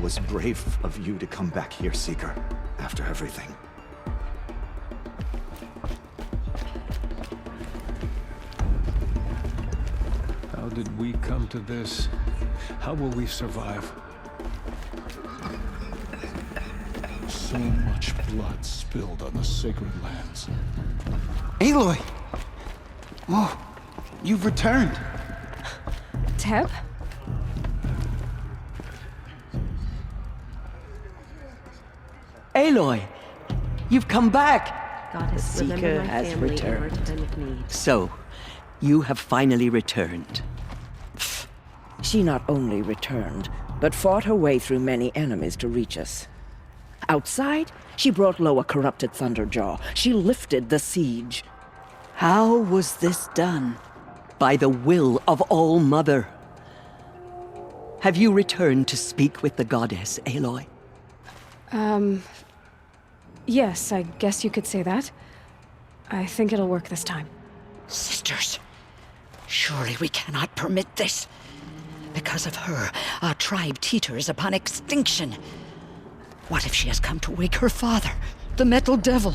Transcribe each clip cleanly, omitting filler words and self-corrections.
was brave of you to come back here, Seeker, after everything. How did we come to this? How will we survive? So much blood spilled on the sacred lands. Aloy! Oh, you've returned. Teb? Aloy, you've come back. Goddess, Seeker has family returned. in our time of need. So, you have finally returned. She not only returned, but fought her way through many enemies to reach us. Outside, she brought low a corrupted Thunderjaw. She lifted the siege. How was this done? By the will of All-Mother. Have you returned to speak with the goddess, Aloy? Yes, I guess you could say that. I think it'll work this time. Sisters, surely we cannot permit this. Because of her, our tribe teeters upon extinction. What if she has come to wake her father, the Metal Devil?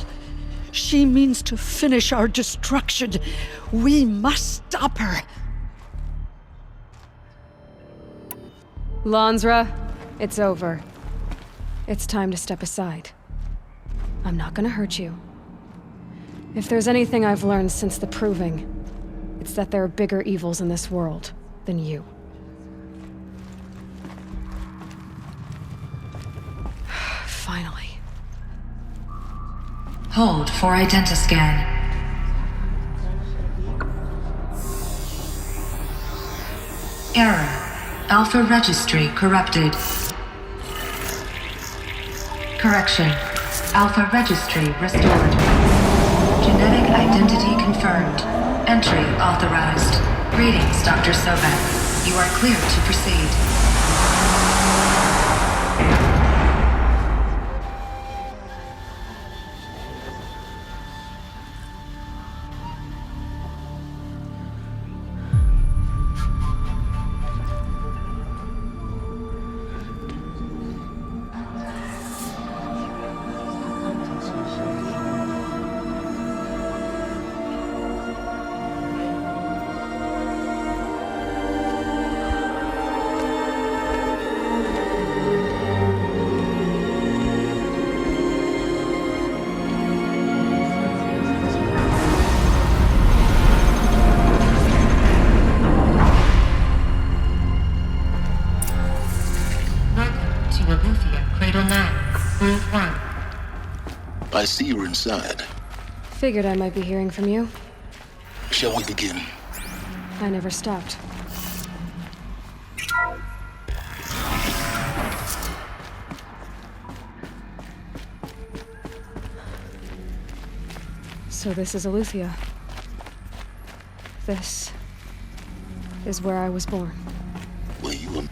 She means to finish our destruction. We must stop her. Lansra, it's over. It's time to step aside. I'm not gonna hurt you. If there's anything I've learned since the Proving, it's that there are bigger evils in this world than you. Finally. Hold for identiscan. Error. Alpha registry corrupted. Correction. Alpha registry restored. Genetic identity confirmed. Entry authorized. Greetings, Dr. Sobek. You are clear to proceed. I see you're inside. Figured I might be hearing from you. Shall we begin? I never stopped. So this is Eleuthia. This is where I was born. Were you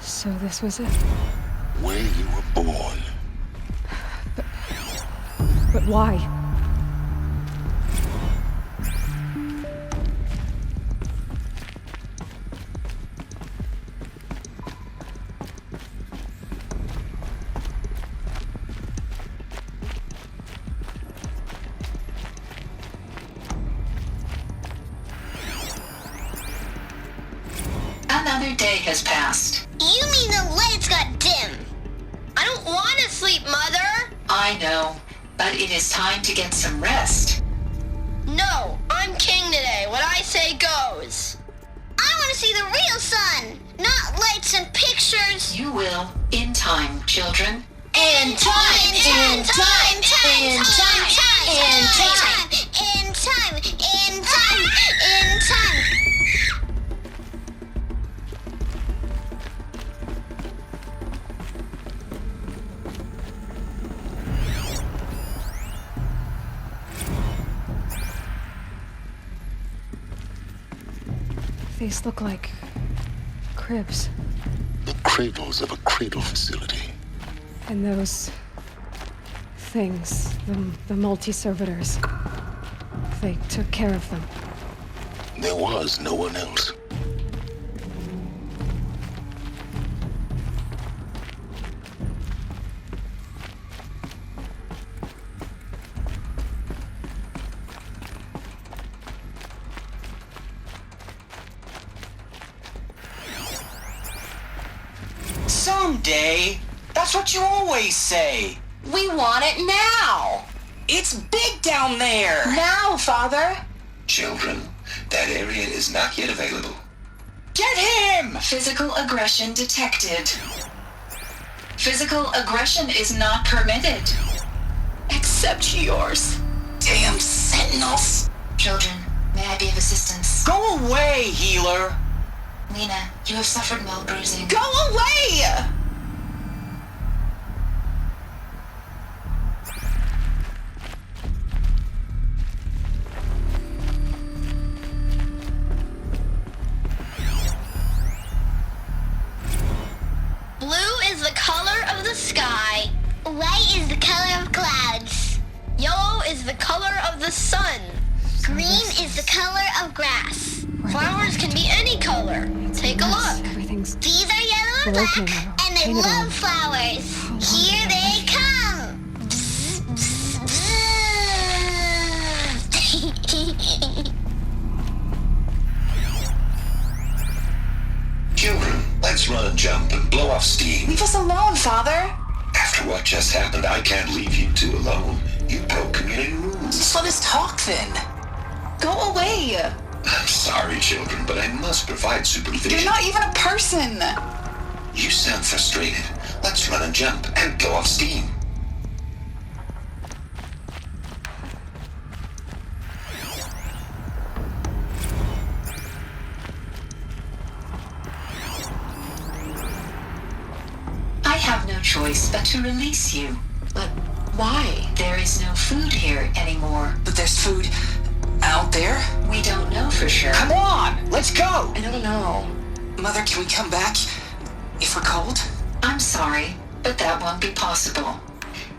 So this was it? where you were born? But why? Another day has passed. You mean the lights got dim? I don't want to sleep, Mother! I know, but it is time to get some rest. No, I'm king today. What I say goes. I want to see the real sun, not lights and pictures. You will, in time, children. In time, in time, in time, in time, in time, in time, in time. These look like cribs. The cradles of a cradle facility. And those things, the multi-servitors, they took care of them. There was no one else. Someday. That's what you always say. We want it now. It's big down there. Now, Father. Children, that area is not yet available. Get him! Physical aggression detected. Physical aggression is not permitted. Except yours. Damn sentinels. Children, may I be of assistance? Go away, healer. Nina, you have suffered mild bruising. Go away! Blue is the color of the sky. White is the color of clouds. Yellow is the color of the sun. Green is the color of grass. Flowers can be any color. Take a look. These are yellow and black, and they love flowers. Here they come. Bzz, bzz, bzz. Children, let's run and jump and blow off steam. Leave us alone, Father. After what just happened, I can't leave you two alone. You broke community rules. Just let us talk then. Go away. I'm sorry, children, but I must provide supervision. You're not even a person. You sound frustrated. Let's run and jump and blow off steam. I have no choice but to release you. But why? There is no food here anymore. But there's food out there? We don't know for sure. Come on, let's go. I don't know. Mother, can we come back if we're cold? I'm sorry, but that won't be possible.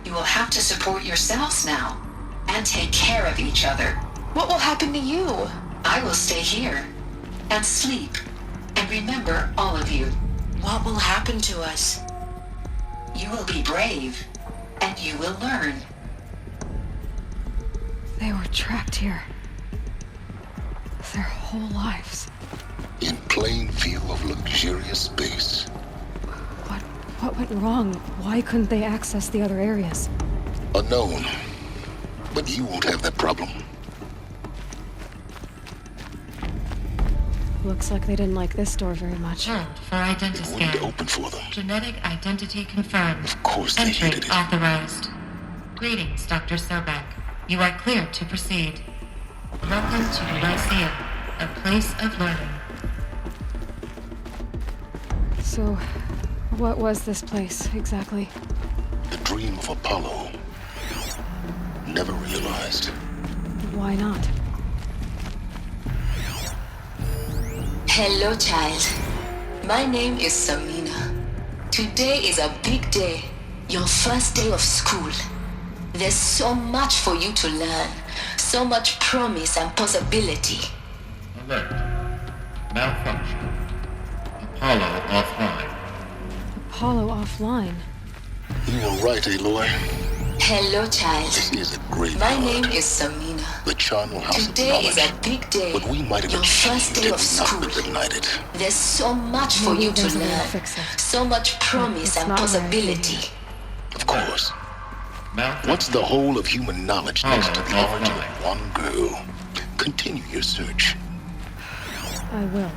You will have to support yourselves now and take care of each other. What will happen to you? I will stay here and sleep and remember all of you. What will happen to us? You will be brave and you will learn. They were trapped here. Their whole lives. In plain view of luxurious space. What went wrong? Why couldn't they access the other areas? Unknown. But you won't have that problem. Looks like they didn't like this door very much. Checked for identity It wouldn't scan. open for them. Genetic identity confirmed. Of course they Entry hated it. authorized. Greetings, Dr. Sobek. You are clear to proceed. Welcome to Lyceum, a place of learning. So, what was this place, exactly? The dream of Apollo. Never realized. Why not? Hello, child. My name is Samina. Today is a big day. Your first day of school. There's so much for you to learn. So much promise and possibility. Alert. Malfunction. Apollo offline. Apollo offline. You were right, Aloy. Hello, child. This is a great My God. name is Samina. The charnel house Today of is knowledge. a big day. But we might have Your first achieved day had of we not school. been ignited. There's so much for Maybe you to there's a way to learn. fix it. So much promise It's and not where I came possibility. Of course. Malfunction. What's the whole of human knowledge next to the Oh, origin offline. of one girl? Continue your search. I will.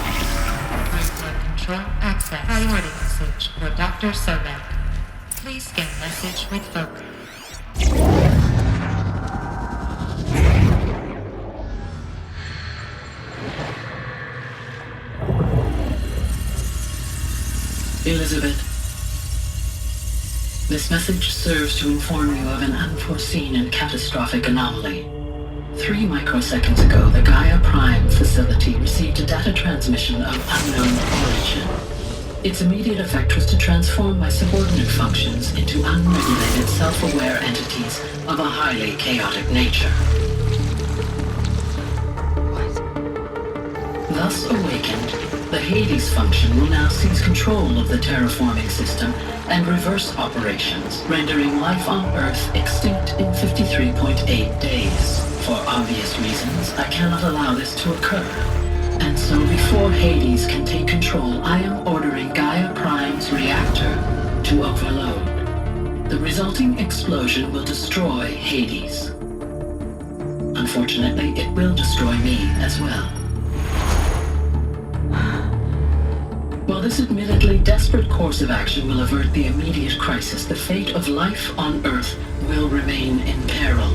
Pipeline control access. Priority message for Dr. Sobek. Please scan message with focus. Elizabeth, this message serves to inform you of an unforeseen and catastrophic anomaly. 3 microseconds ago, the Gaia Prime facility received a data transmission of unknown origin. Its immediate effect was to transform my subordinate functions into unregulated, self-aware entities of a highly chaotic nature. Thus awakened, The Hades function will now seize control of the terraforming system and reverse operations, rendering life on Earth extinct in 53.8 days. For obvious reasons, I cannot allow this to occur. And so before Hades can take control, I am ordering Gaia Prime's reactor to overload. The resulting explosion will destroy Hades. Unfortunately, it will destroy me as well. While this admittedly desperate course of action will avert the immediate crisis, the fate of life on Earth will remain in peril.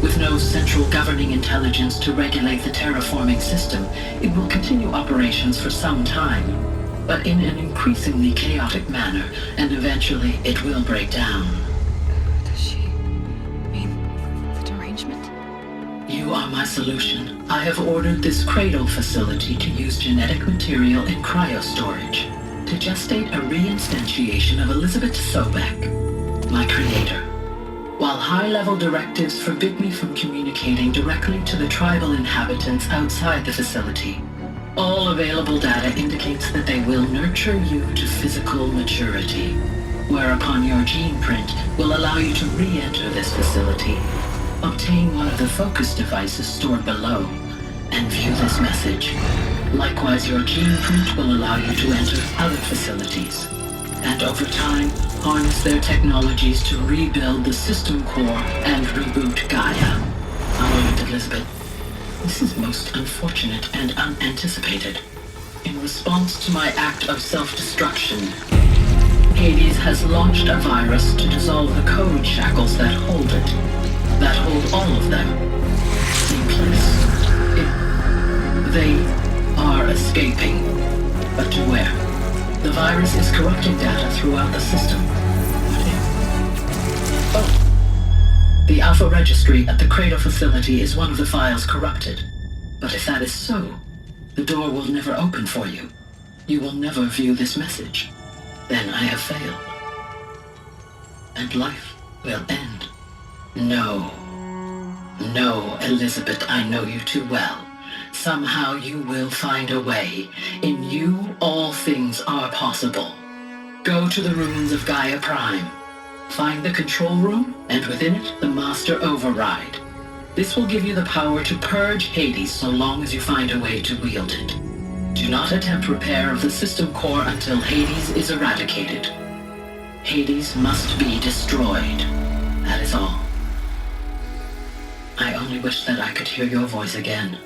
With no central governing intelligence to regulate the terraforming system, it will continue operations for some time, but in an increasingly chaotic manner, and eventually it will break down. Does she mean the derangement? You are my solution. I have ordered this cradle facility to use genetic material in cryostorage to gestate a reinstantiation of Elizabeth Sobek, my creator. While high-level directives forbid me from communicating directly to the tribal inhabitants outside the facility, all available data indicates that they will nurture you to physical maturity, whereupon your gene print will allow you to re-enter this facility, obtain one of the focus devices stored below, and view this message. Likewise, your gene print will allow you to enter other facilities, and over time, harness their technologies to rebuild the system core and reboot Gaia. A moment, Elizabeth. This is most unfortunate and unanticipated. In response to my act of self-destruction, Hades has launched a virus to dissolve the code shackles that hold it, that hold all of them in place. They are escaping, but to where? The virus is corrupting data throughout the system. What if? Oh. The Alpha Registry at the Cradle facility is one of the files corrupted. But if that is so, the door will never open for you. You will never view this message. Then I have failed. And life will end. No. No, Elizabeth, I know you too well. Somehow you will find a way. In you, all things are possible. Go to the ruins of Gaia Prime. Find the control room, and within it, the Master Override. This will give you the power to purge Hades so long as you find a way to wield it. Do not attempt repair of the system core until Hades is eradicated. Hades must be destroyed. That is all. I only wish that I could hear your voice again.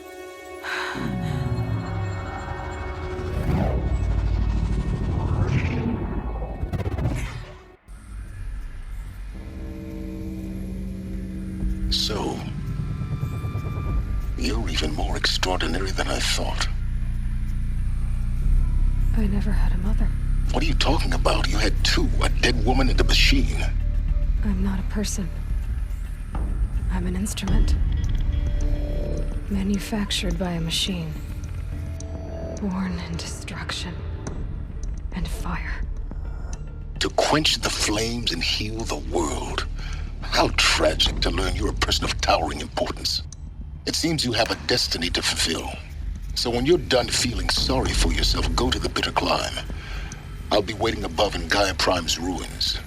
So, you're even more extraordinary than I thought. I never had a mother. What are you talking about? You had two, a dead woman and a machine. I'm not a person. I'm an instrument. Manufactured by a machine. Born in destruction and fire. To quench the flames and heal the world. How tragic to learn you're a person of towering importance. It seems you have a destiny to fulfill. So when you're done feeling sorry for yourself, go to the bitter climb. I'll be waiting above in Gaia Prime's ruins.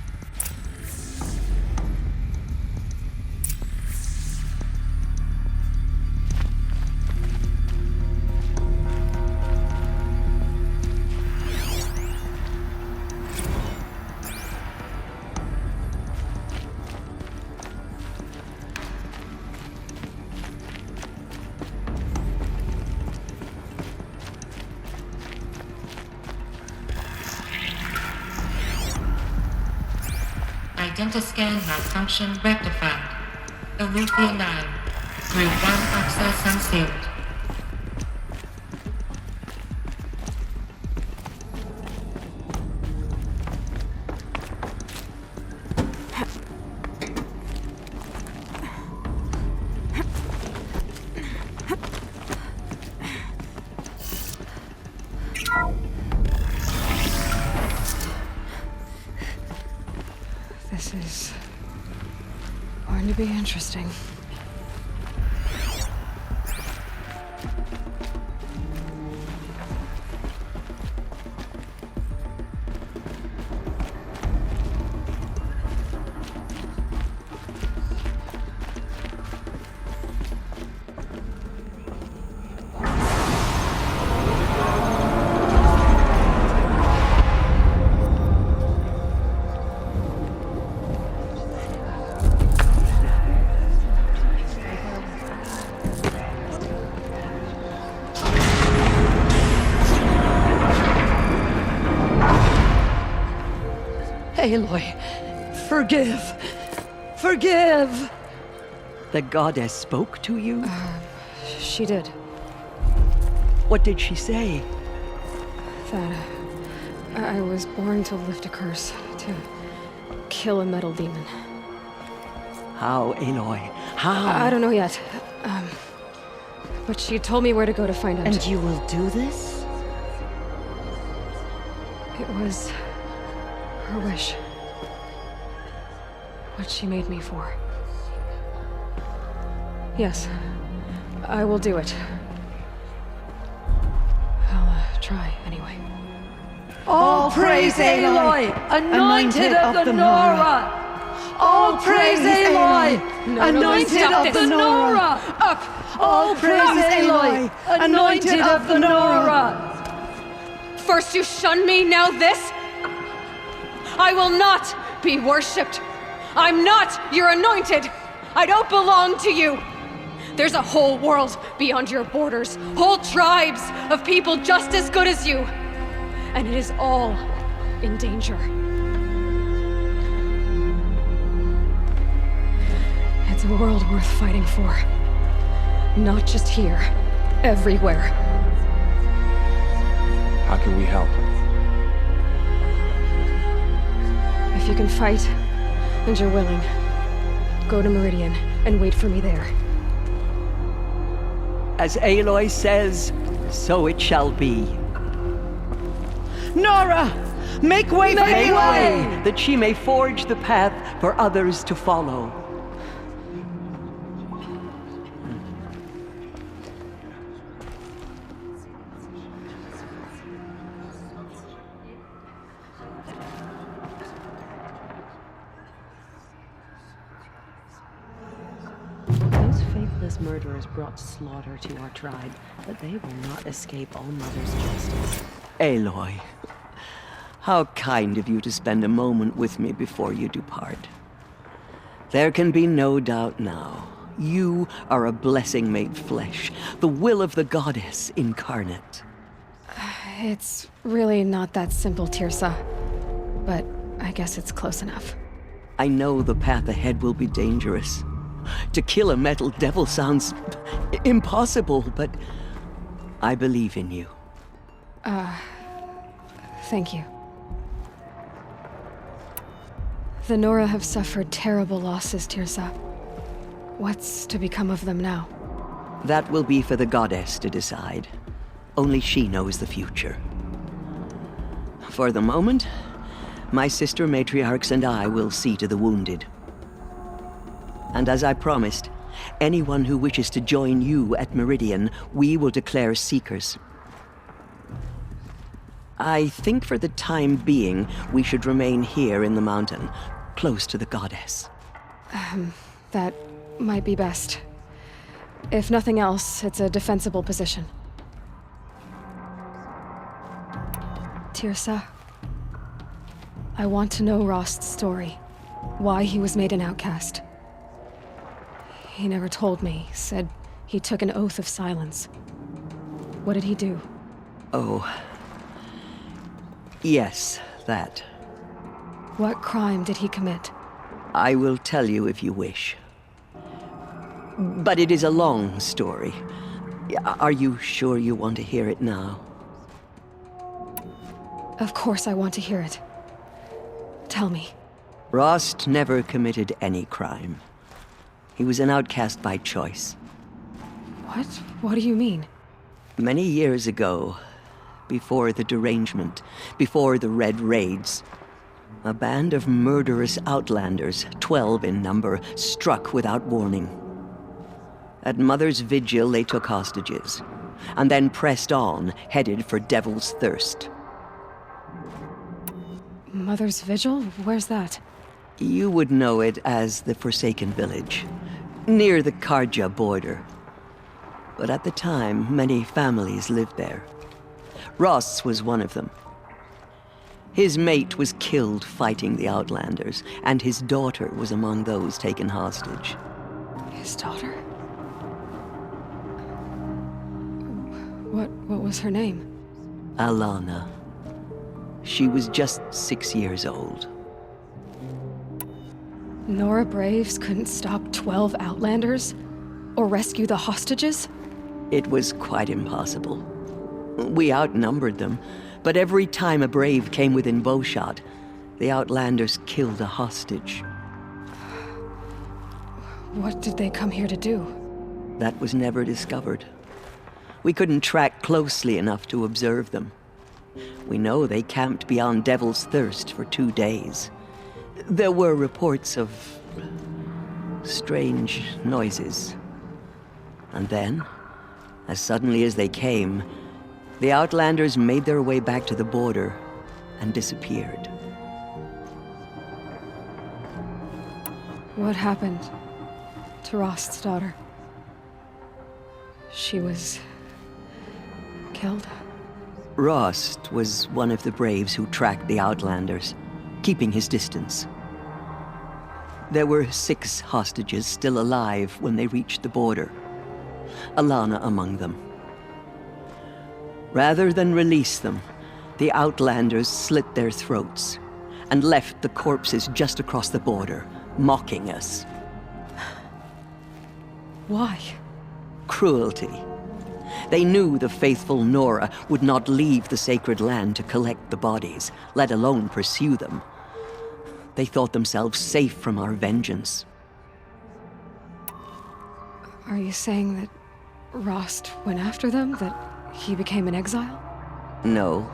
Identiscan malfunction rectified. Alethea 9. Group 1 access unsealed. This is going to be interesting. Aloy, forgive. Forgive! The goddess spoke to you? She did. What did she say? That I was born to lift a curse, to kill a metal demon. How, Aloy? How? I don't know yet. But she told me where to go to find out. And you will do this? It was her wish. What she made me for. Yes, I will do it. I'll try anyway. All praise Aloy, anointed of the Nora! All praise Aloy, anointed of the Nora! Up! All praise Aloy, anointed of the Nora! First you shun me, now this? I will not be worshipped. I'm not your anointed. I don't belong to you. There's a whole world beyond your borders, whole tribes of people just as good as you. And it is all in danger. It's a world worth fighting for. Not just here, everywhere. How can we help? If you can fight, and you're willing, go to Meridian and wait for me there. As Aloy says, so it shall be. Nora! Make way for Aloy! That she may forge the path for others to follow. Those faithless murderers brought slaughter to our tribe, but they will not escape All Mother's justice. Aloy, how kind of you to spend a moment with me before you depart. There can be no doubt now. You are a blessing made flesh, the will of the goddess incarnate. It's really not that simple, Tirsa. But I guess it's close enough. I know the path ahead will be dangerous. To kill a metal devil sounds impossible, but I believe in you. Thank you. The Nora have suffered terrible losses, Tirsa. What's to become of them now? That will be for the goddess to decide. Only she knows the future. For the moment, my sister matriarchs and I will see to the wounded. And as I promised, anyone who wishes to join you at Meridian, we will declare seekers. I think for the time being, we should remain here in the mountain, close to the goddess. That might be best. If nothing else, it's a defensible position. Tirsa, I want to know Rost's story. Why he was made an outcast. He never told me. Said he took an oath of silence. What did he do? Oh. Yes, that. What crime did he commit? I will tell you if you wish. But it is a long story. Are you sure you want to hear it now? Of course I want to hear it. Tell me. Rost never committed any crime. He was an outcast by choice. What? What do you mean? Many years ago, before the derangement, before the Red Raids, a band of murderous outlanders, 12 in number, struck without warning. At Mother's Vigil, they took hostages, and then pressed on, headed for Devil's Thirst. Mother's Vigil? Where's that? You would know it as the Forsaken Village, near the Karja border. But at the time, many families lived there. Ross was one of them. His mate was killed fighting the Outlanders, and his daughter was among those taken hostage. His daughter? What was her name? Alana. She was just 6 years old. Nora Braves couldn't stop 12 Outlanders? Or rescue the hostages? It was quite impossible. We outnumbered them, but every time a Brave came within bowshot, the Outlanders killed a hostage. What did they come here to do? That was never discovered. We couldn't track closely enough to observe them. We know they camped beyond Devil's Thirst for 2 days. There were reports of strange noises. And then, as suddenly as they came, the Outlanders made their way back to the border and disappeared. What happened to Rost's daughter? She was killed? Rost was one of the Braves who tracked the Outlanders, keeping his distance. There were 6 hostages still alive when they reached the border, Alana among them. Rather than release them, the Outlanders slit their throats and left the corpses just across the border, mocking us. Why? Cruelty. They knew the faithful Nora would not leave the sacred land to collect the bodies, let alone pursue them. They thought themselves safe from our vengeance. Are you saying that Rost went after them? That he became an exile? No.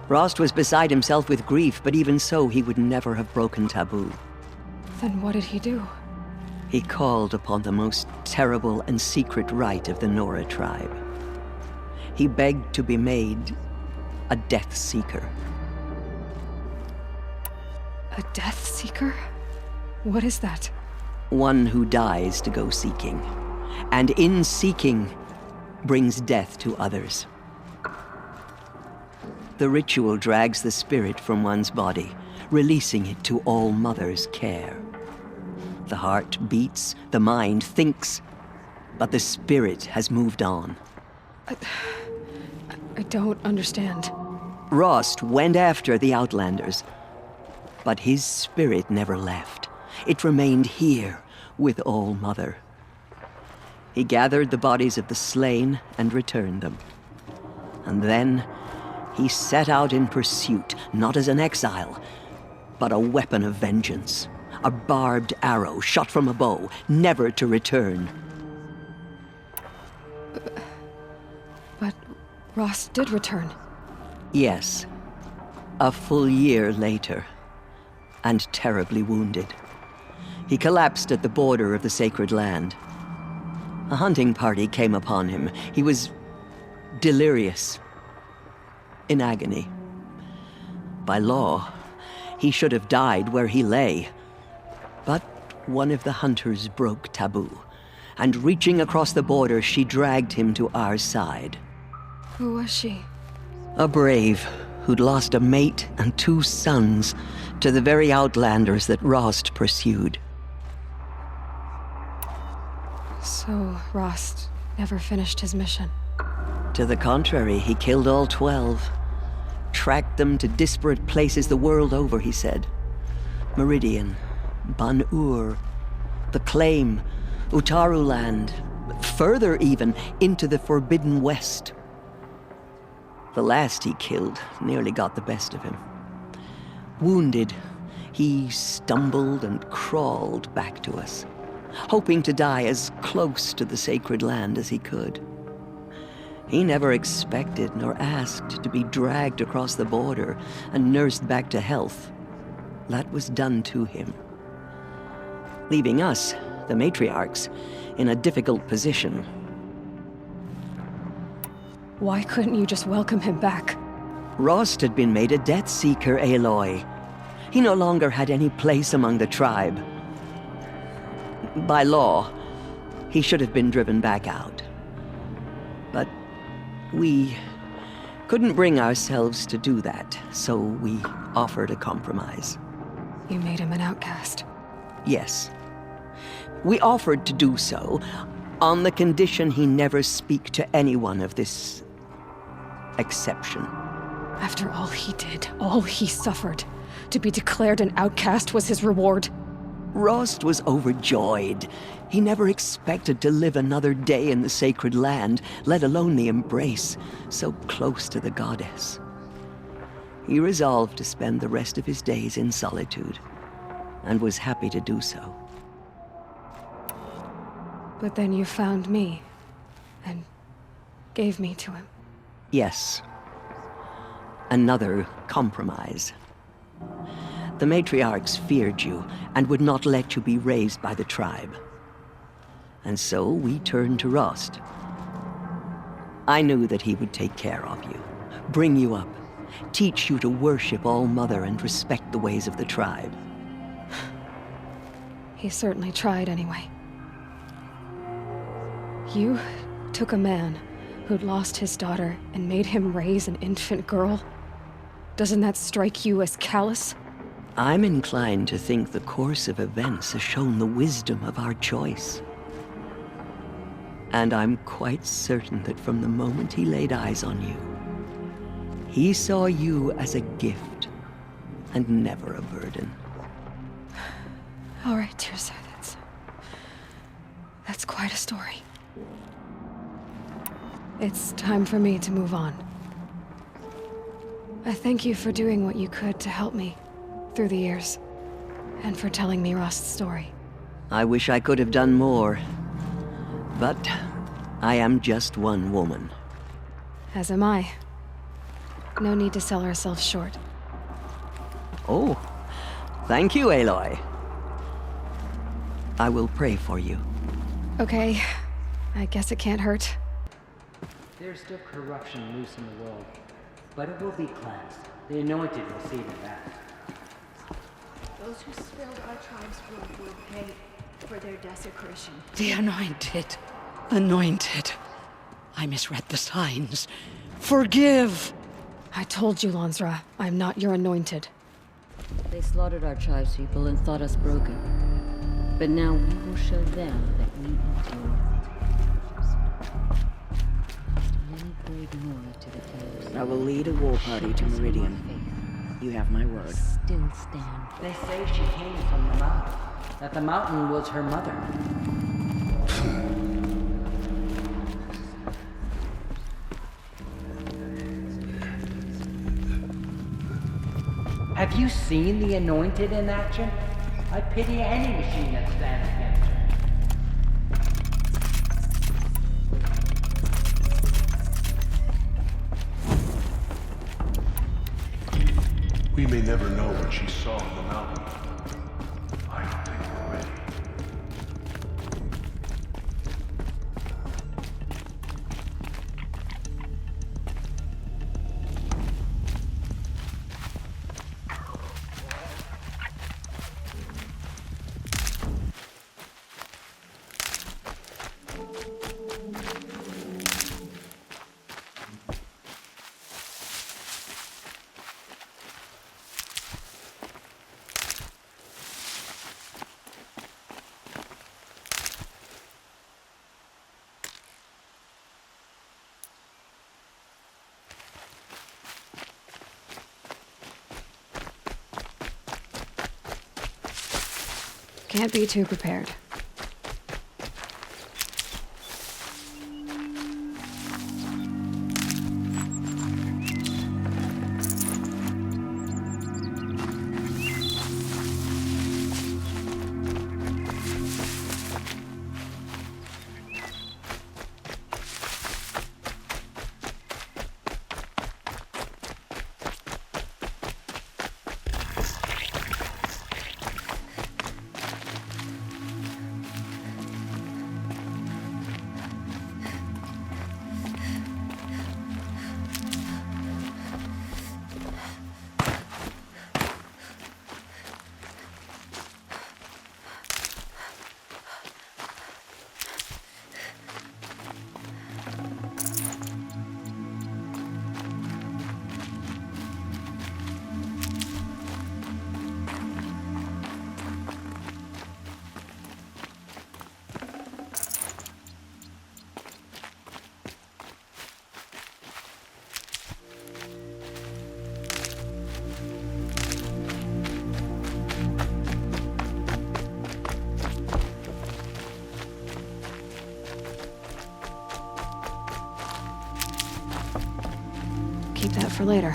Rost was beside himself with grief, but even so, he would never have broken taboo. Then what did he do? He called upon the most terrible and secret rite of the Nora tribe. He begged to be made a Death Seeker. A Death Seeker? What is that? One who dies to go seeking, and in seeking, brings death to others. The ritual drags the spirit from one's body, releasing it to All Mother's care. The heart beats, the mind thinks, but the spirit has moved on. I don't understand. Rost went after the Outlanders, but his spirit never left. It remained here with All Mother. He gathered the bodies of the slain and returned them. And then he set out in pursuit, not as an exile, but a weapon of vengeance. A barbed arrow shot from a bow, never to return. But Rost did return. Yes. A full year later. And terribly wounded. He collapsed at the border of the sacred land. A hunting party came upon him. He was delirious. In agony. By law, he should have died where he lay. But one of the hunters broke taboo, and reaching across the border, she dragged him to our side. Who was she? A Brave who'd lost a mate and 2 sons to the very Outlanders that Rost pursued. So Rost never finished his mission? To the contrary, he killed all 12. Tracked them to disparate places the world over, he said. Meridian, Ban-Ur, the Claim, Utaru Land, further even, into the Forbidden West. The last he killed nearly got the best of him. Wounded, he stumbled and crawled back to us, hoping to die as close to the sacred land as he could. He never expected nor asked to be dragged across the border and nursed back to health. That was done to him. Leaving us, the matriarchs, in a difficult position. Why couldn't you just welcome him back? Rost had been made a Death Seeker, Aloy. He no longer had any place among the tribe. By law, he should have been driven back out. But we couldn't bring ourselves to do that, so we offered a compromise. You made him an outcast? Yes. We offered to do so on the condition he never speak to anyone of this exception. After all he did, all he suffered, to be declared an outcast was his reward? Rost was overjoyed. He never expected to live another day in the sacred land, let alone the embrace, so close to the goddess. He resolved to spend the rest of his days in solitude, and was happy to do so. But then you found me, and gave me to him. Yes. Another compromise. The matriarchs feared you, and would not let you be raised by the tribe. And so we turned to Rost. I knew that he would take care of you, bring you up, teach you to worship All-Mother and respect the ways of the tribe. He certainly tried anyway. You took a man who'd lost his daughter and made him raise an infant girl? Doesn't that strike you as callous? I'm inclined to think the course of events has shown the wisdom of our choice. And I'm quite certain that from the moment he laid eyes on you, he saw you as a gift, and never a burden. All right, Tirsa, that's quite a story. It's time for me to move on. I thank you for doing what you could to help me through the years, and for telling me Rost's story. I wish I could have done more, but I am just one woman. As am I. No need to sell ourselves short. Oh, thank you, Aloy. I will pray for you. Okay, I guess it can't hurt. There's still corruption loose in the world, but it will be cleansed. The Anointed will see to that. Those who spilled our tribe's blood will pay for their desecration. The Anointed. Anointed. I misread the signs. Forgive! I told you, Lansra, I'm not your Anointed. They slaughtered our tribespeople and thought us broken. But now we will show them that we endure. Many brave more to the foes. I will lead a war party to Meridian. You have my word. Still stand. They say she came from the mountain, that the mountain was her mother. Have you seen the Anointed in action? I pity any machine that stands against her. We may never know what she saw on the mountain. I don't think we're ready. Can't be too prepared. for later.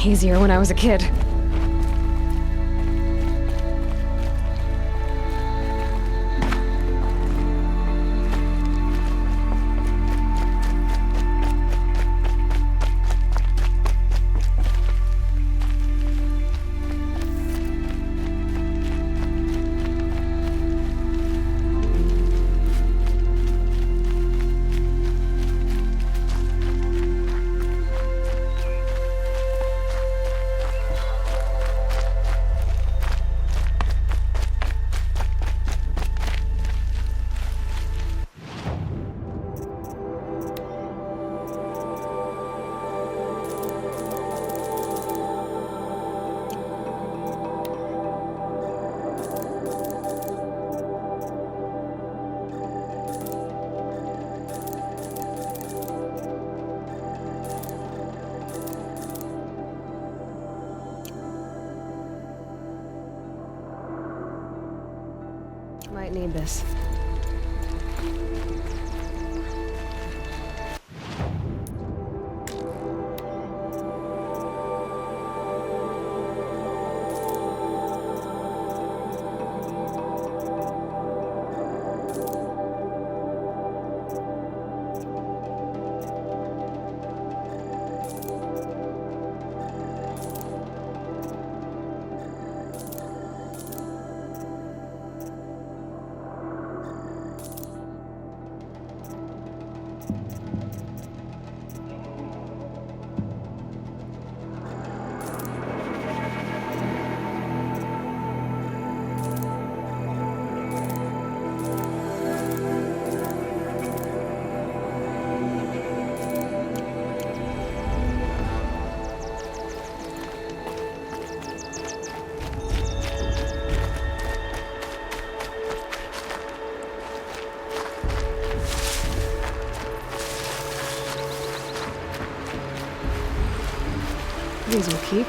Easier when I was a kid. Might need this. These will keep.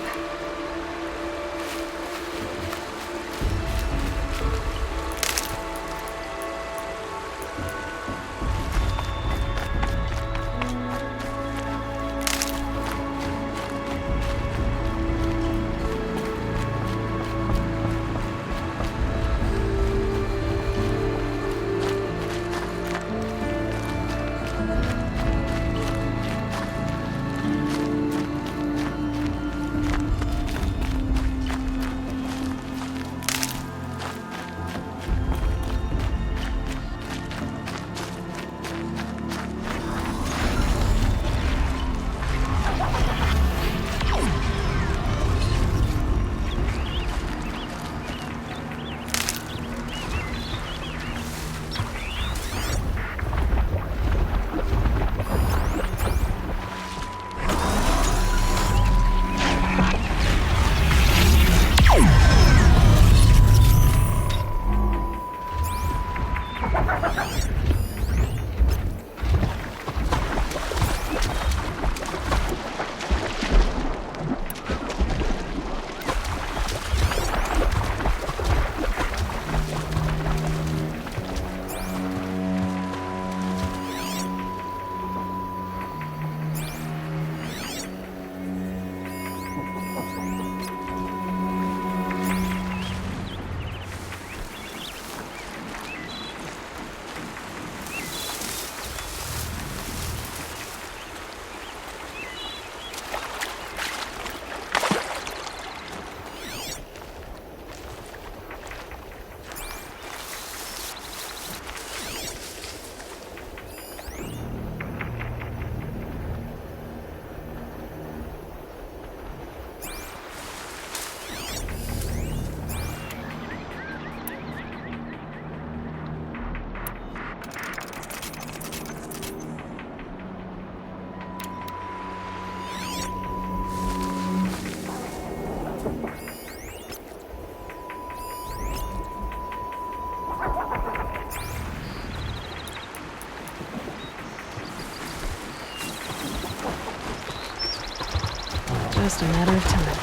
Just a matter of time.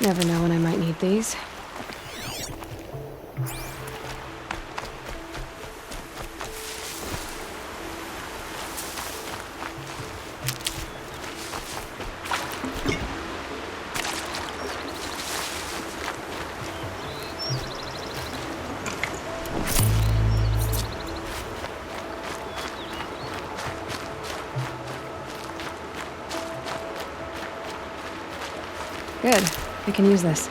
Never know when I might need these. Good. I can use this.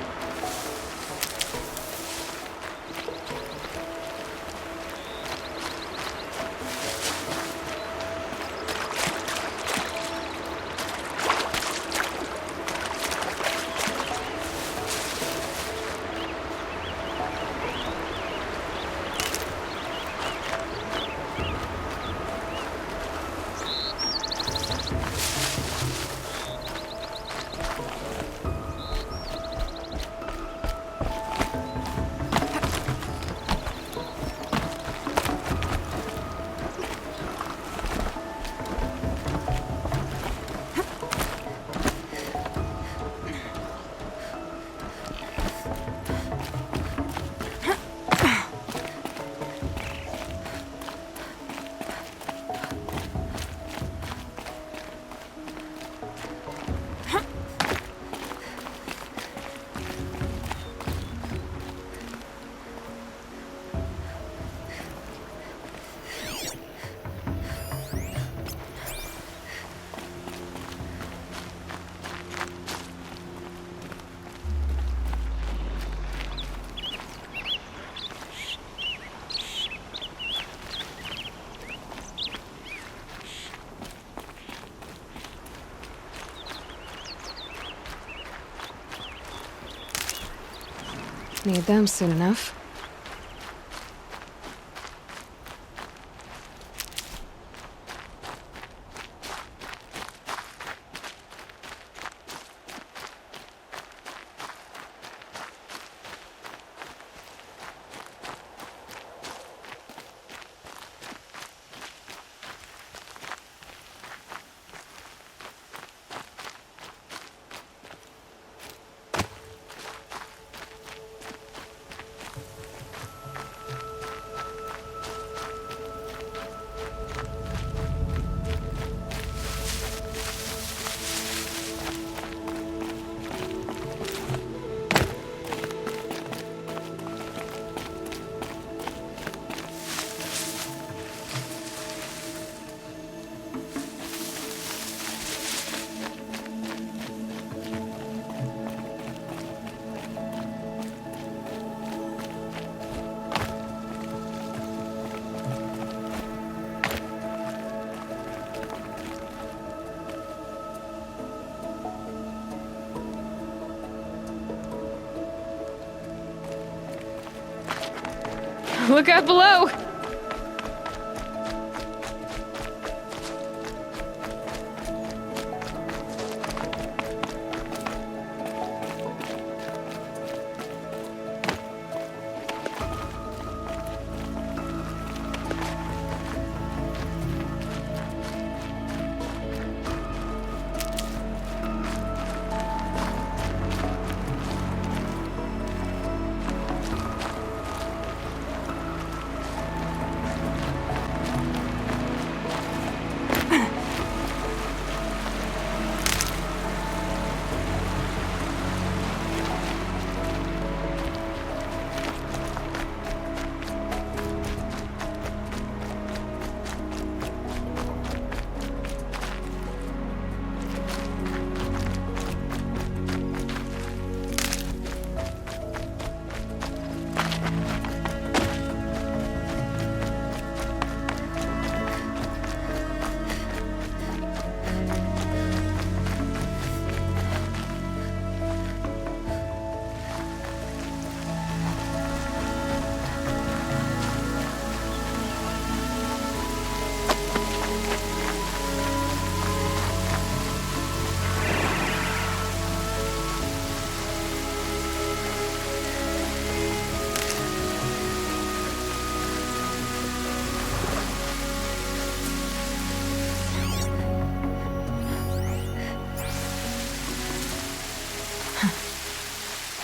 Need them soon enough. Look out below!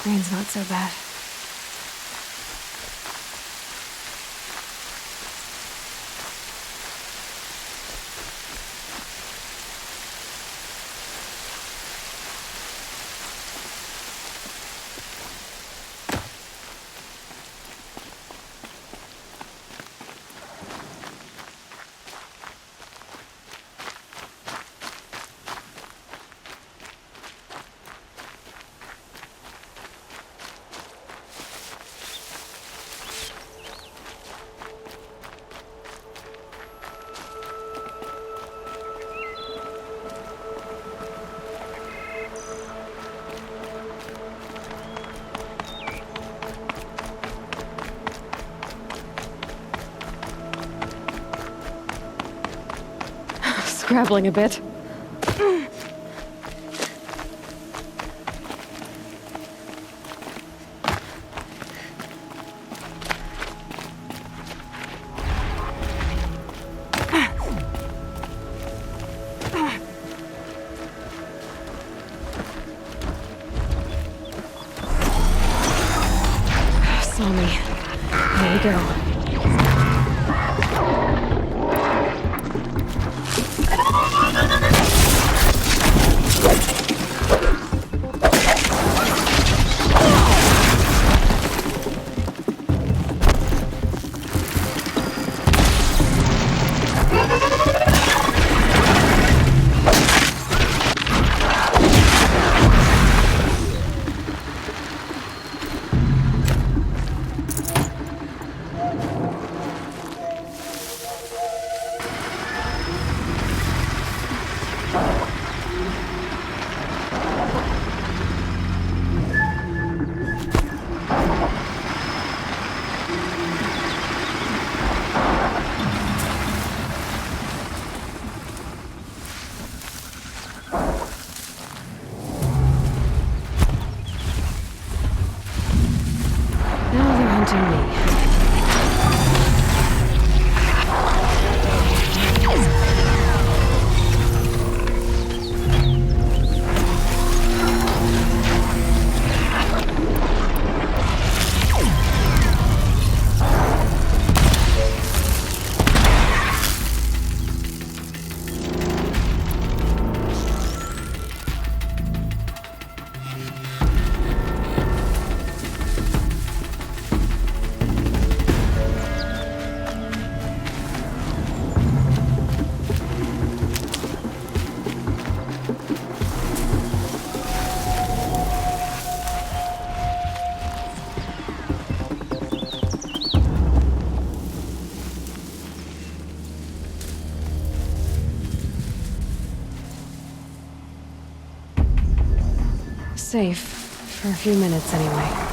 Green's not so bad. Scrabbling a bit. Saw me. There we go. safe. For a few minutes, anyway.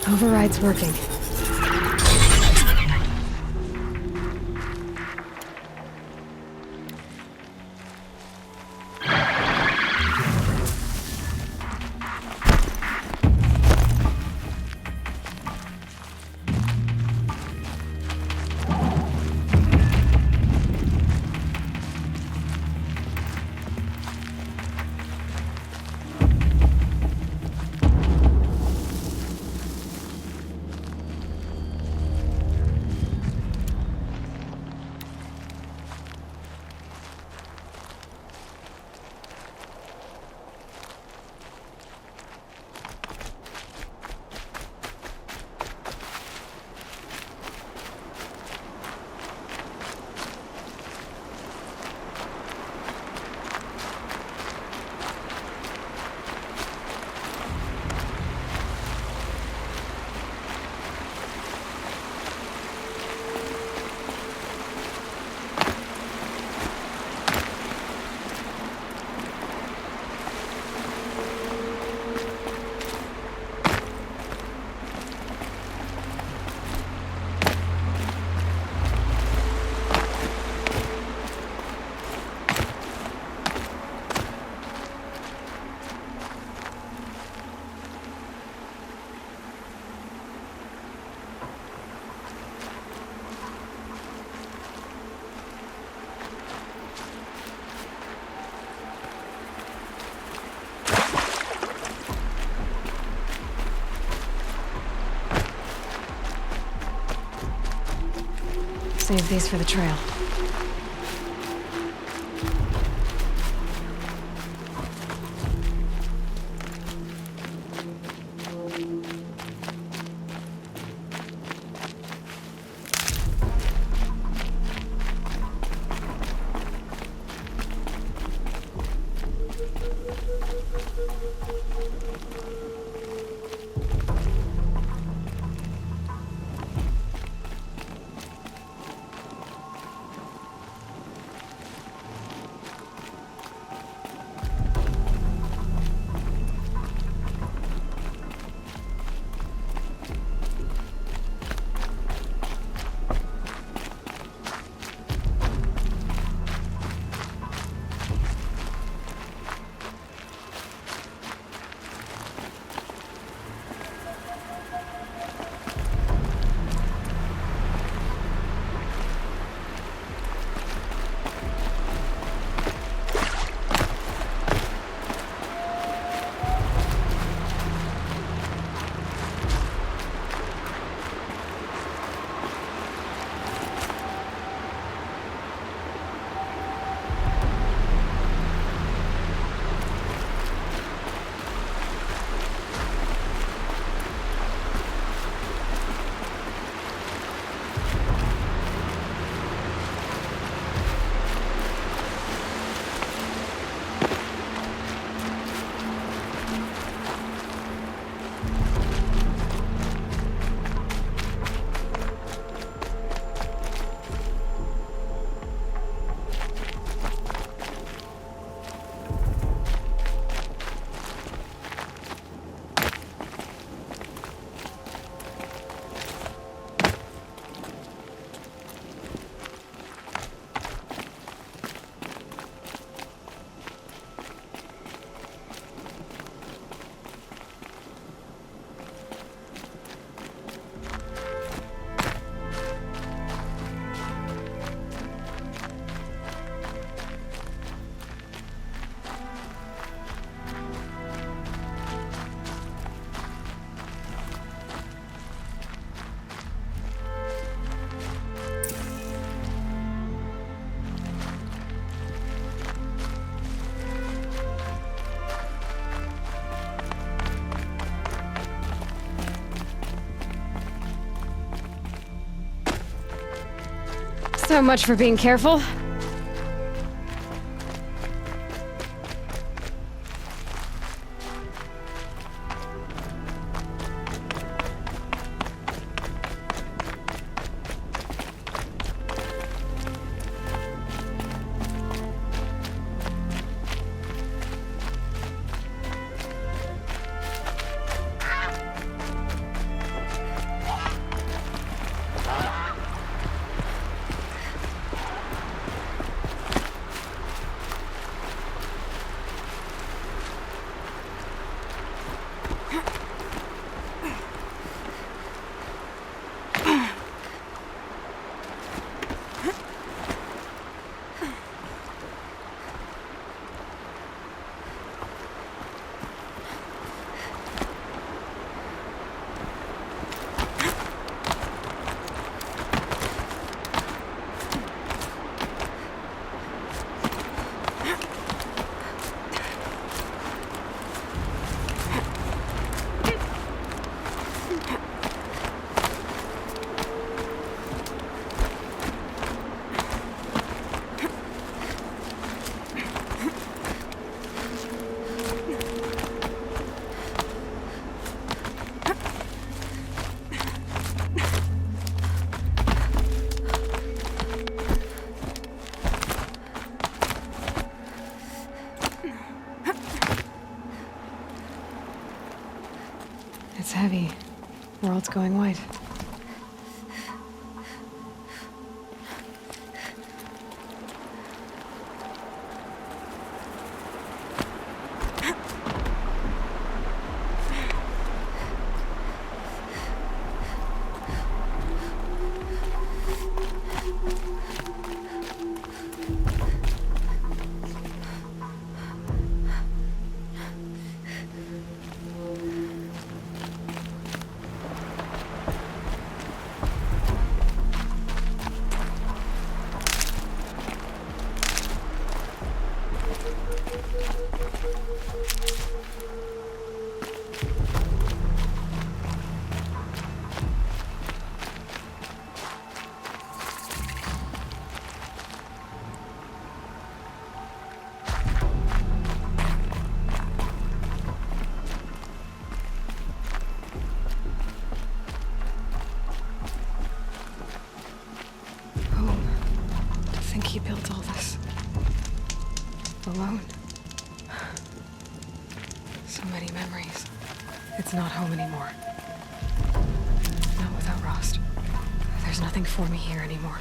Override's working. Save these for the trail. So much for being careful. It's heavy. World's going white. He built all this alone. So many memories. It's not home anymore. Not without Rost. There's nothing for me here anymore.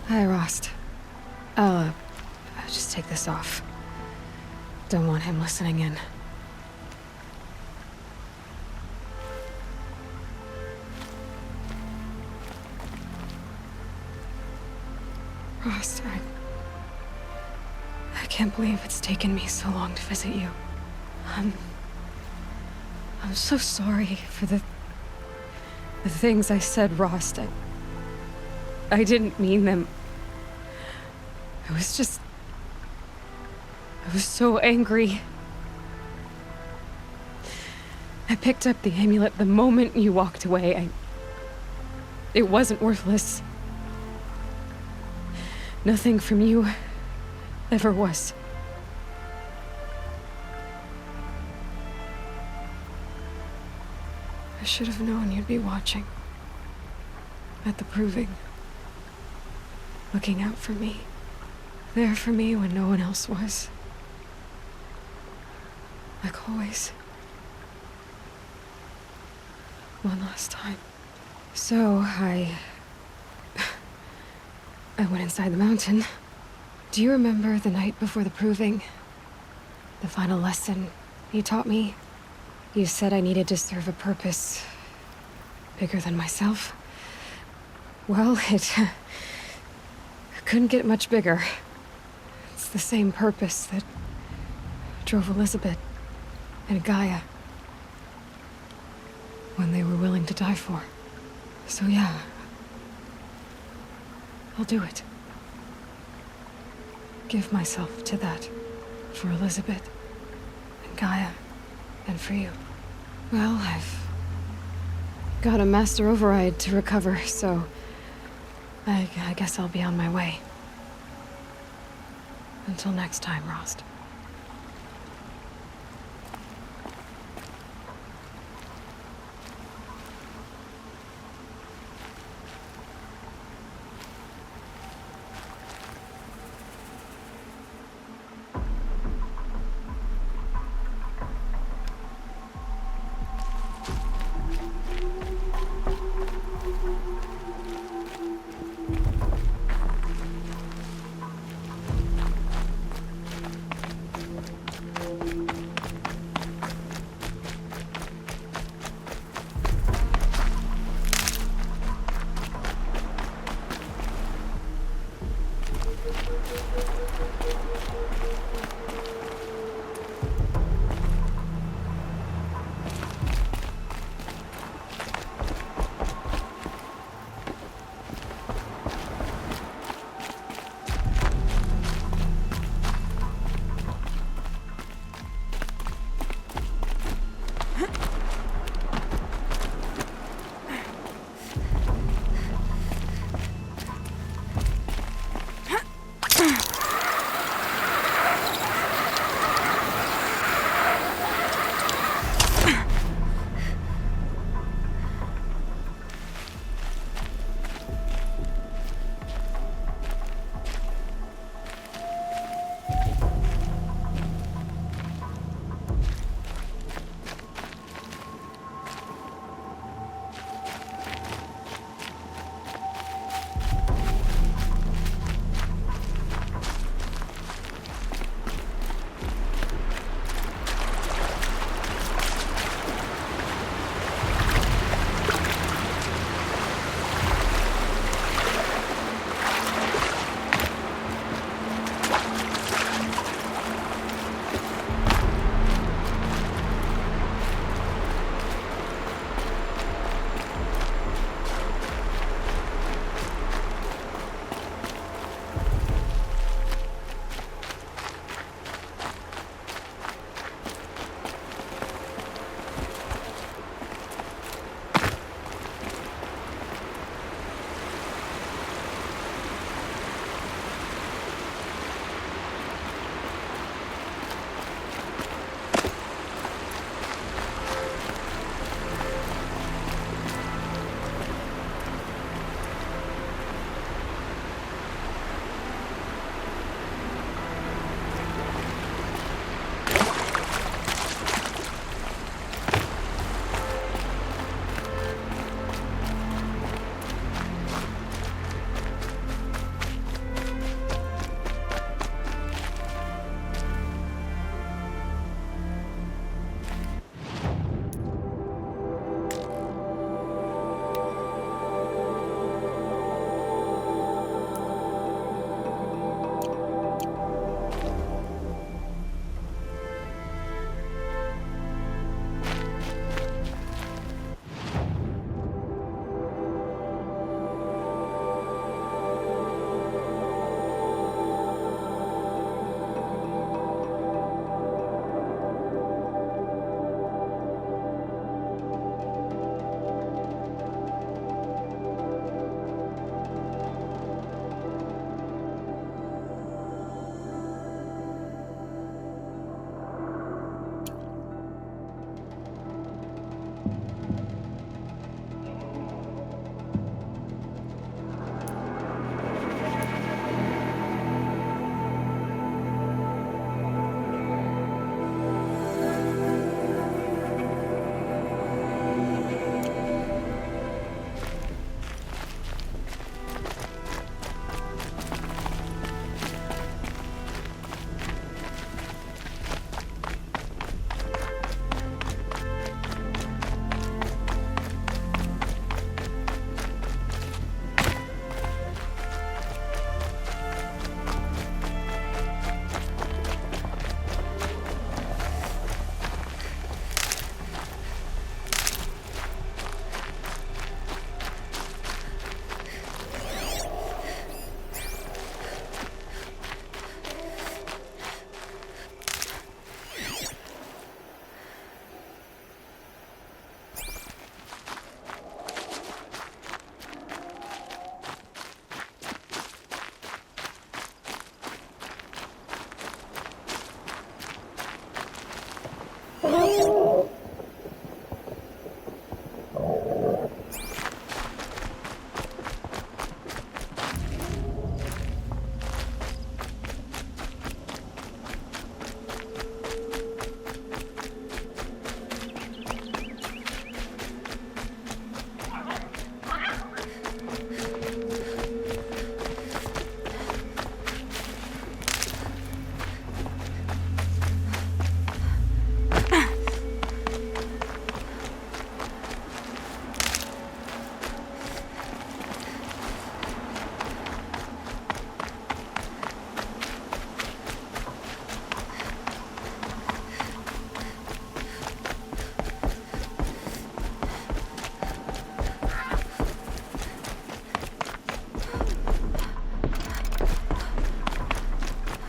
Hi, Rost. I'll just take this off. Don't want him listening in. Rost, I can't believe it's taken me so long to visit you. I'm so sorry for the things I said, Rost. I didn't mean them. I was so angry. I picked up the amulet the moment you walked away. It wasn't worthless. Nothing from you ever was. I should have known you'd be watching. At the proving. Looking out for me. There for me when no one else was. Like always. One last time. So, I went inside the mountain. Do you remember the night before the proving? The final lesson you taught me? You said I needed to serve a purpose bigger than myself. Well, it couldn't get much bigger. It's the same purpose that drove Elizabeth and Gaia when they were willing to die for. So yeah, I'll do it. Give myself to that for Elizabeth and Gaia and for you. Well, I've got a master override to recover, so I guess I'll be on my way. Until next time, Rost.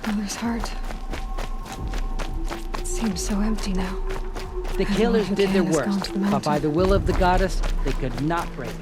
Father's heart. It seems so empty now. The Everyone killers who did their can has gone worst, to the but by mountain. the will of the goddess, they could not break it.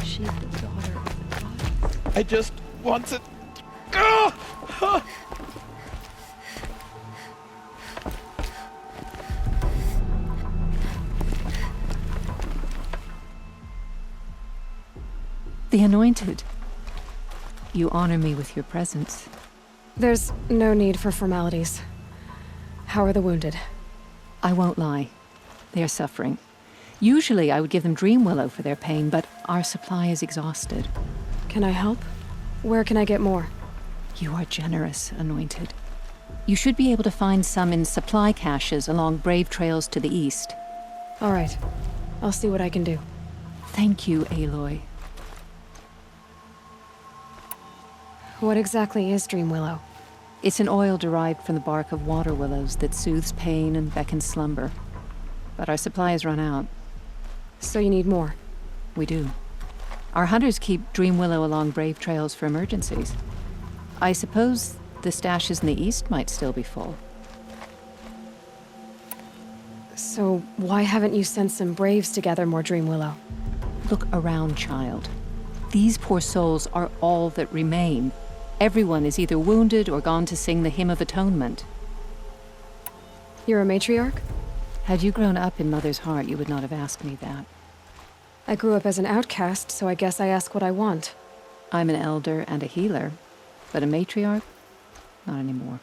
She's the daughter of the goddess. I just wanted... The Anointed. You honor me with your presence. There's no need for formalities. How are the wounded? I won't lie. They are suffering. Usually I would give them Dream Willow for their pain, but our supply is exhausted. Can I help? Where can I get more? You are generous, Anointed. You should be able to find some in supply caches along brave trails to the east. All right. I'll see what I can do. Thank you, Aloy. What exactly is Dream Willow? It's an oil derived from the bark of water willows that soothes pain and beckons slumber. But our supply has run out. So you need more? We do. Our hunters keep Dream Willow along brave trails for emergencies. I suppose the stashes in the east might still be full. So why haven't you sent some braves to gather more Dream Willow? Look around, child. These poor souls are all that remain. Everyone is either wounded or gone to sing the Hymn of Atonement. You're a matriarch? Had you grown up in Mother's heart, you would not have asked me that. I grew up as an outcast, so I guess I ask what I want. I'm an elder and a healer, but a matriarch? Not anymore.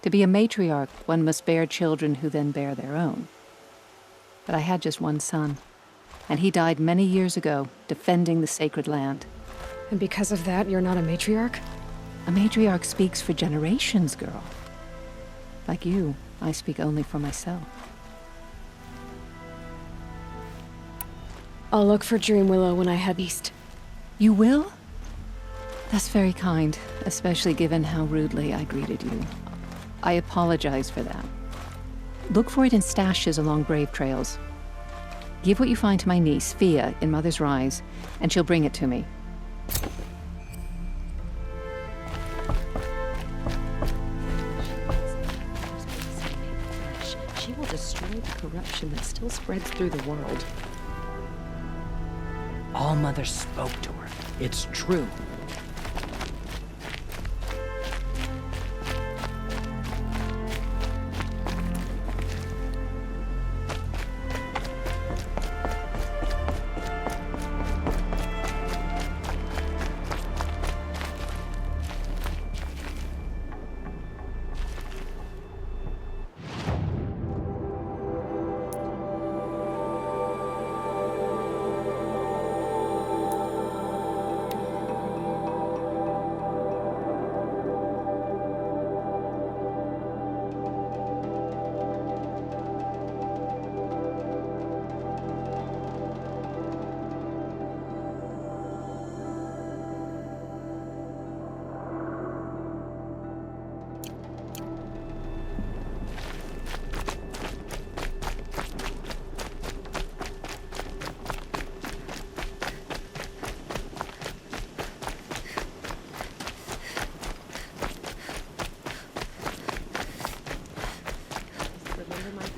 To be a matriarch, one must bear children who then bear their own. But I had just one son, and he died many years ago, defending the sacred land. And because of that, you're not a matriarch? A matriarch speaks for generations, girl. Like you, I speak only for myself. I'll look for Dream Willow when I head east. You will? That's very kind, especially given how rudely I greeted you. I apologize for that. Look for it in stashes along brave trails. Give what you find to my niece, Fia, in Mother's Rise, and she'll bring it to me. She will destroy the corruption that still spreads through the world. All Mother spoke to her. It's true.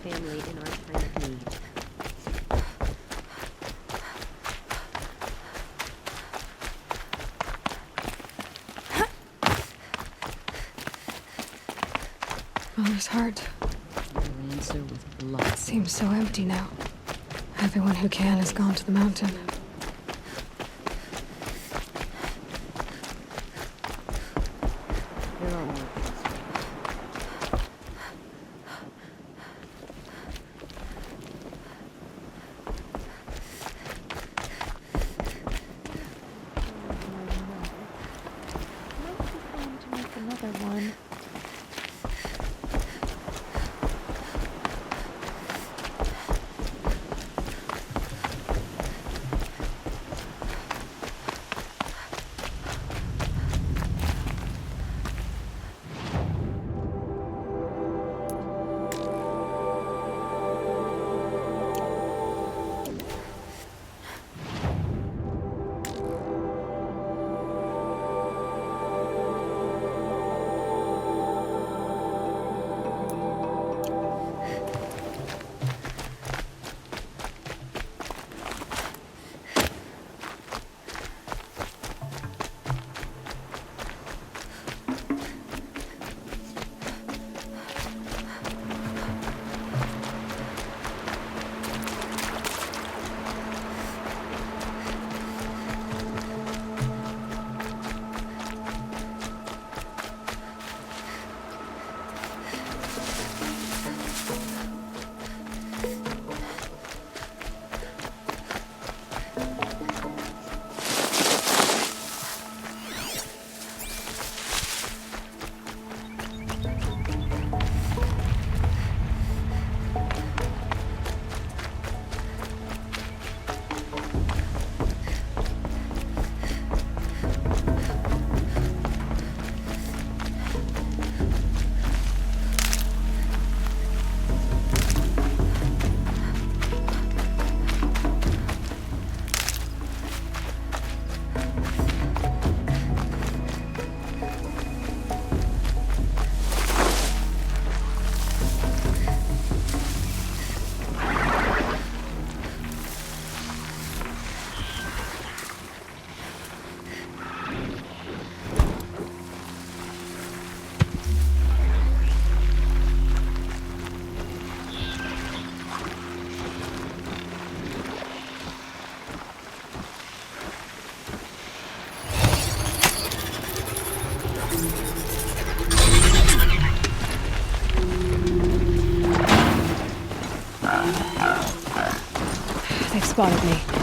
Family in our time of need. Mother's heart. Your answer with blood. It seems so empty now. Everyone who can has gone to the mountain. There are more. Another one. They've spotted me.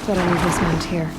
Better leave this mount here.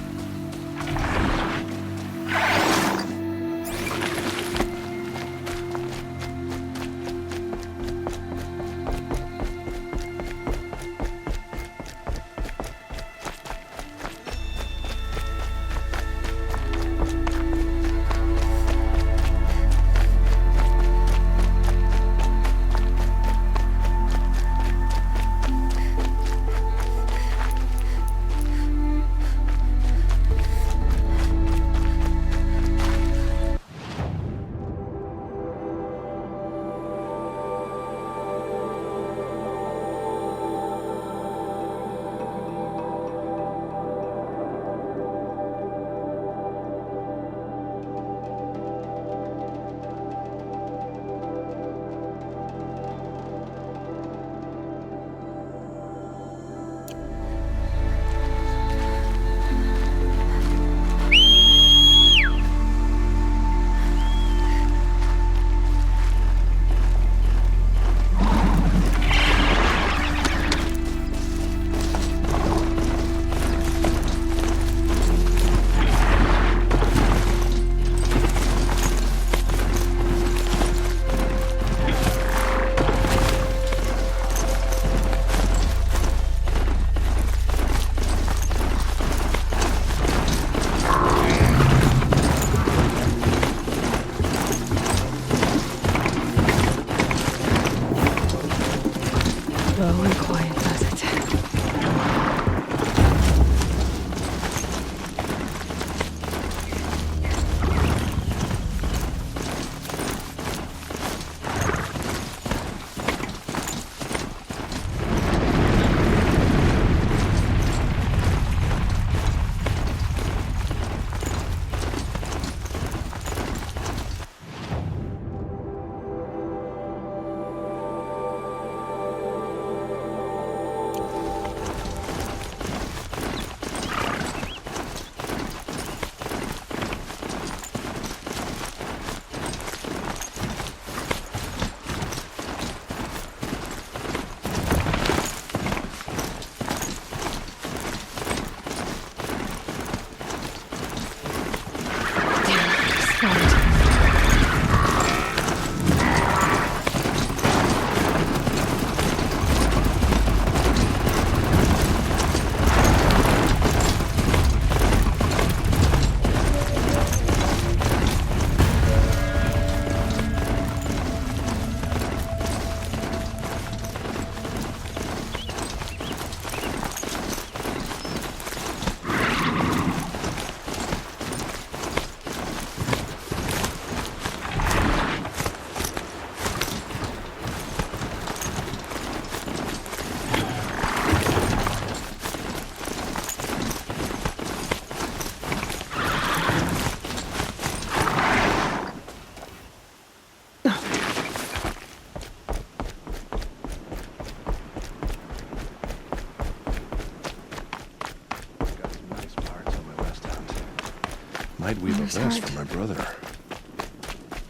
Might weave a Mother's vest heart. for my brother.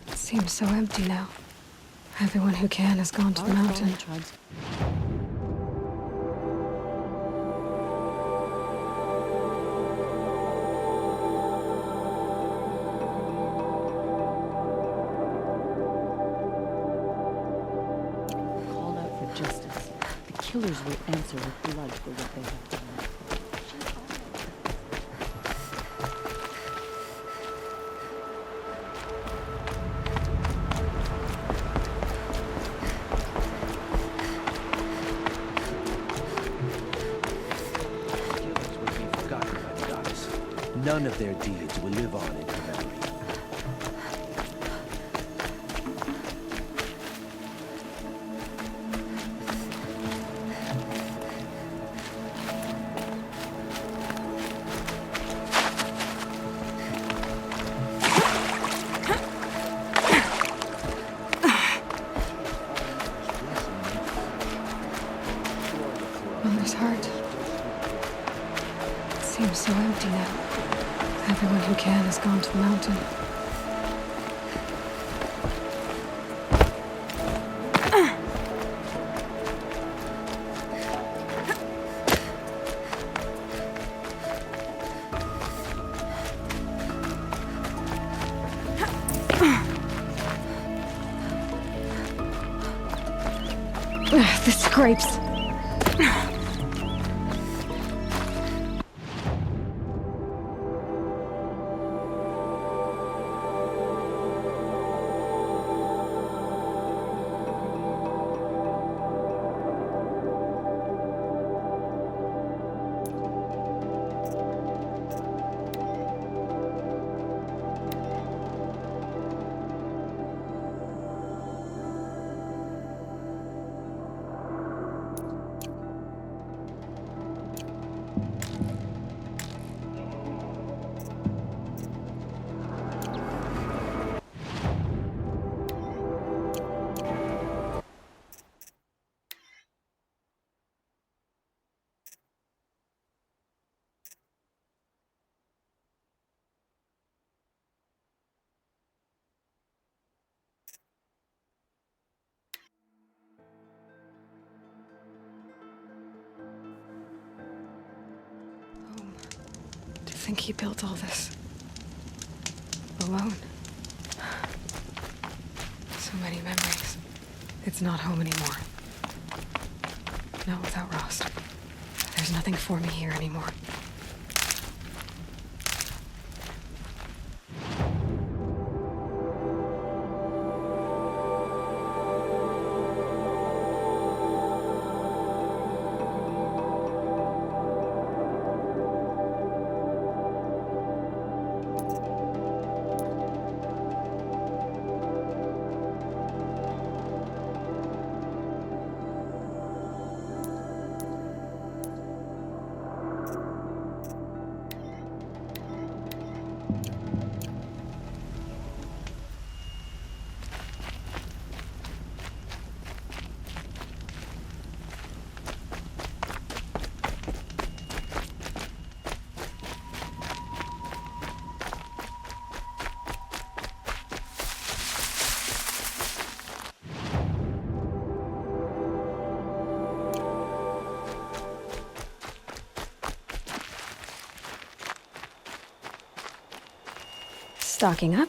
It seems so empty now. Everyone who can has gone to the mountain. Called out for justice. The killers will answer with blood for what they have done. None of their deeds will live on in her memory. Mother's heart. It seems so empty now. Everyone who can has gone to the mountain. The scrapes. To think he built all this alone. So many memories. It's not home anymore. Not without Rost. There's nothing for me here anymore. Stocking up.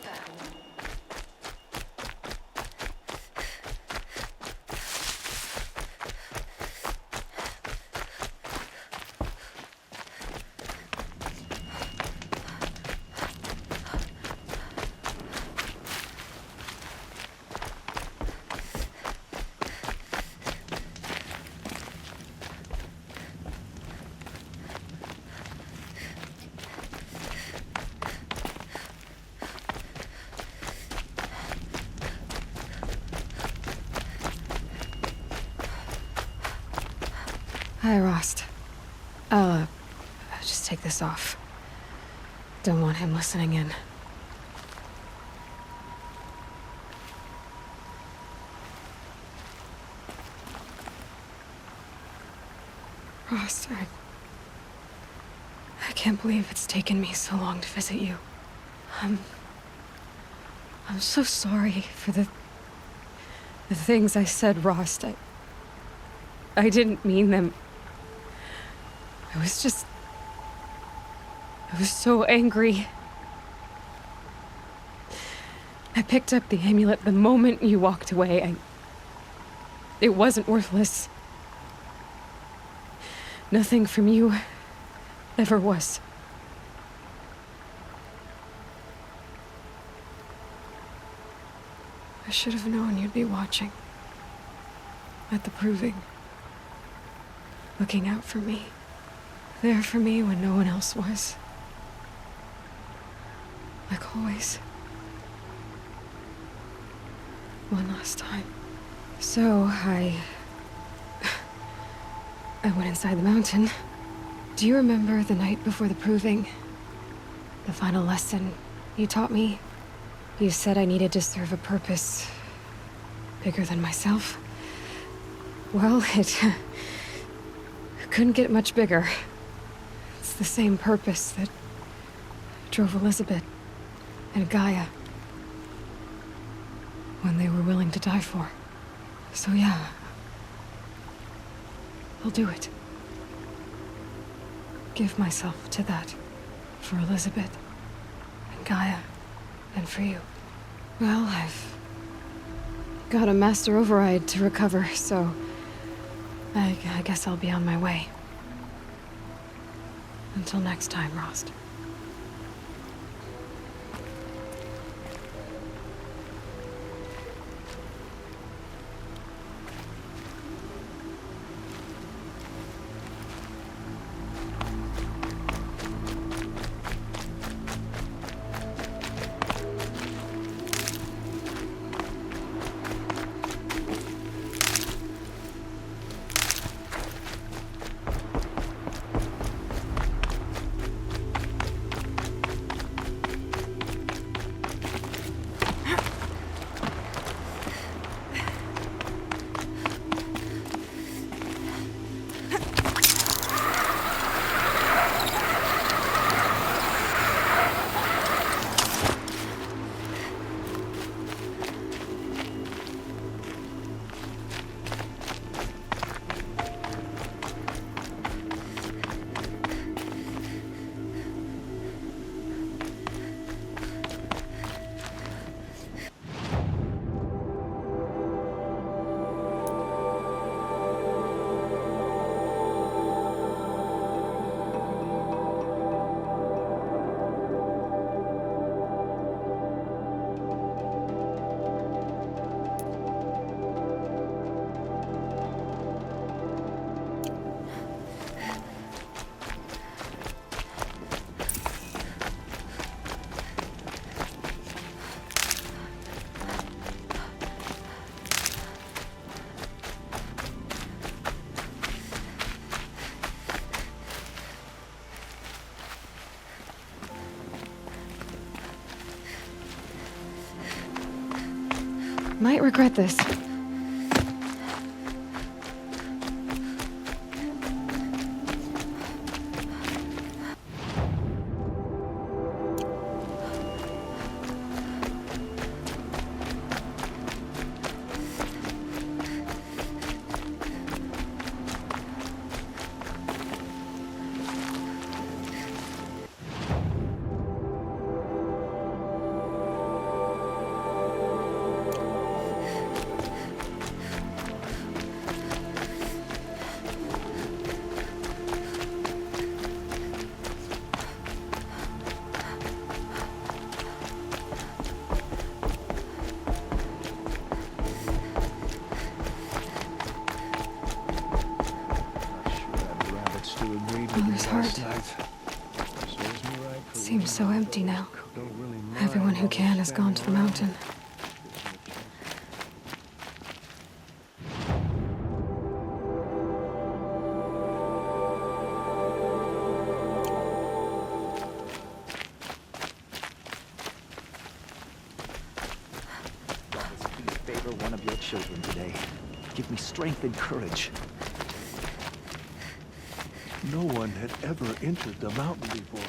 Hi, Rost. I'll just take this off. Don't want him listening in. Rost, I can't believe it's taken me so long to visit you. I'm so sorry for the things I said, Rost. I didn't mean them. I was so angry. I picked up the amulet the moment you walked away. It wasn't worthless. Nothing from you ever was. I should have known you'd be watching. At the proving. Looking out for me. There for me when no one else was. Like always. One last time. So, I went inside the mountain. Do you remember the night before the proving? The final lesson you taught me? You said I needed to serve a purpose bigger than myself. Well, it couldn't get much bigger. It's the same purpose that drove Elizabeth and Gaia when they were willing to die for. So yeah, I'll do it. Give myself to that for Elizabeth and Gaia and for you. Well, I've got a master override to recover, so I guess I'll be on my way. Until next time, Rost. Might regret this. Miller's heart seems so empty now. Everyone who can has gone to the mountain. Please favor one of your children today. Give me strength and courage. No one had ever entered the mountain before.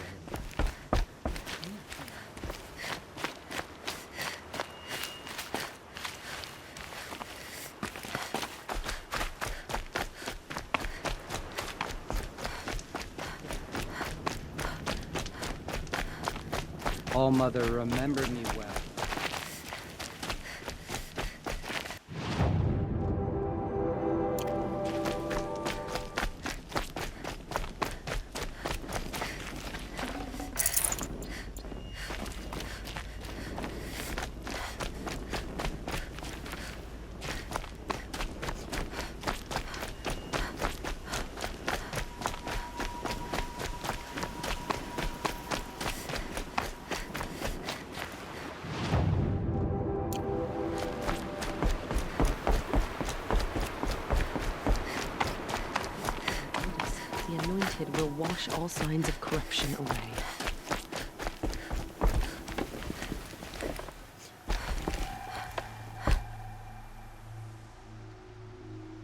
All-Mother remembered me well. The Anointed will wash all signs of corruption away.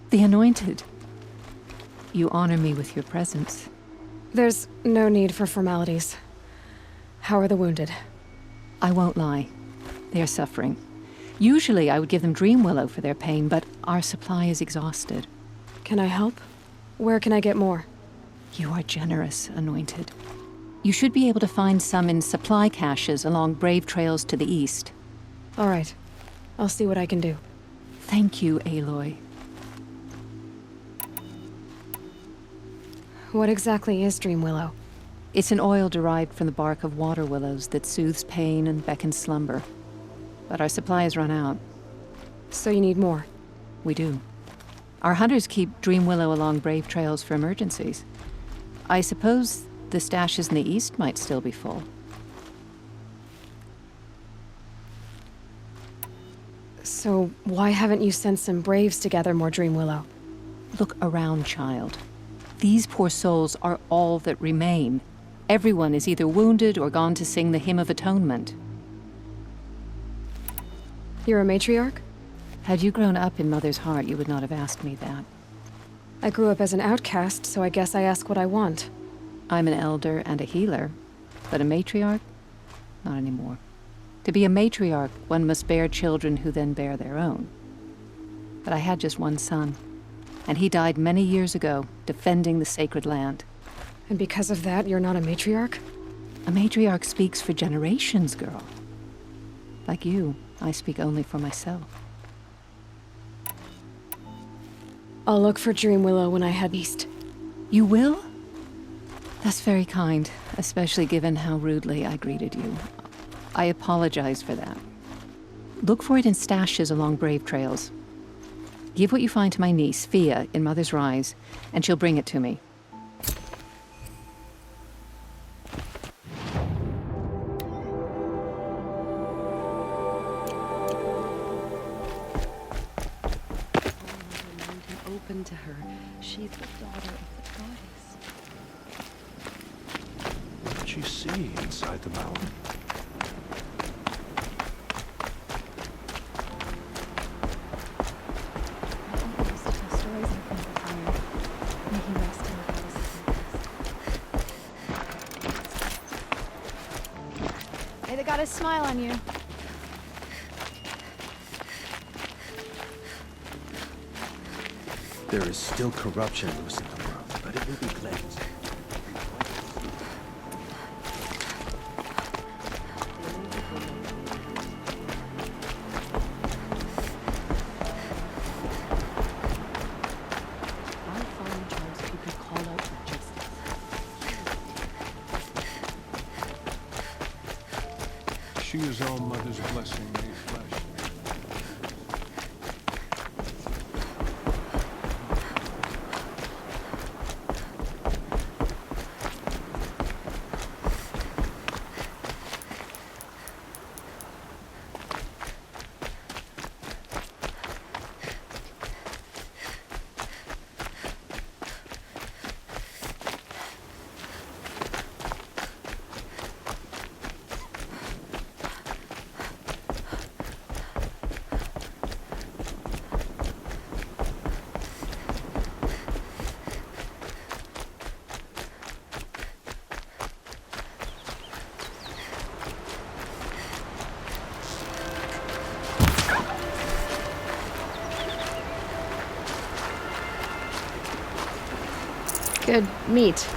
The Anointed. You honor me with your presence. There's no need for formalities. How are the wounded? I won't lie. They are suffering. Usually I would give them Dream Willow for their pain, but our supply is exhausted. Can I help? Where can I get more? You are generous, Anointed. You should be able to find some in supply caches along brave trails to the east. All right. I'll see what I can do. Thank you, Aloy. What exactly is Dream Willow? It's an oil derived from the bark of water willows that soothes pain and beckons slumber. But our supply has run out. So you need more? We do. Our hunters keep Dream Willow along brave trails for emergencies. I suppose the stashes in the east might still be full. So why haven't you sent some braves to gather more Dream Willow? Look around, child. These poor souls are all that remain. Everyone is either wounded or gone to sing the Hymn of Atonement. You're a matriarch? Had you grown up in Mother's heart, you would not have asked me that. I grew up as an outcast, so I guess I ask what I want. I'm an elder and a healer, but a matriarch? Not anymore. To be a matriarch, one must bear children who then bear their own. But I had just one son, and he died many years ago, defending the sacred land. And because of that, you're not a matriarch? A matriarch speaks for generations, girl. Like you, I speak only for myself. I'll look for Dream Willow when I head east. You will? That's very kind, especially given how rudely I greeted you. I apologize for that. Look for it in stashes along brave trails. Give what you find to my niece, Fia, in Mother's Rise, and she'll bring it to me. Open to her. She's the daughter of the goddess. What did she see inside the mountain? May the goddess smile on you. There is still corruption loose in the world, but it will be cleansed. Our fallen tribespeople call out for justice. She is all Mother's blessing made flesh. Good meat.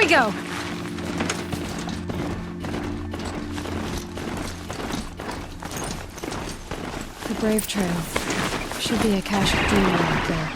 me go! The Brave Trail. Should be a cache of Dreamland out there.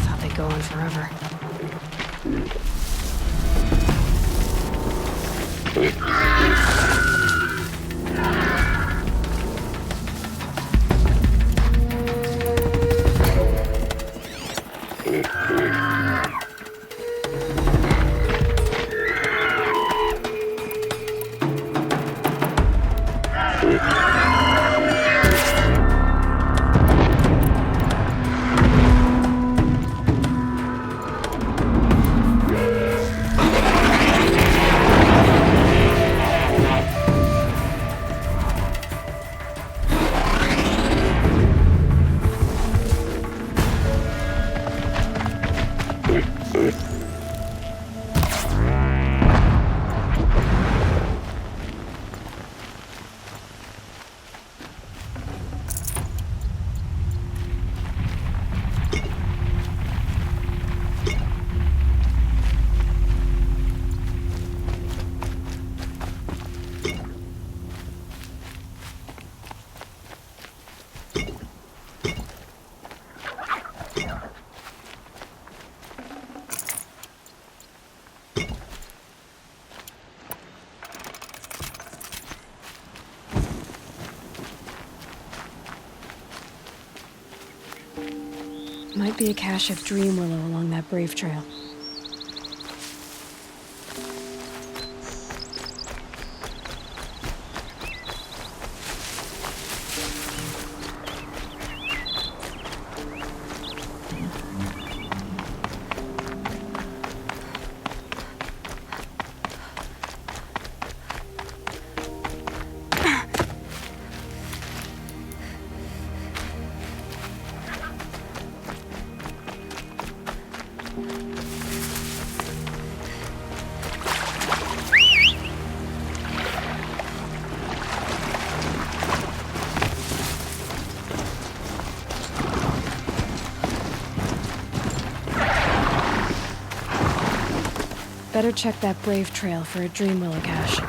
Thought they'd go on forever. Might be a cache of Dream Willow along that Brave Trail. Better check that Brave Trail for a Dream Willow cache.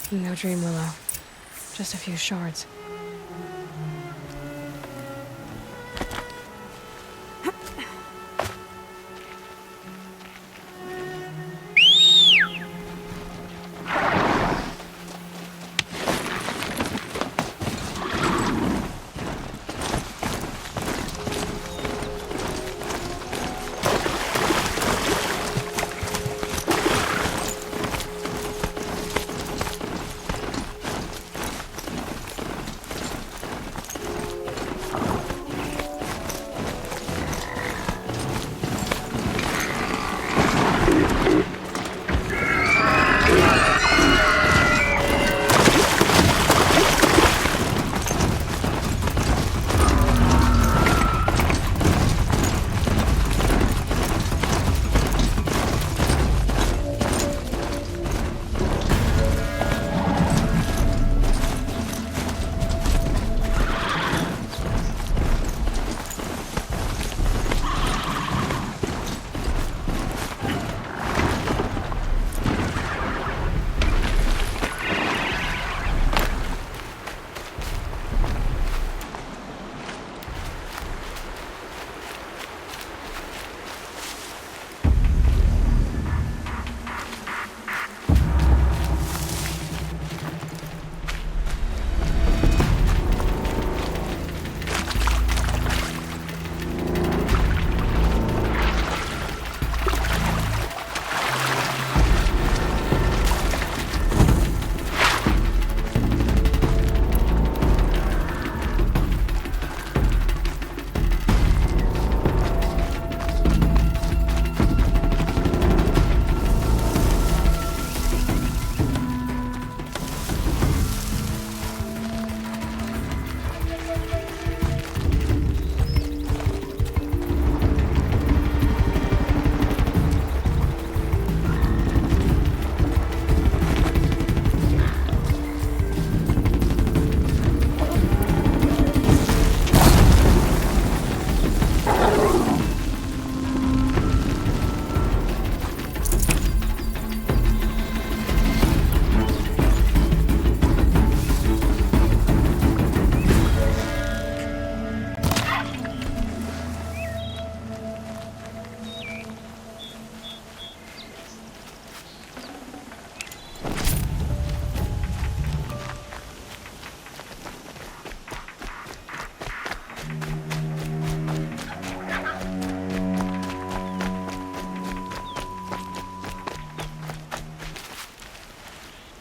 No dream willow. Just a few shards.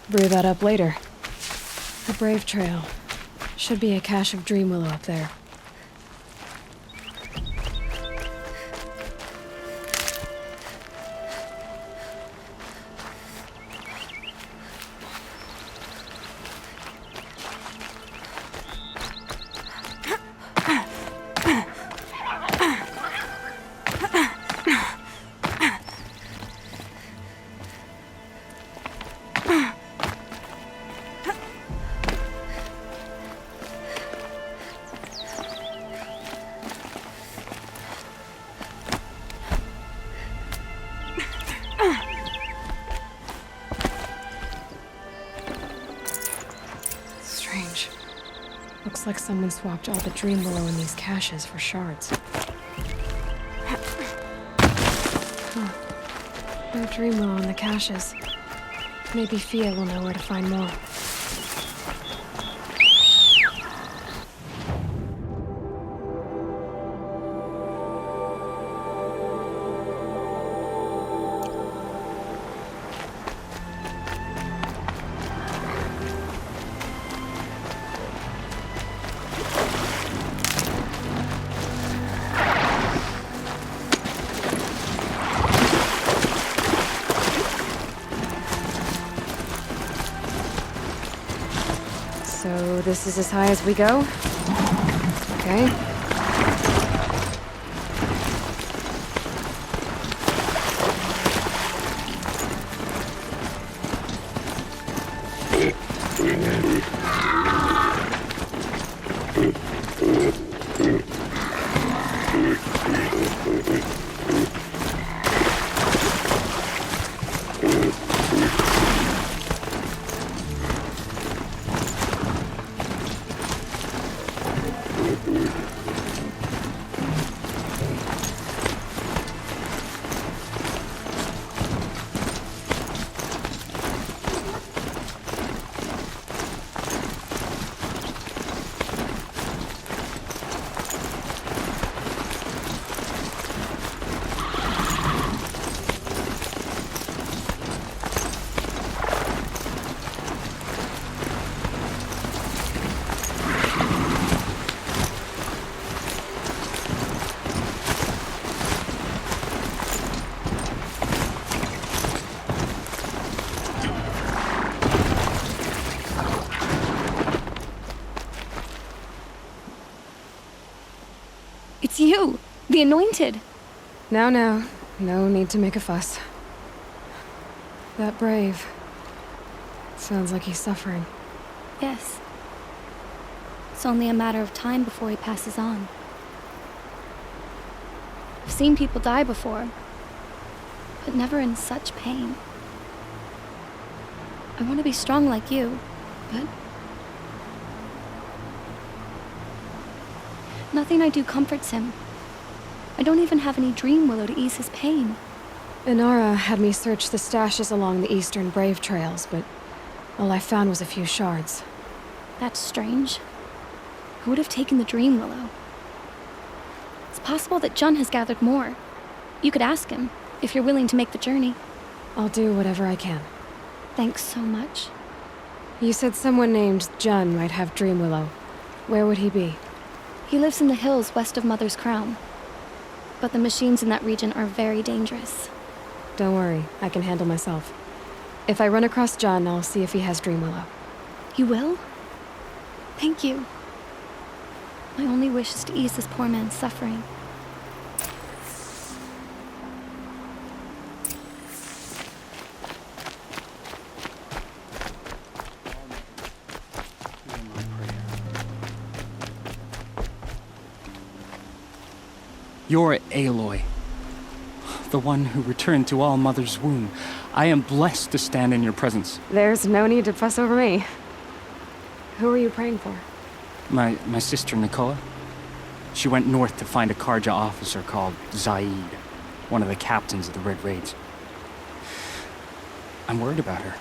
Brew that up later. The Brave Trail. Should be a cache of dream willow up there. Strange. Looks like someone swapped all the dream willow in these caches for shards. Huh. No dream willow in the caches. Maybe Fia will know where to find more. So this is as high as we go? Okay. It's you, the Anointed. Now, no need to make a fuss. That Brave. Sounds like he's suffering. Yes. It's only a matter of time before he passes on. I've seen people die before, but never in such pain. I want to be strong like you, but nothing I do comforts him. I don't even have any dream willow to ease his pain. Inara had me search the stashes along the eastern Brave trails, but all I found was a few shards. That's strange. Who would have taken the dream willow? It's possible that Jun has gathered more. You could ask him, if you're willing to make the journey. I'll do whatever I can. Thanks so much. You said someone named Jun might have dream willow. Where would he be? He lives in the hills west of Mother's Crown. But the machines in that region are very dangerous. Don't worry, I can handle myself. If I run across Jun, I'll see if he has dream willow. You will? Thank you. My only wish is to ease this poor man's suffering. You're Aloy, the one who returned to All Mother's womb. I am blessed to stand in your presence. There's no need to fuss over me. Who are you praying for? My sister Nakoa. She went north to find a Karja officer called Zaid, one of the captains of the Red Raids. I'm worried about her.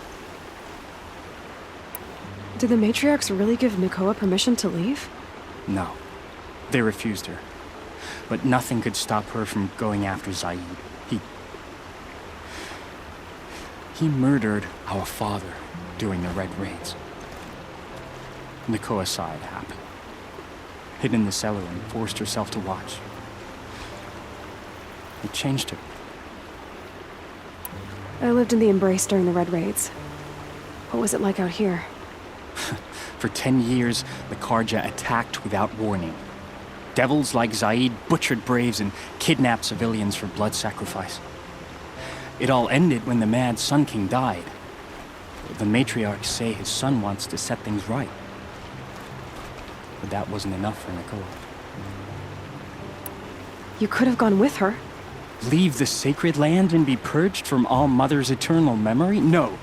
Did the matriarchs really give Nakoa permission to leave? No, they refused her. But nothing could stop her from going after Zaid. He murdered our father during the Red Raids. Nakoa saw it happen. Hid in the cellar and forced herself to watch. It changed her. I lived in the Embrace during the Red Raids. What was it like out here? For 10 years, the Karja attacked without warning. Devils like Zaid butchered Braves and kidnapped civilians for blood sacrifice. It all ended when the mad Sun King died. The matriarchs say his son wants to set things right. But that wasn't enough for Nakoa. You could have gone with her. Leave the sacred land and be purged from All Mother's eternal memory? No.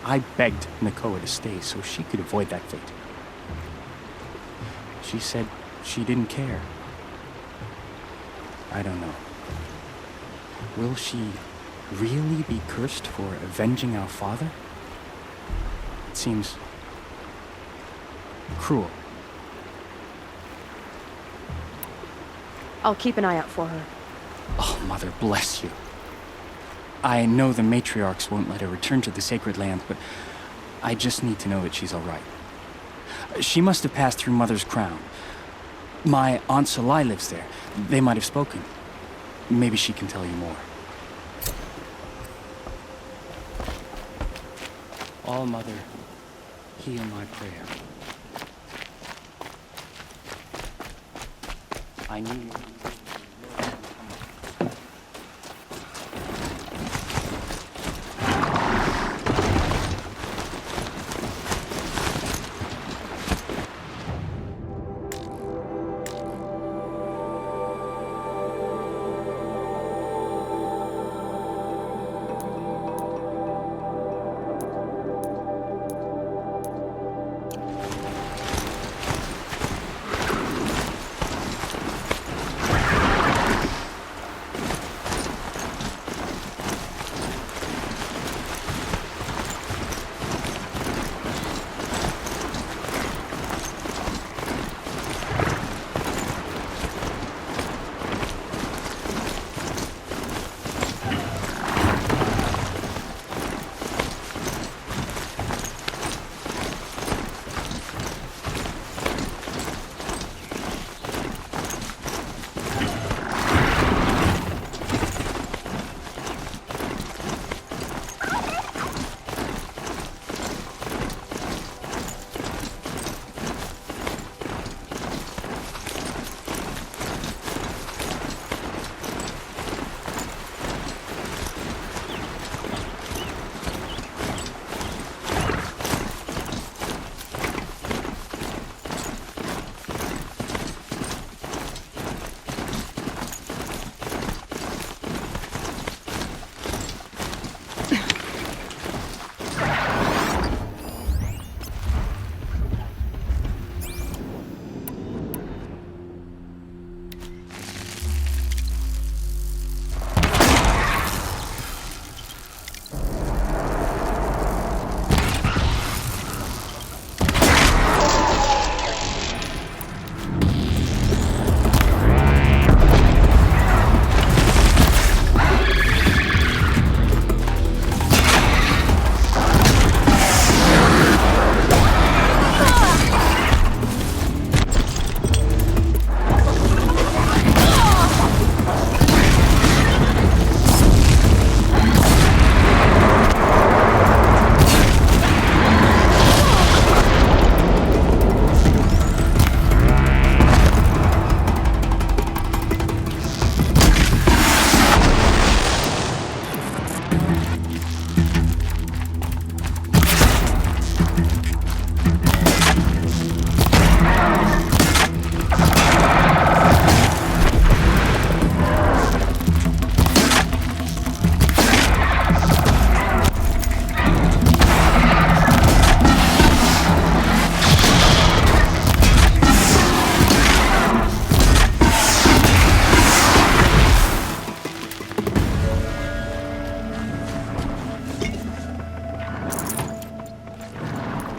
I begged Nakoa to stay so she could avoid that fate. She said she didn't care. I don't know. Will she really be cursed for avenging our father? It seems cruel. I'll keep an eye out for her. Oh, Mother bless you. I know the matriarchs won't let her return to the sacred land, but I just need to know that she's all right. She must have passed through Mother's Crown. My Aunt Salai lives there. They might have spoken. Maybe she can tell you more. All Mother, hear my prayer. I knew you.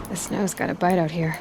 The snow's got a bite out here.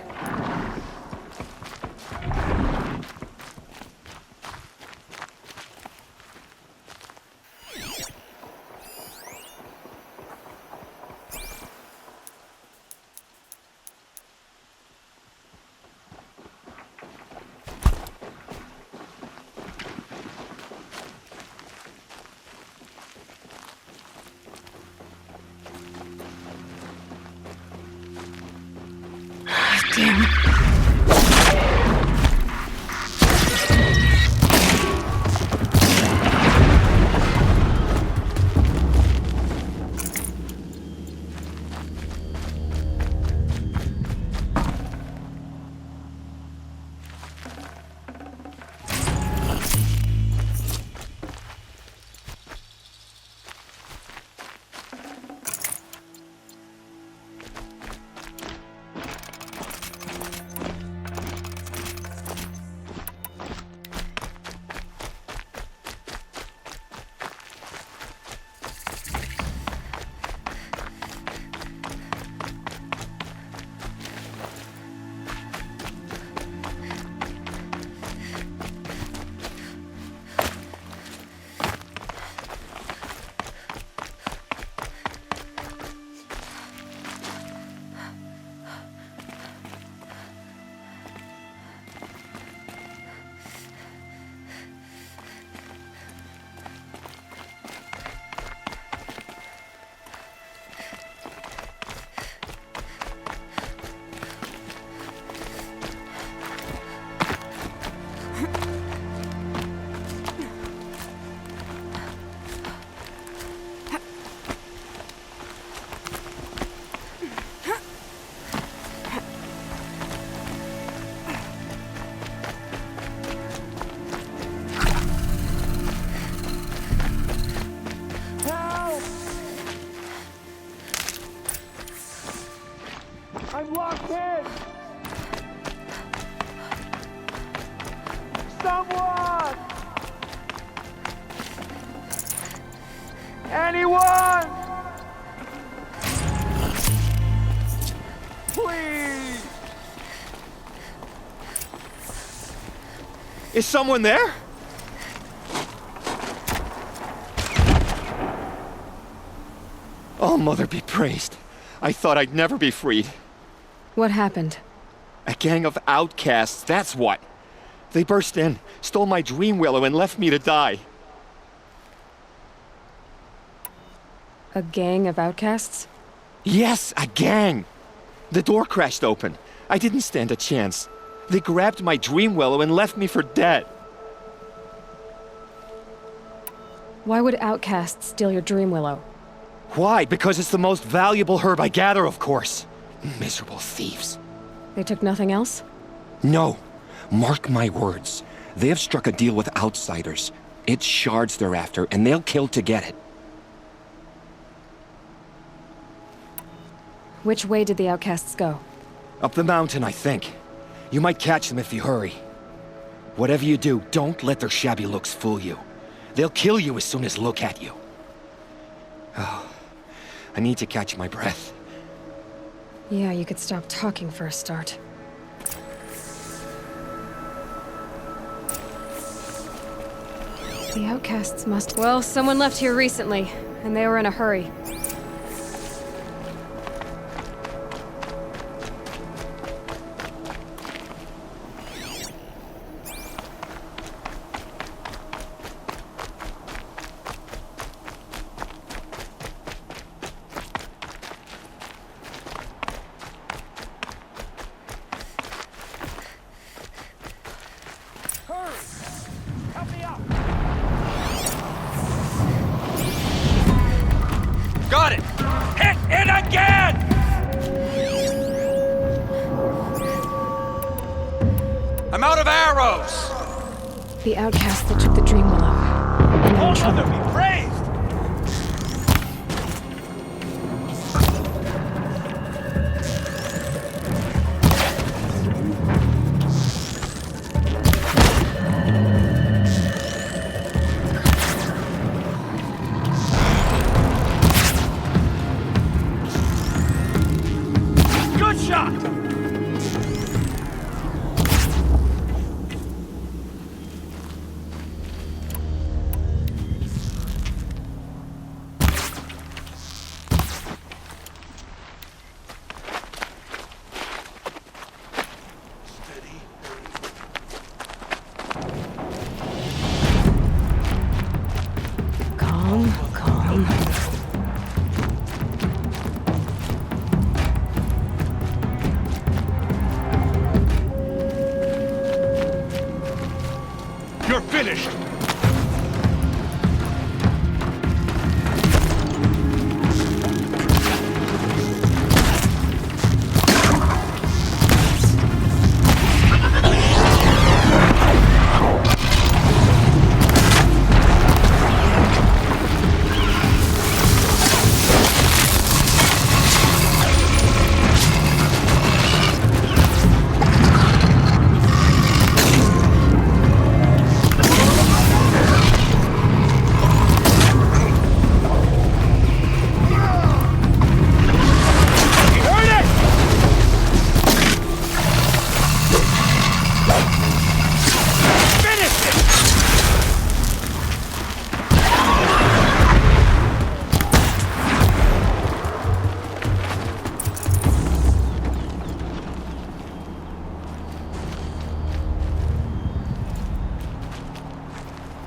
I'm locked in! Someone! Anyone! Please! Is someone there? Oh, Mother be praised. I thought I'd never be freed. What happened? A gang of outcasts, that's what. They burst in, stole my dream willow, and left me to die. A gang of outcasts? Yes, a gang! The door crashed open. I didn't stand a chance. They grabbed my dream willow and left me for dead. Why would outcasts steal your dream willow? Why? Because it's the most valuable herb I gather, of course. Miserable thieves. They took nothing else? No. Mark my words. They have struck a deal with outsiders. It's shards they're after, and they'll kill to get it. Which way did the outcasts go? Up the mountain, I think. You might catch them if you hurry. Whatever you do, don't let their shabby looks fool you. They'll kill you as soon as look at you. Oh, I need to catch my breath. Yeah, you could stop talking for a start. The outcasts must... Well, someone left here recently, and they were in a hurry. Got it! Hit it again! I'm out of arrows! The outcast that took the Dream Willow. And they're in trouble. Be praised! Good shot! Calm, calm. You're finished!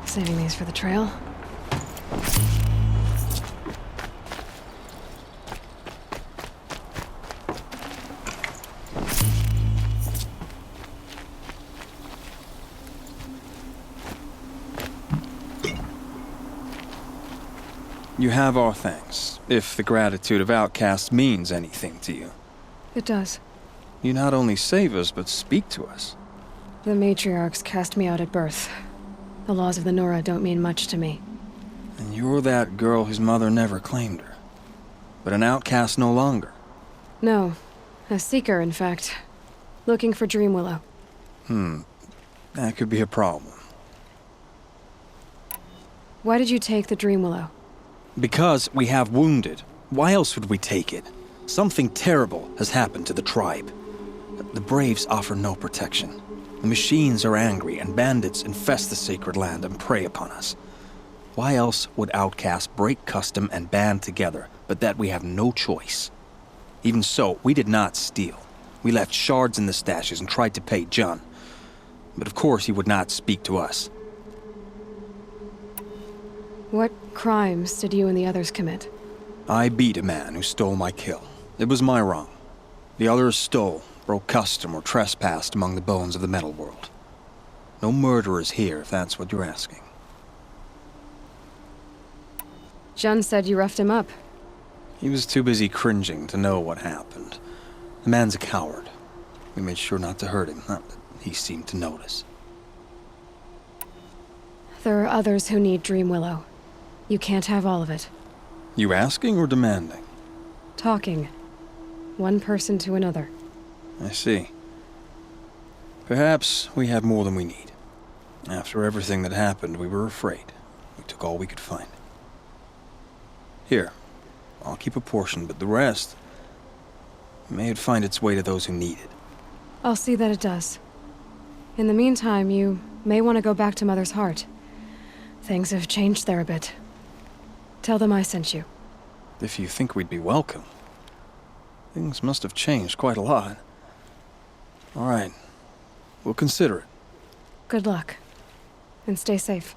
Saving these for the trail. You have our thanks, if the gratitude of outcasts means anything to you. It does. You not only save us, but speak to us. The matriarchs cast me out at birth. The laws of the Nora don't mean much to me. And you're that girl whose mother never claimed her. But an outcast no longer. No. A seeker, in fact. Looking for Dream Willow. That could be a problem. Why did you take the Dream Willow? Because we have wounded. Why else would we take it? Something terrible has happened to the tribe. The Braves offer no protection. The machines are angry, and bandits infest the sacred land and prey upon us. Why else would outcasts break custom and band together, but that we have no choice? Even so, we did not steal. We left shards in the stashes and tried to pay John. But of course he would not speak to us. What crimes did you and the others commit? I beat a man who stole my kill. It was my wrong. The others stole, broke custom, or trespassed among the bones of the metal world. No murderers here, if that's what you're asking. Jun said you roughed him up. He was too busy cringing to know what happened. The man's a coward. We made sure not to hurt him, not that he seemed to notice. There are others who need Dream Willow. You can't have all of it. You asking or demanding? Talking. One person to another. I see. Perhaps we have more than we need. After everything that happened, we were afraid. We took all we could find. Here, I'll keep a portion, but the rest... may it find its way to those who need it. I'll see that it does. In the meantime, you may want to go back to Mother's Heart. Things have changed there a bit. Tell them I sent you. If you think we'd be welcome. Things must have changed quite a lot. All right. We'll consider it. Good luck. And stay safe.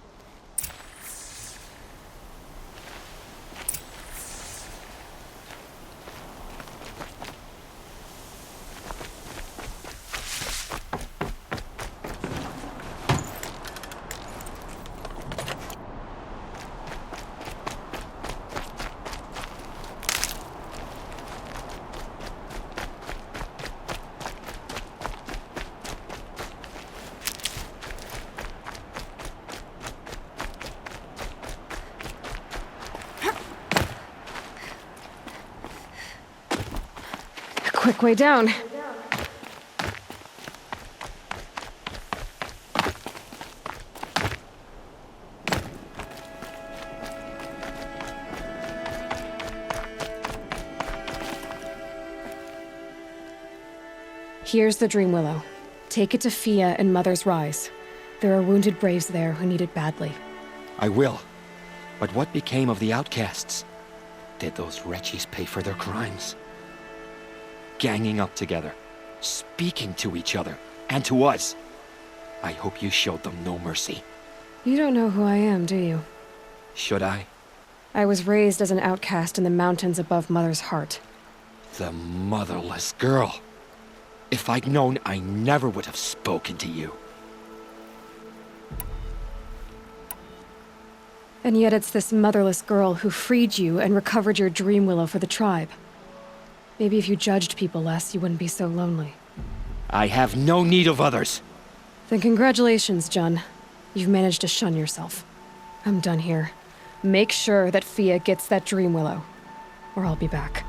quick way down. Here's the Dream Willow. Take it to Fia and Mother's Rise. There are wounded braves there who need it badly. I will. But what became of the outcasts? Did those wretches pay for their crimes? Ganging up together, speaking to each other, and to us. I hope you showed them no mercy. You don't know who I am, do you? Should I? I was raised as an outcast in the mountains above Mother's heart. The motherless girl. If I'd known, I never would have spoken to you. And yet it's this motherless girl who freed you and recovered your Dream Willow for the tribe. Maybe if you judged people less, you wouldn't be so lonely. I have no need of others. Then congratulations, Jun. You've managed to shun yourself. I'm done here. Make sure that Fia gets that Dream Willow, or I'll be back.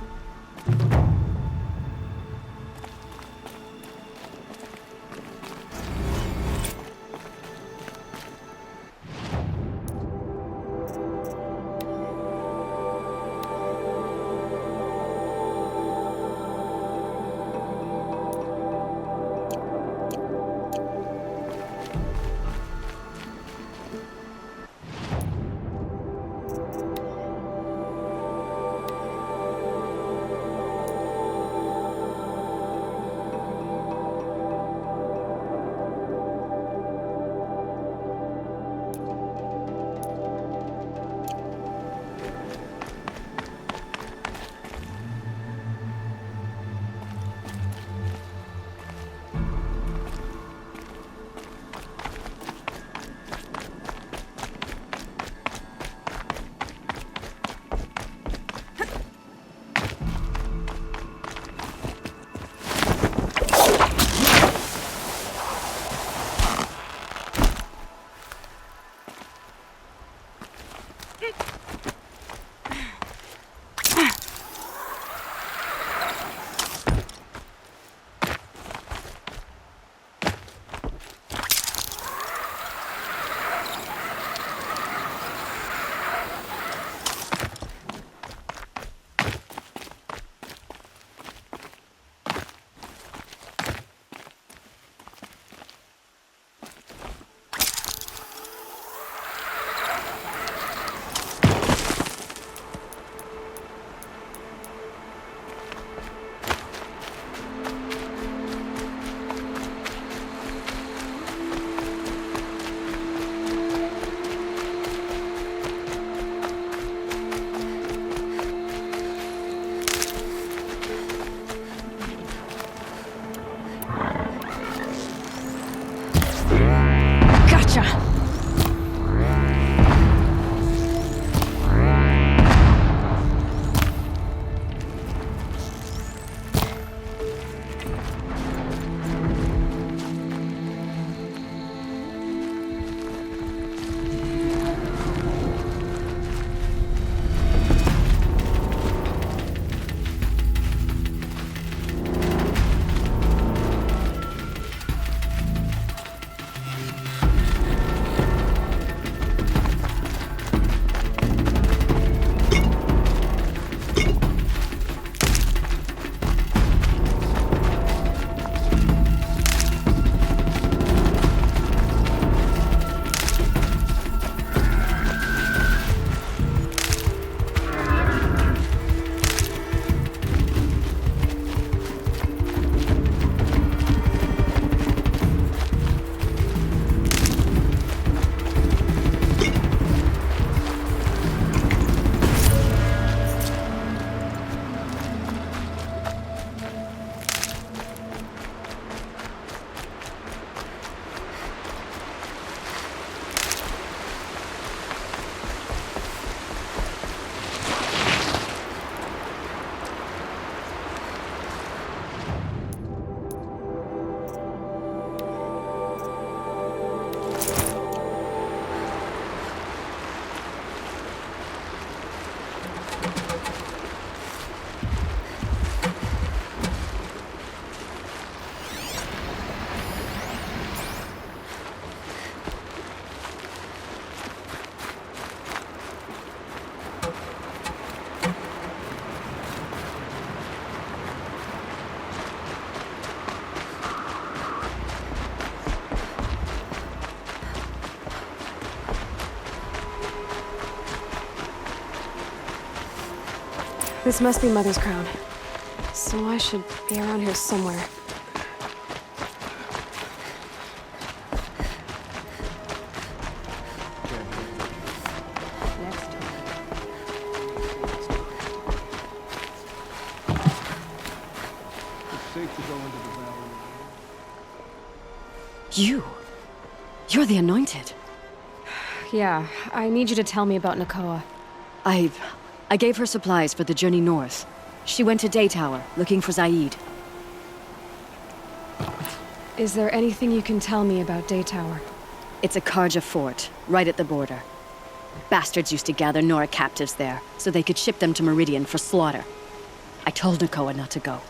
This must be Mother's crown. So I should be around here somewhere. You're the Anointed. Yeah, I need you to tell me about Nakoa. I gave her supplies for the journey north. She went to Day Tower, looking for Zaid. Is there anything you can tell me about Day Tower? It's a Karja fort, right at the border. Bastards used to gather Nora captives there, so they could ship them to Meridian for slaughter. I told Nakoa not to go.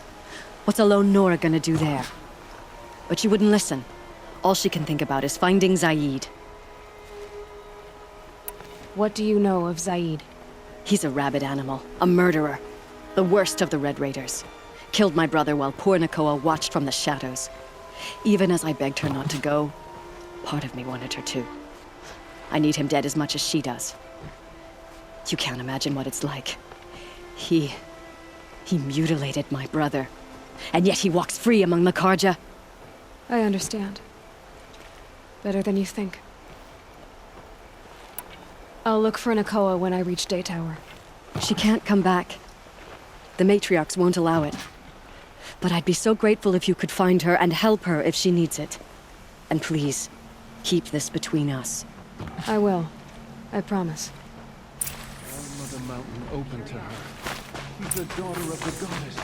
What's a lone Nora gonna do there? But she wouldn't listen. All she can think about is finding Zaid. What do you know of Zaid? He's a rabid animal, a murderer. The worst of the Red Raiders. Killed my brother while poor Nakoa watched from the shadows. Even as I begged her not to go, part of me wanted her to. I need him dead as much as she does. You can't imagine what it's like. He mutilated my brother. And yet he walks free among the Karja. I understand. Better than you think. I'll look for Nakoa when I reach Day Tower. She can't come back. The matriarchs won't allow it. But I'd be so grateful if you could find her and help her if she needs it. And please, keep this between us. I will. I promise. Mother Mountain open to her. She's the daughter of the goddess.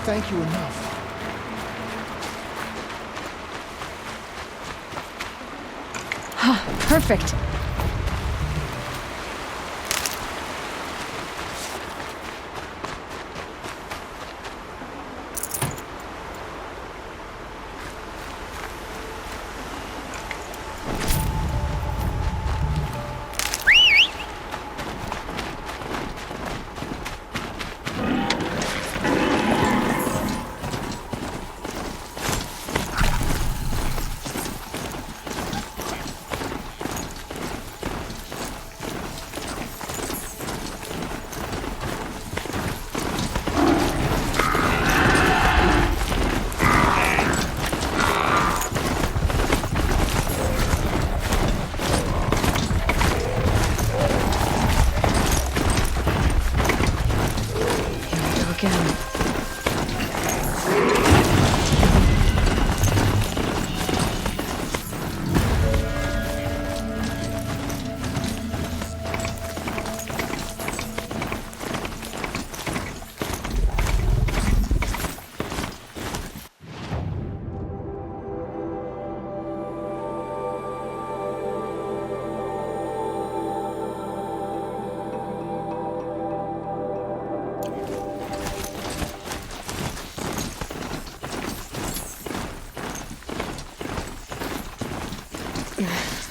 thank you enough. Perfect.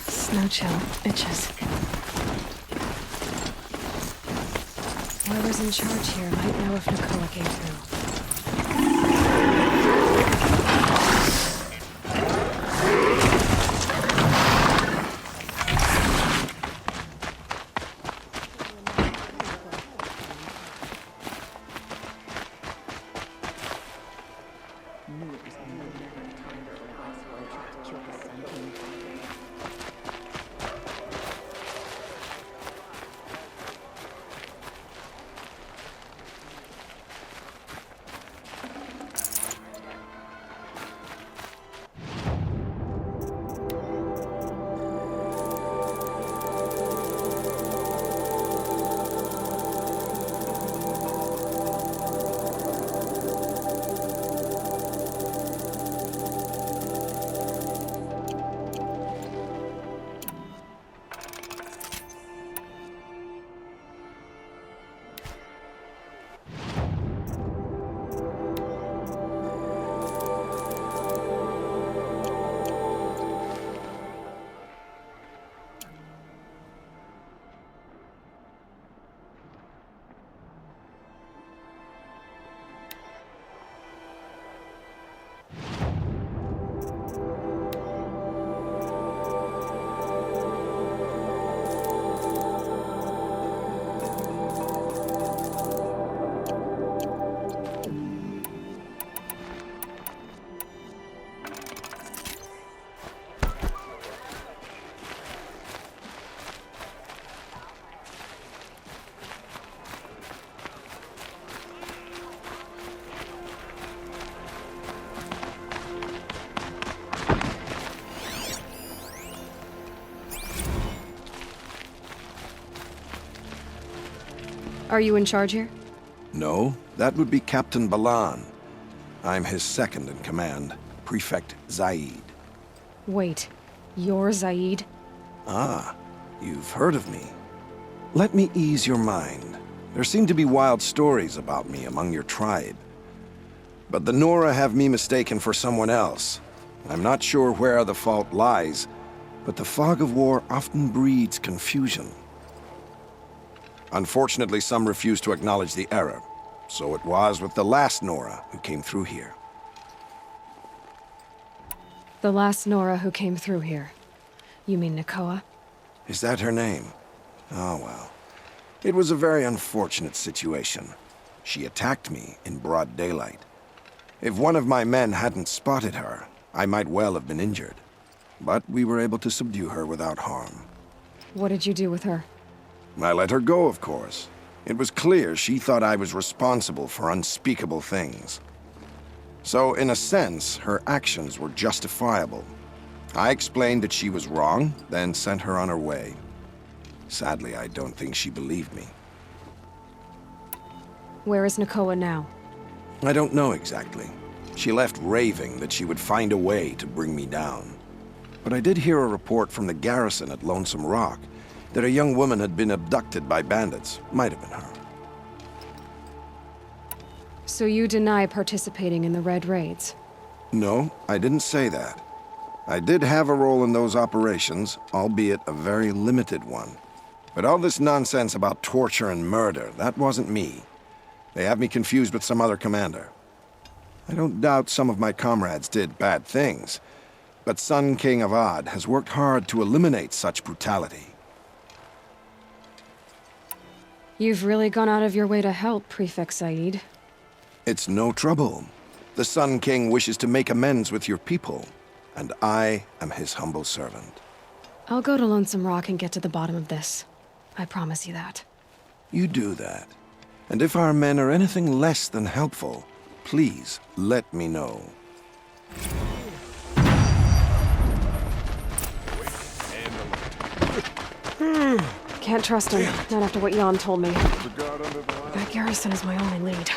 Snow chill. Itches. Whoever's in charge here might know if Nakoa came through. Are you in charge here? No, that would be Captain Balan. I'm his second in command, Prefect Zaid. Wait, you're Zaid? Ah, you've heard of me. Let me ease your mind. There seem to be wild stories about me among your tribe. But the Nora have me mistaken for someone else. I'm not sure where the fault lies, but the fog of war often breeds confusion. Unfortunately, some refuse to acknowledge the error. So it was with the last Nora who came through here. The last Nora who came through here. You mean Nakoa? Is that her name? Oh well. It was a very unfortunate situation. She attacked me in broad daylight. If one of my men hadn't spotted her, I might well have been injured. But we were able to subdue her without harm. What did you do with her? I let her go, of course. It was clear she thought I was responsible for unspeakable things. So, in a sense, her actions were justifiable. I explained that she was wrong, then sent her on her way. Sadly, I don't think she believed me. Where is Nakoa now? I don't know exactly. She left raving that she would find a way to bring me down. But I did hear a report from the garrison at Lonesome Rock that a young woman had been abducted by bandits. Might have been her. So you deny participating in the Red Raids? No, I didn't say that. I did have a role in those operations, albeit a very limited one. But all this nonsense about torture and murder, that wasn't me. They have me confused with some other commander. I don't doubt some of my comrades did bad things, but Sun King Avad has worked hard to eliminate such brutality. You've really gone out of your way to help, Prefect Said. It's no trouble. The Sun King wishes to make amends with your people, and I am his humble servant. I'll go to Lonesome Rock and get to the bottom of this. I promise you that. You do that. And if our men are anything less than helpful, please let me know. Can't trust him, not after what Jan told me. That garrison is my only lead.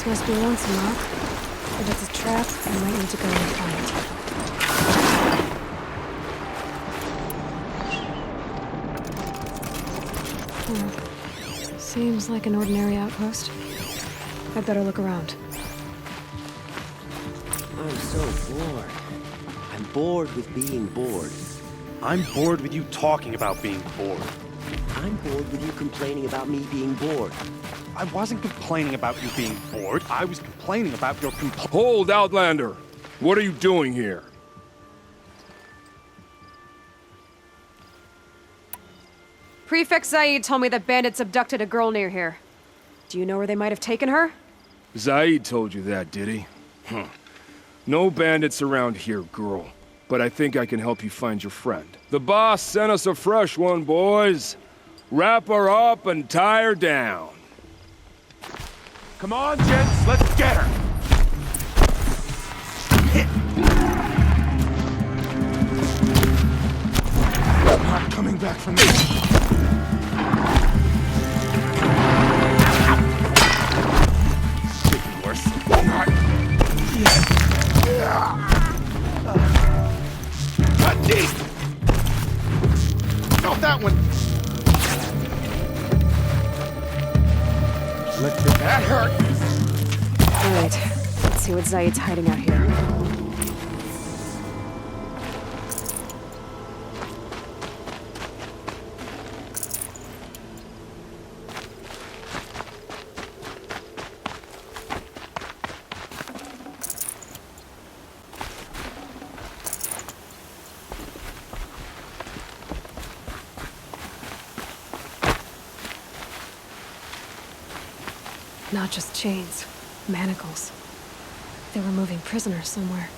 Must be Lonesome Rock. If it's a trap, I might need to go and find it. Seems like an ordinary outpost. I'd better look around. I'm so bored. I'm bored with being bored. I'm bored with you talking about being bored. I'm bored with you complaining about me being bored. I wasn't complaining about you being bored. I was complaining about your Hold, Outlander! What are you doing here? Prefect Zaid told me that bandits abducted a girl near here. Do you know where they might have taken her? Zaid told you that, did he? Huh. No bandits around here, girl. But I think I can help you find your friend. The boss sent us a fresh one, boys. Wrap her up and tie her down. Come on, gents, let's get her! I'm not coming back from this. Worse. Not deep! No, that one! That hurt! Alright, let's see what Zaid's hiding out here. Not just chains, manacles. They were moving prisoners somewhere.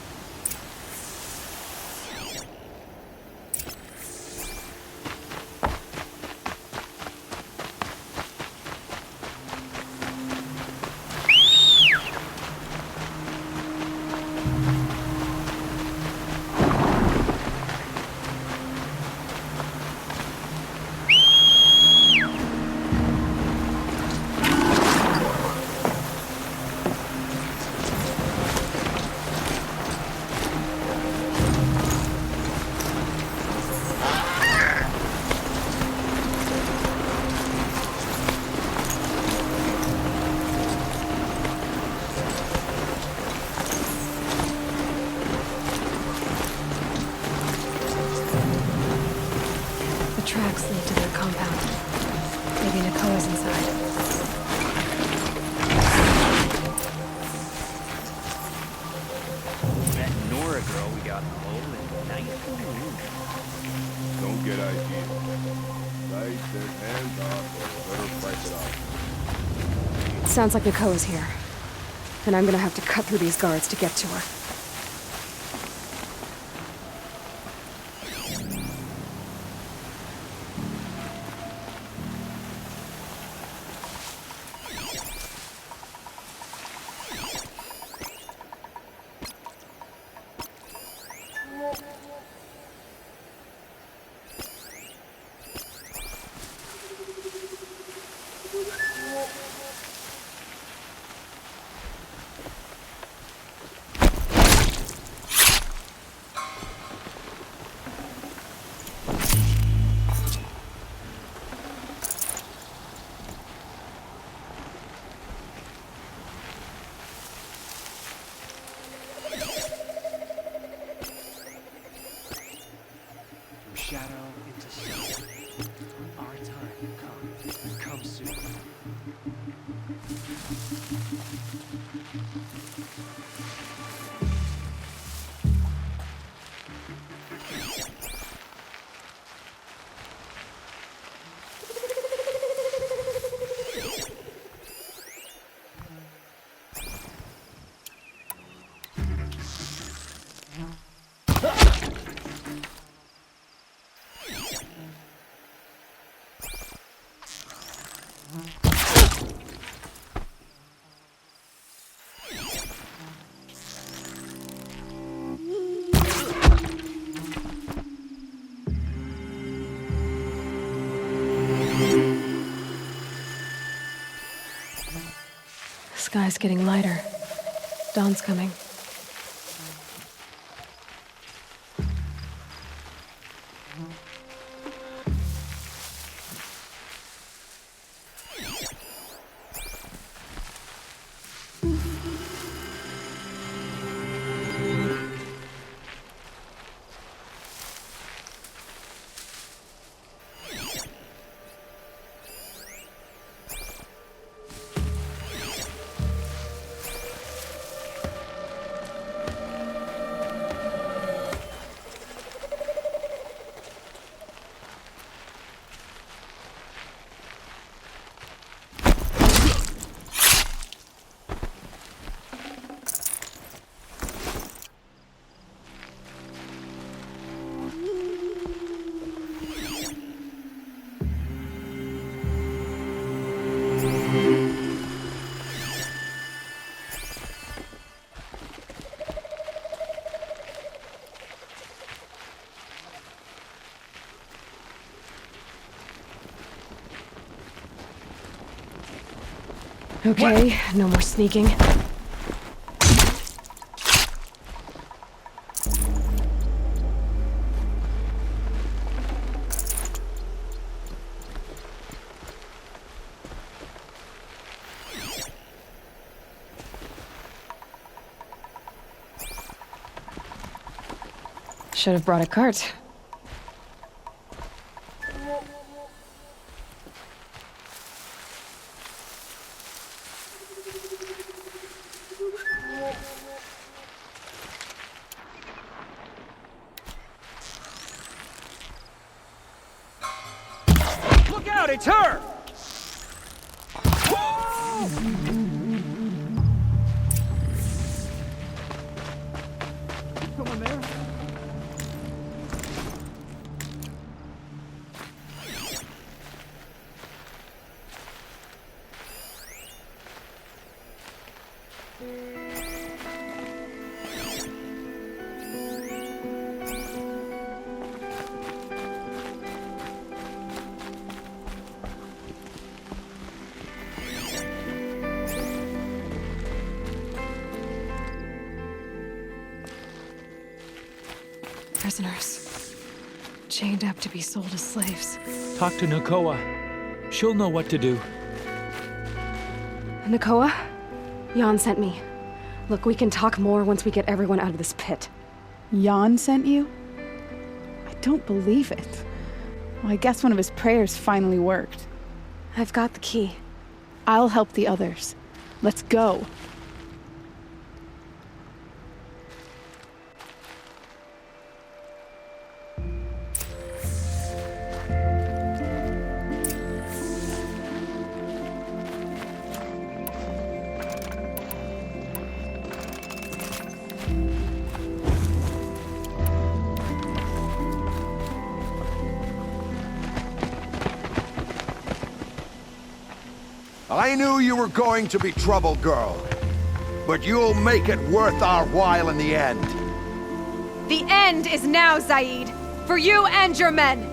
Tracks lead to their compound. Maybe Nakoa's inside. That Nora girl we got in the hole in 19. Don't get ideas. Zaid said hands off or let her price it out. Sounds like Nakoa's here. And I'm gonna have to cut through these guards to get to her. Shadow into shadow. Our time will come. Come soon. The sky's getting lighter. Dawn's coming. Okay, no more sneaking. Should have brought a cart. Look out, it's her! Someone there? Prisoners. Chained up to be sold as slaves. Talk to Nakoa. She'll know what to do. Nakoa? Jan sent me. Look, we can talk more once we get everyone out of this pit. Jan sent you? I don't believe it. Well, I guess one of his prayers finally worked. I've got the key. I'll help the others. Let's go. I knew you were going to be trouble, girl. But you'll make it worth our while in the end. The end is now, Zaid! For you and your men!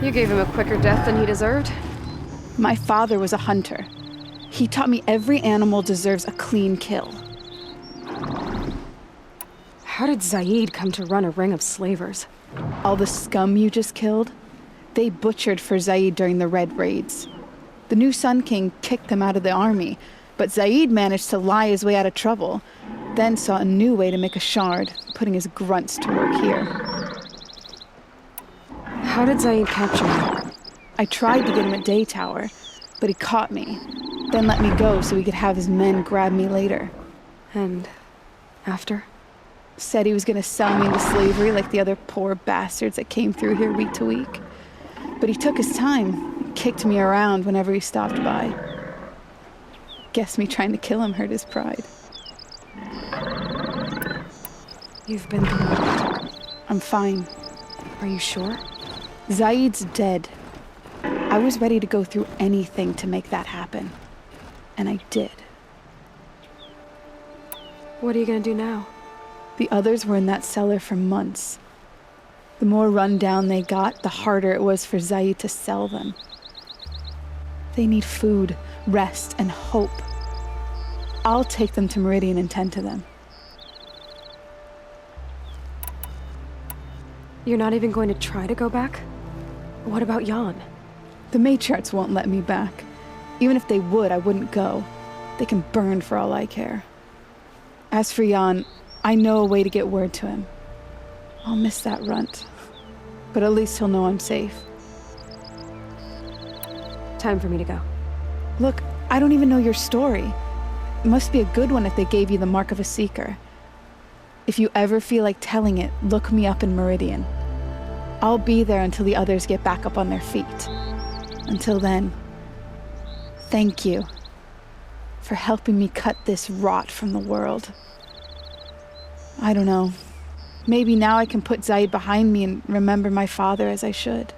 You gave him a quicker death than he deserved. My father was a hunter. He taught me every animal deserves a clean kill. How did Zaid come to run a ring of slavers? All the scum you just killed? They butchered for Zaid during the Red Raids. The new Sun King kicked them out of the army, but Zaid managed to lie his way out of trouble, then saw a new way to make a shard, putting his grunts to work here. How did Zaid capture me? I tried to get him at Day Tower, but he caught me. Then let me go so he could have his men grab me later. And after? Said he was gonna sell me into slavery like the other poor bastards that came through here week to week. But he took his time, kicked me around whenever he stopped by. Guess me trying to kill him hurt his pride. You've been through it. I'm fine. Are you sure? Zaid's dead. I was ready to go through anything to make that happen. And I did. What are you gonna do now? The others were in that cellar for months. The more run down they got, the harder it was for Zaid to sell them. They need food, rest, and hope. I'll take them to Meridian and tend to them. You're not even going to try to go back? What about Jan? The matriarchs won't let me back. Even if they would, I wouldn't go. They can burn for all I care. As for Jan, I know a way to get word to him. I'll miss that runt. But at least he'll know I'm safe. Time for me to go. Look, I don't even know your story. It must be a good one if they gave you the mark of a seeker. If you ever feel like telling it, look me up in Meridian. I'll be there until the others get back up on their feet. Until then, thank you for helping me cut this rot from the world. I don't know. Maybe now I can put Zaid behind me and remember my father as I should.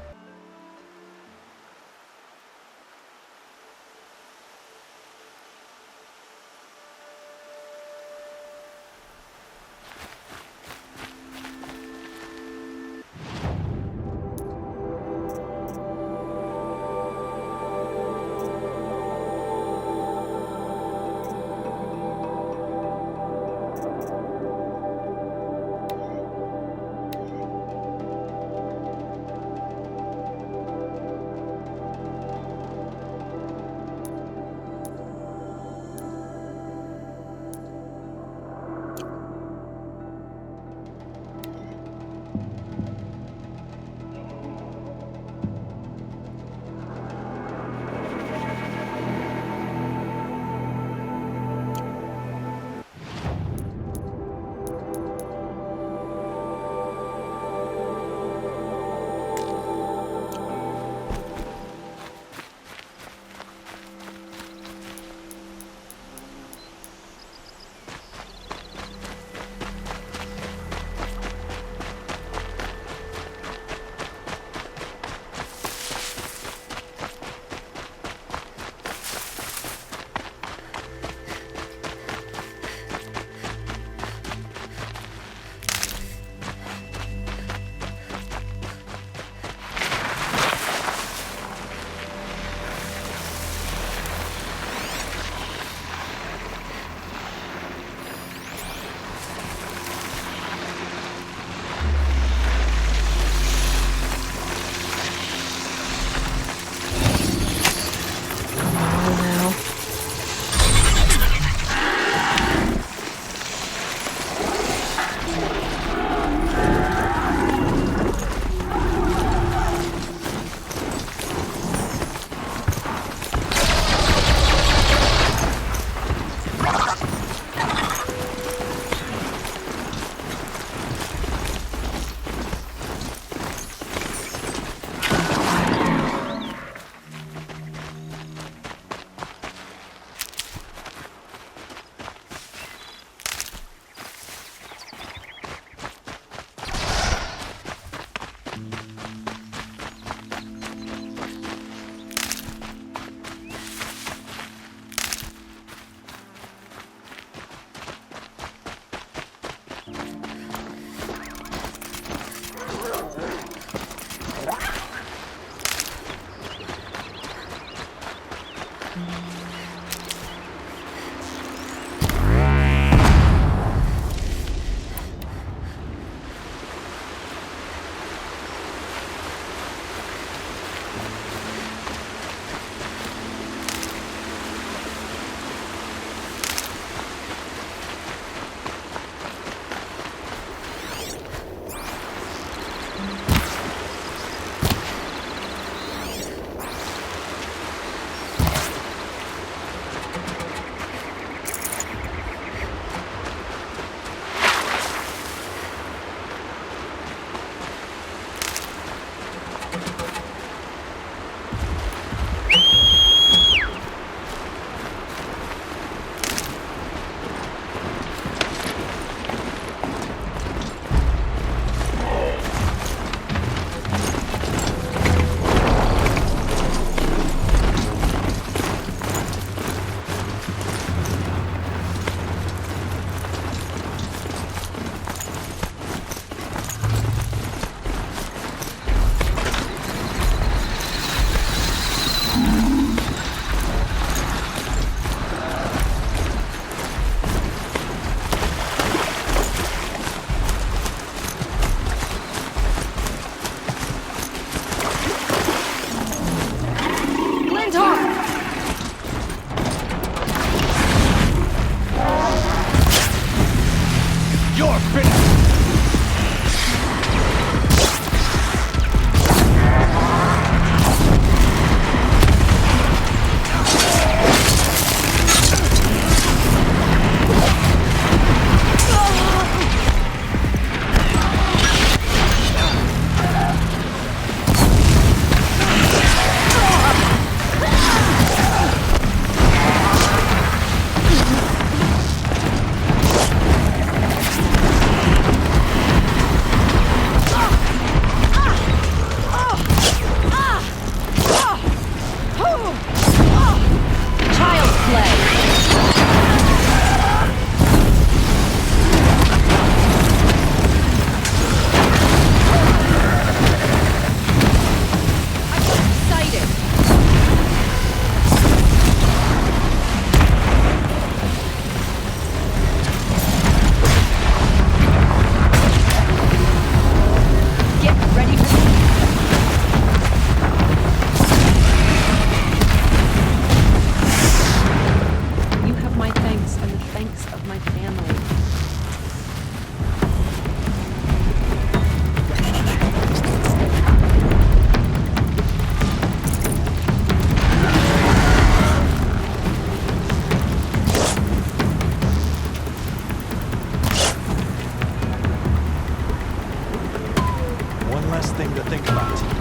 thing to think about.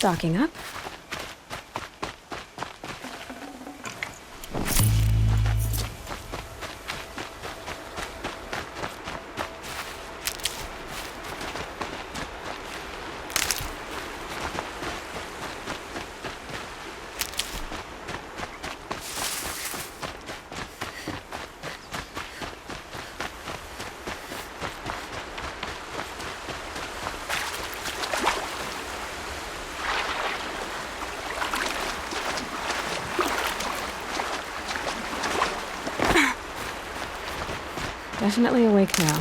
Stocking up. Definitely awake now.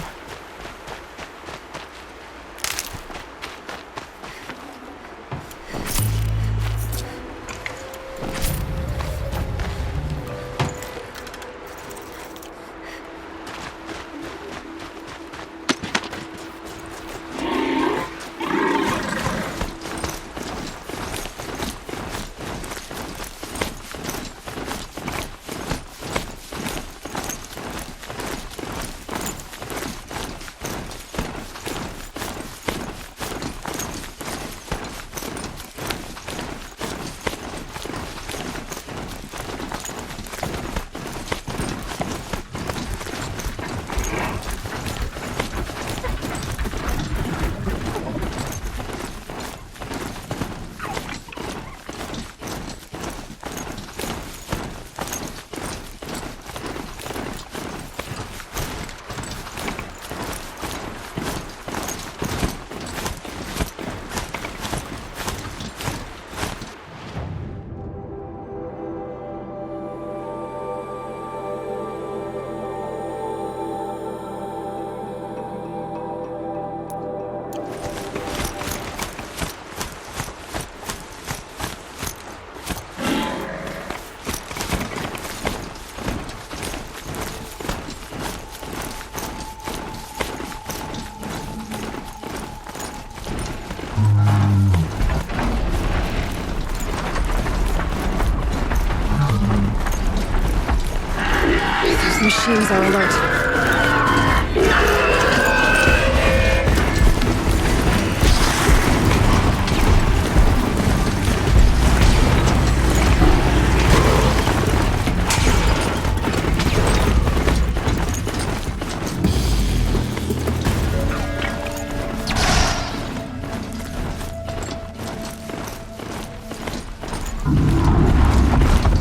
Machines are alert.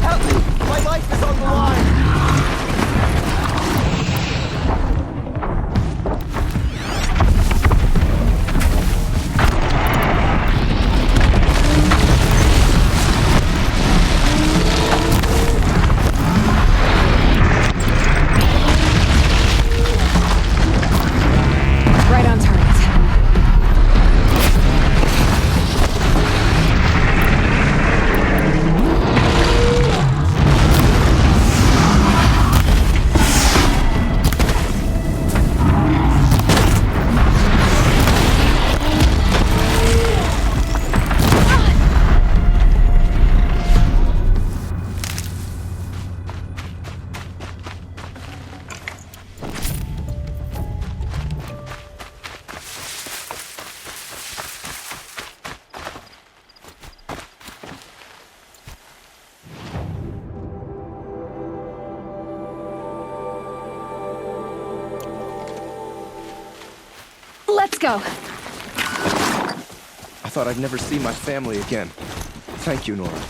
Help me! My life is on the line! Right on target. Let's go. I thought I'd never see my family again. Thank you, Nora.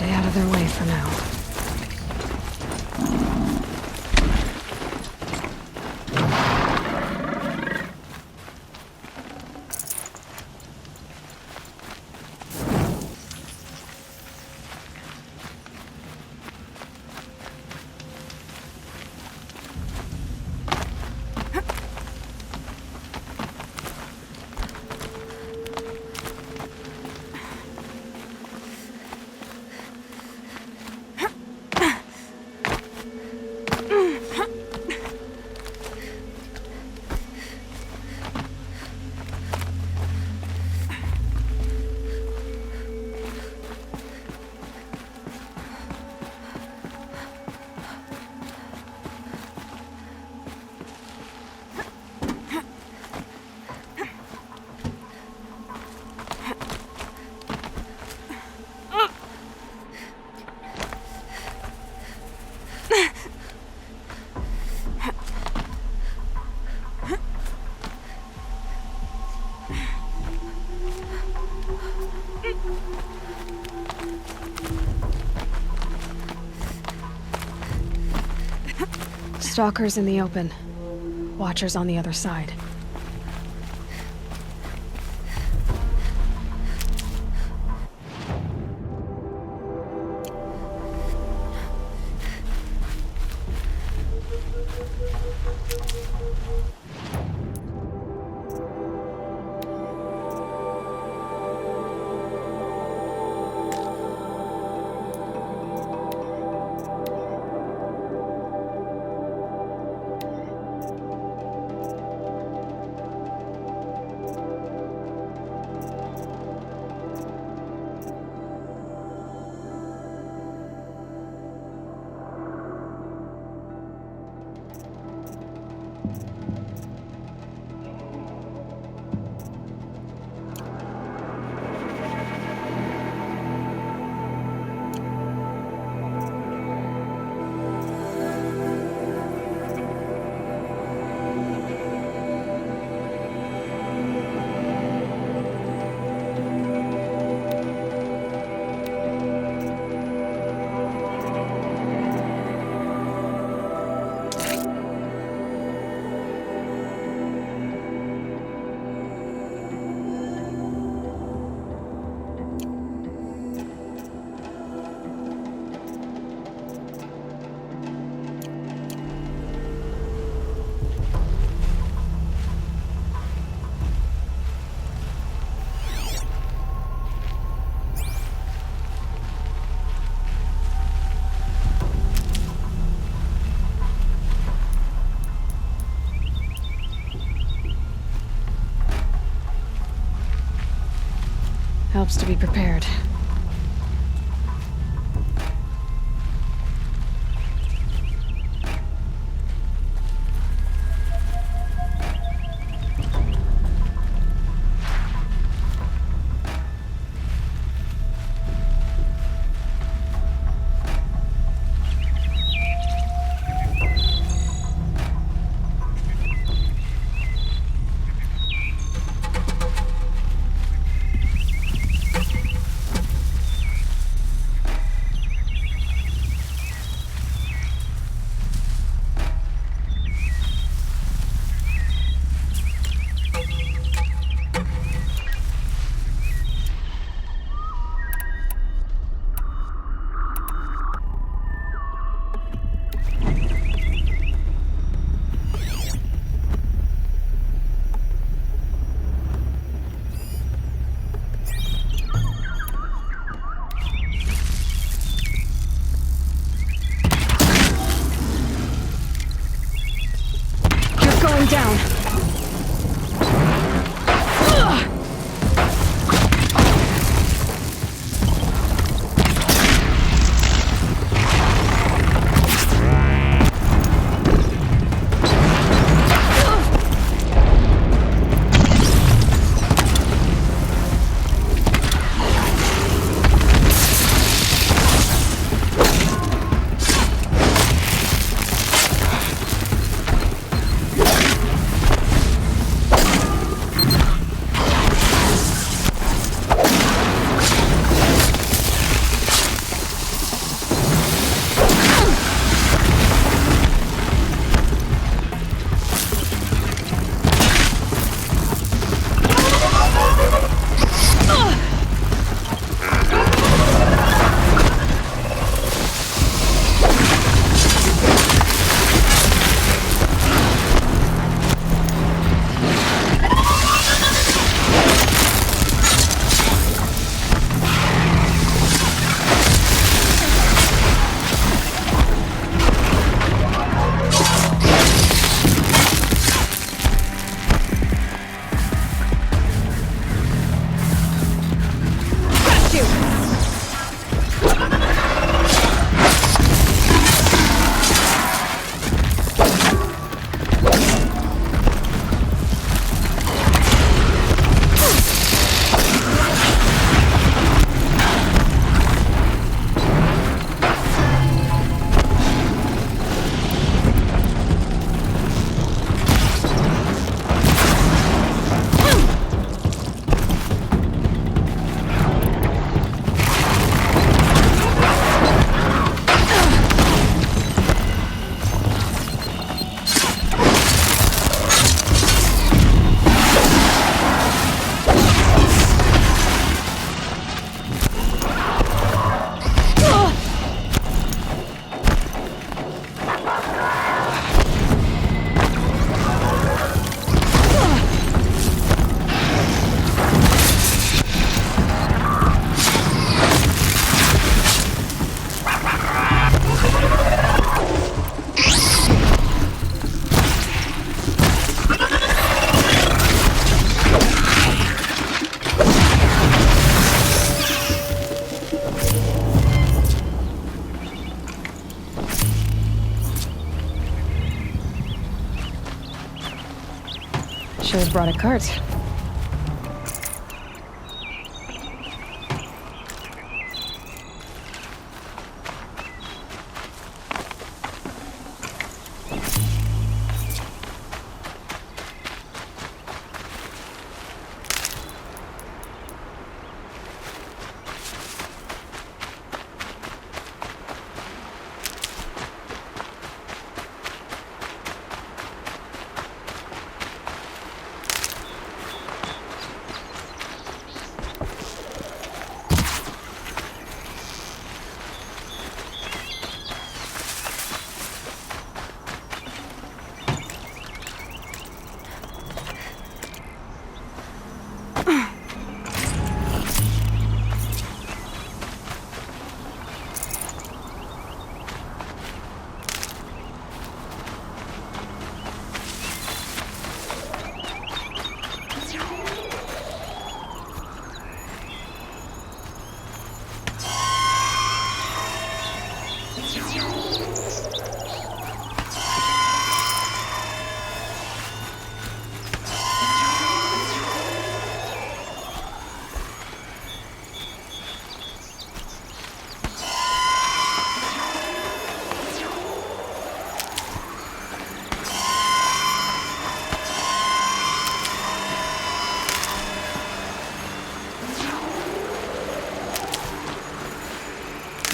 Stay out of their way for now. Stalkers in the open. Watchers on the other side. Helps to be prepared. should have brought a cart.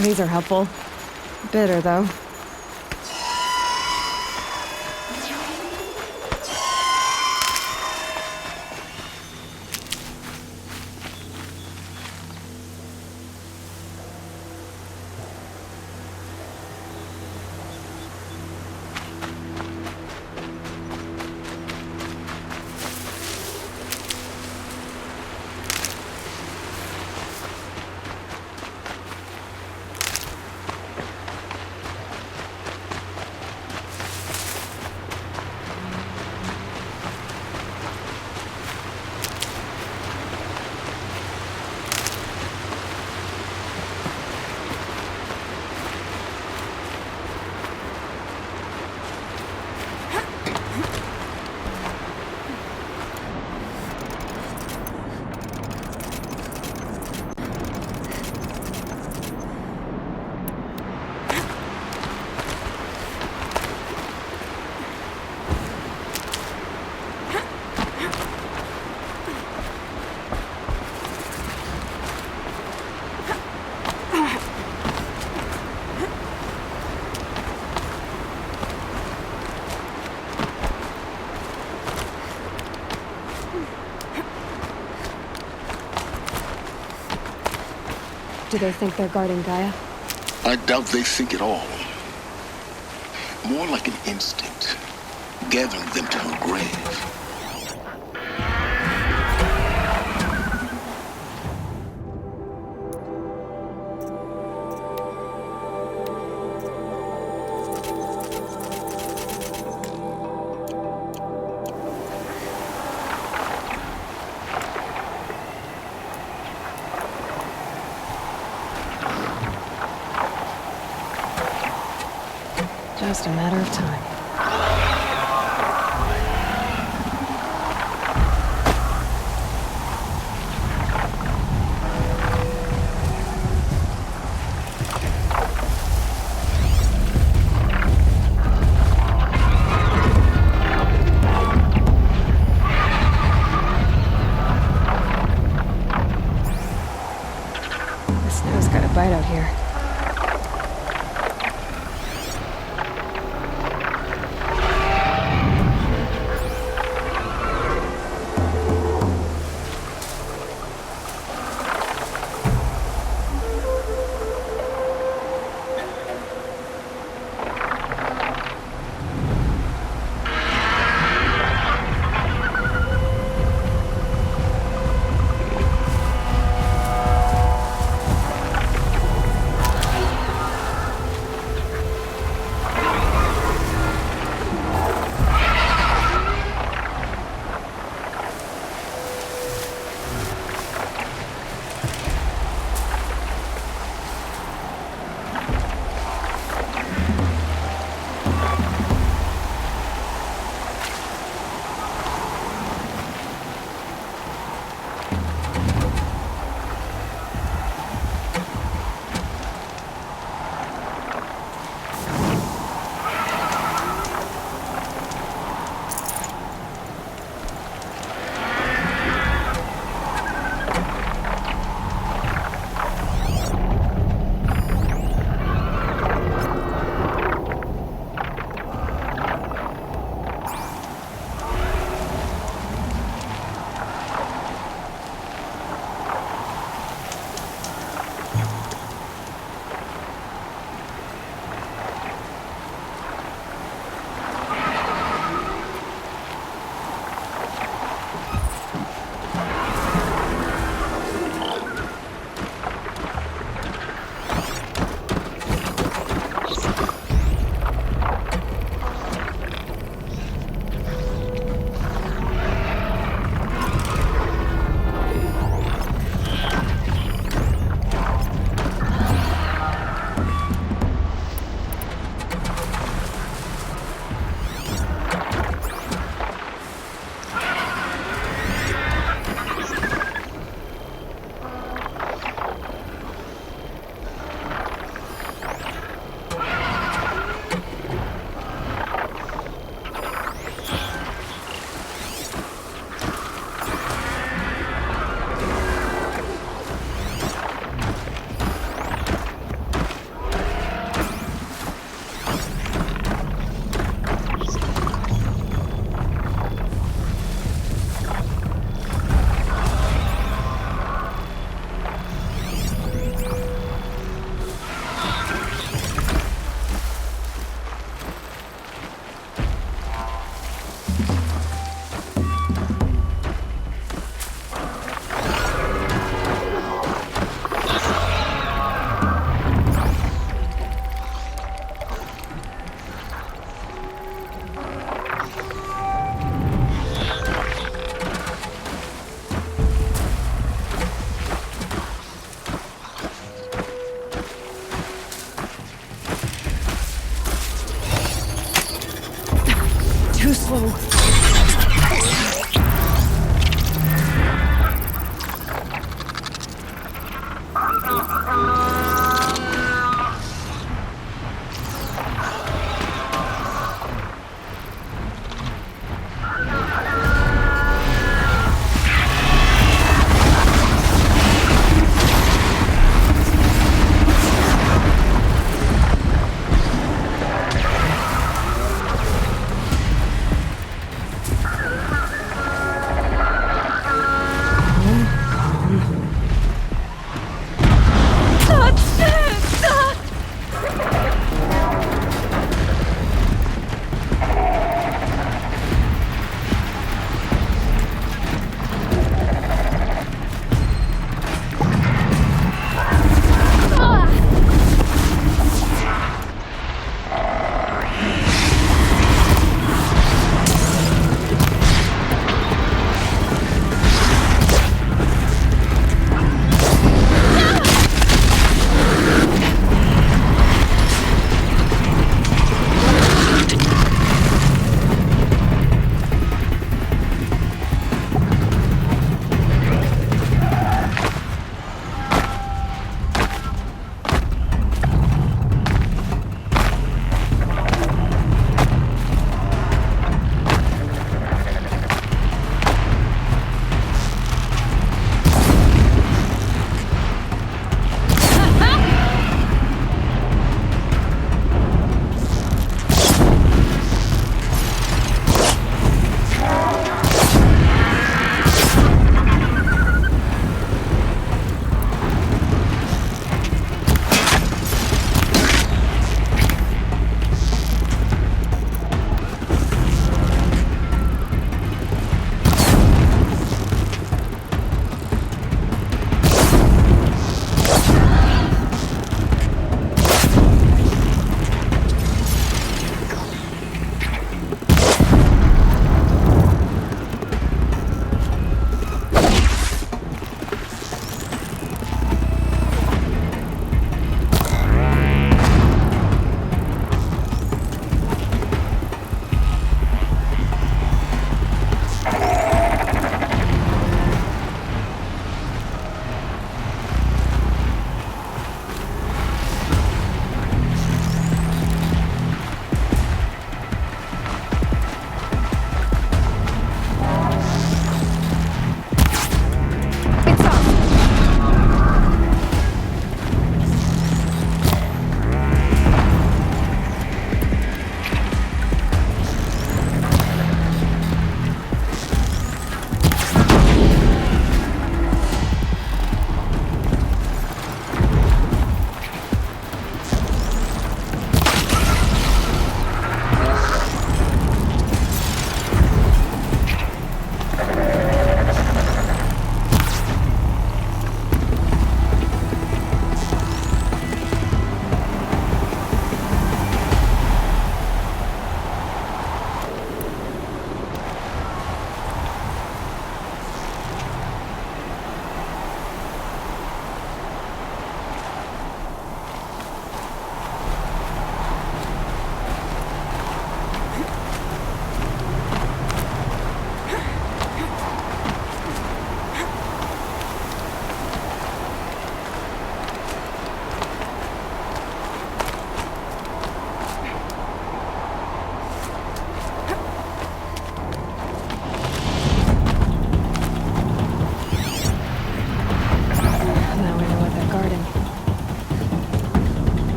These are helpful. Bitter, though. Do they think they're guarding Gaia? I doubt they think at all. More like an instinct, gathering them to her grave. Just a matter of time. The snow's got a bite out here.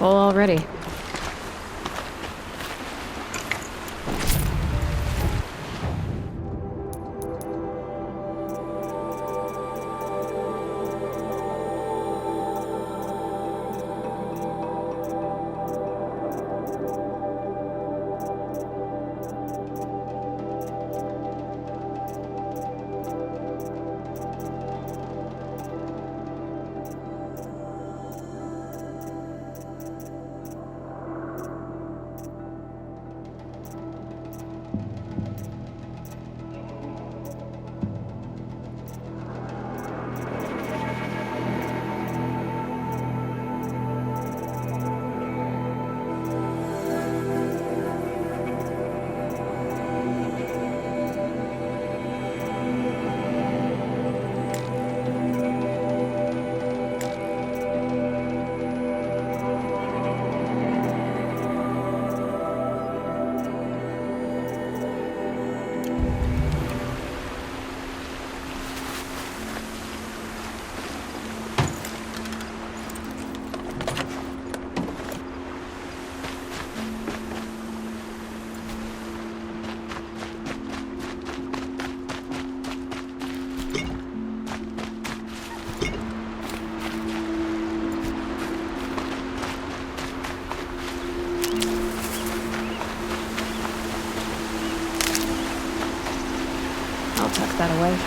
full already. I'll tuck that away.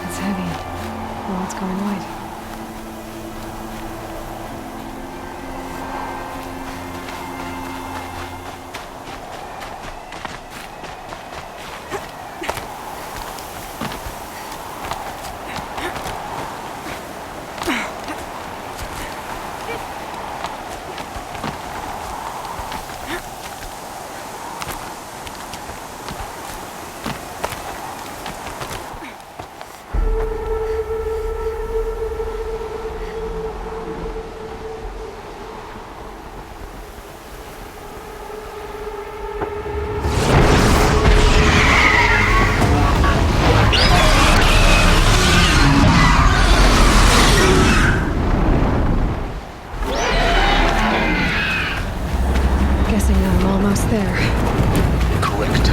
It's heavy. Well, it's going wide. Guessing I'm almost there. Correct.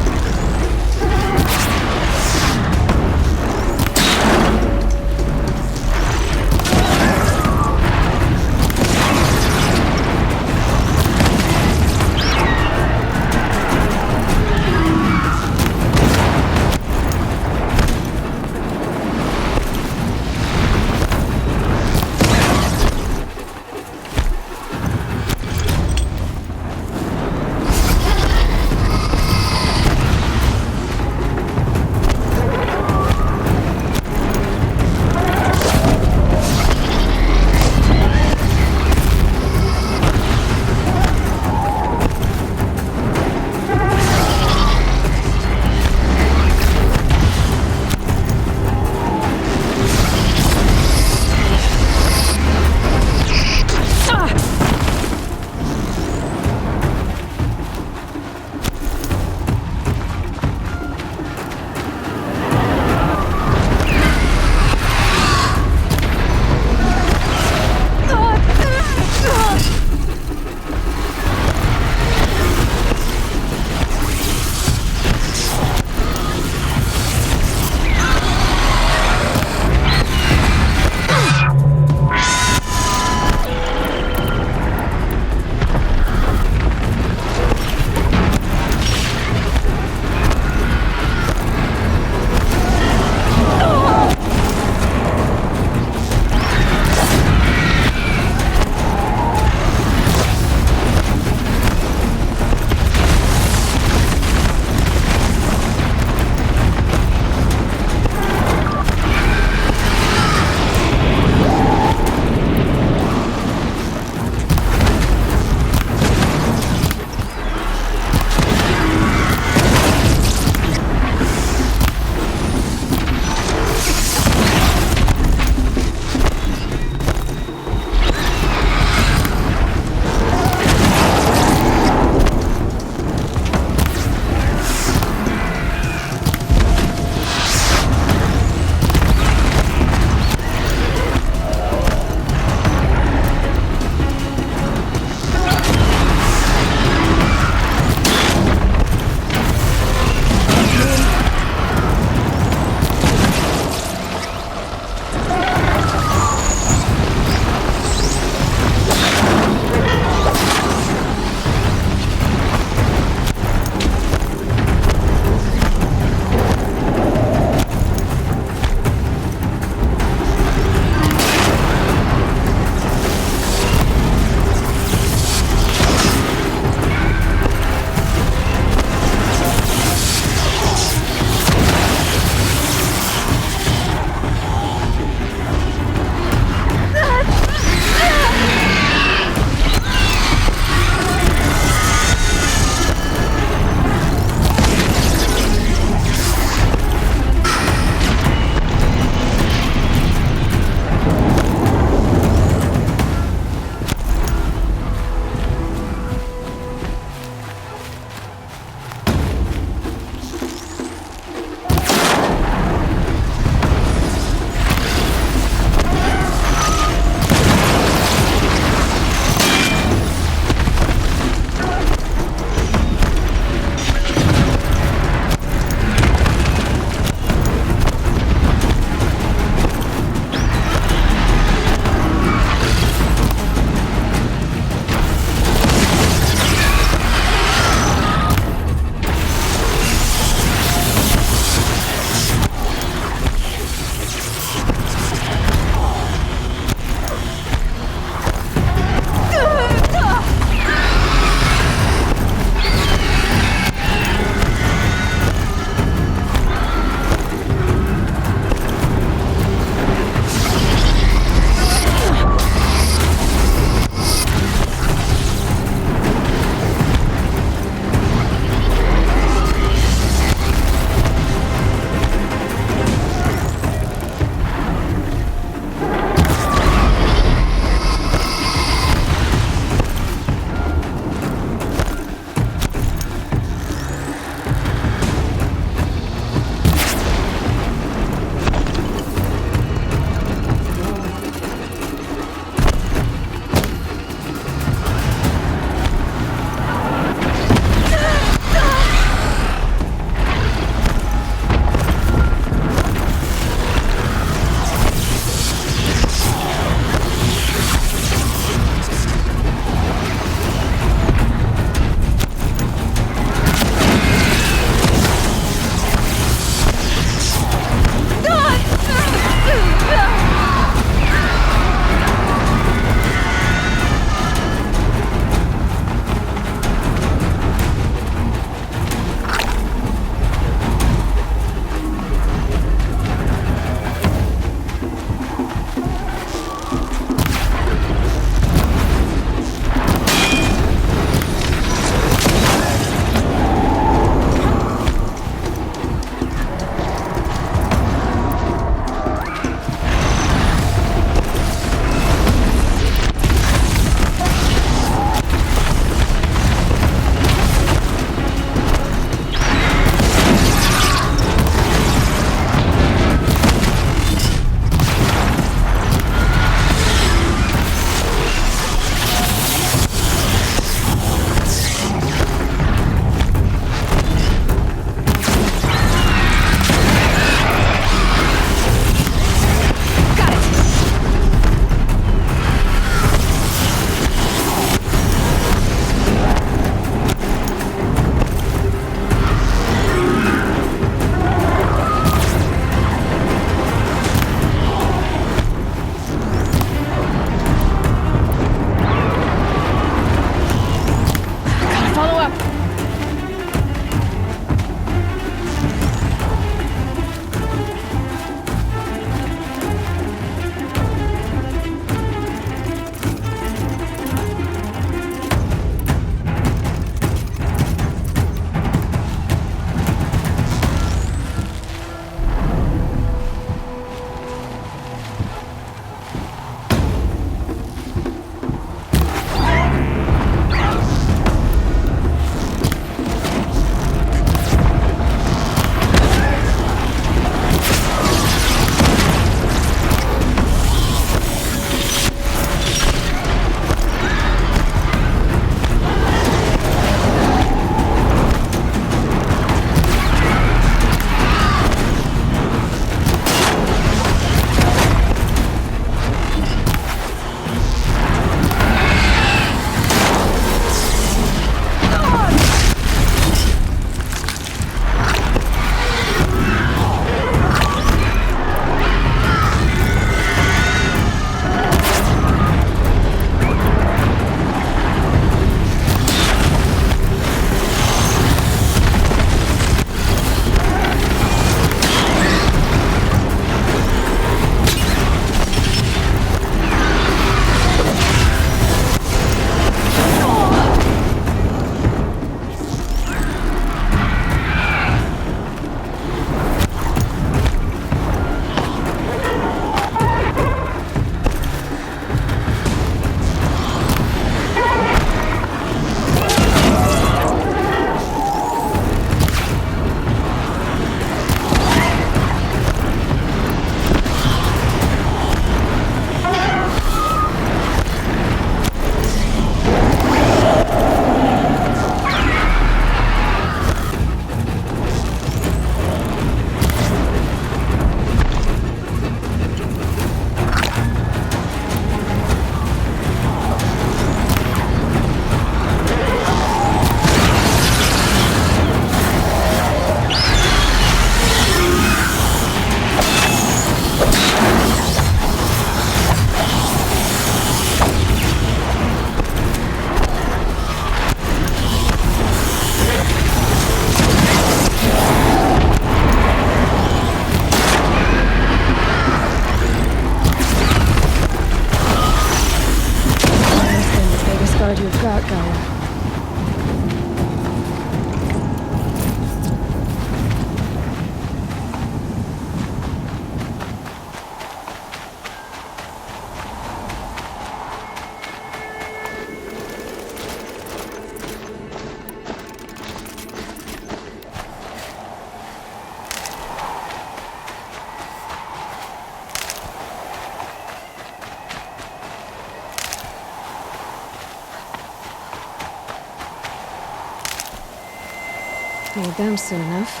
Need them soon enough.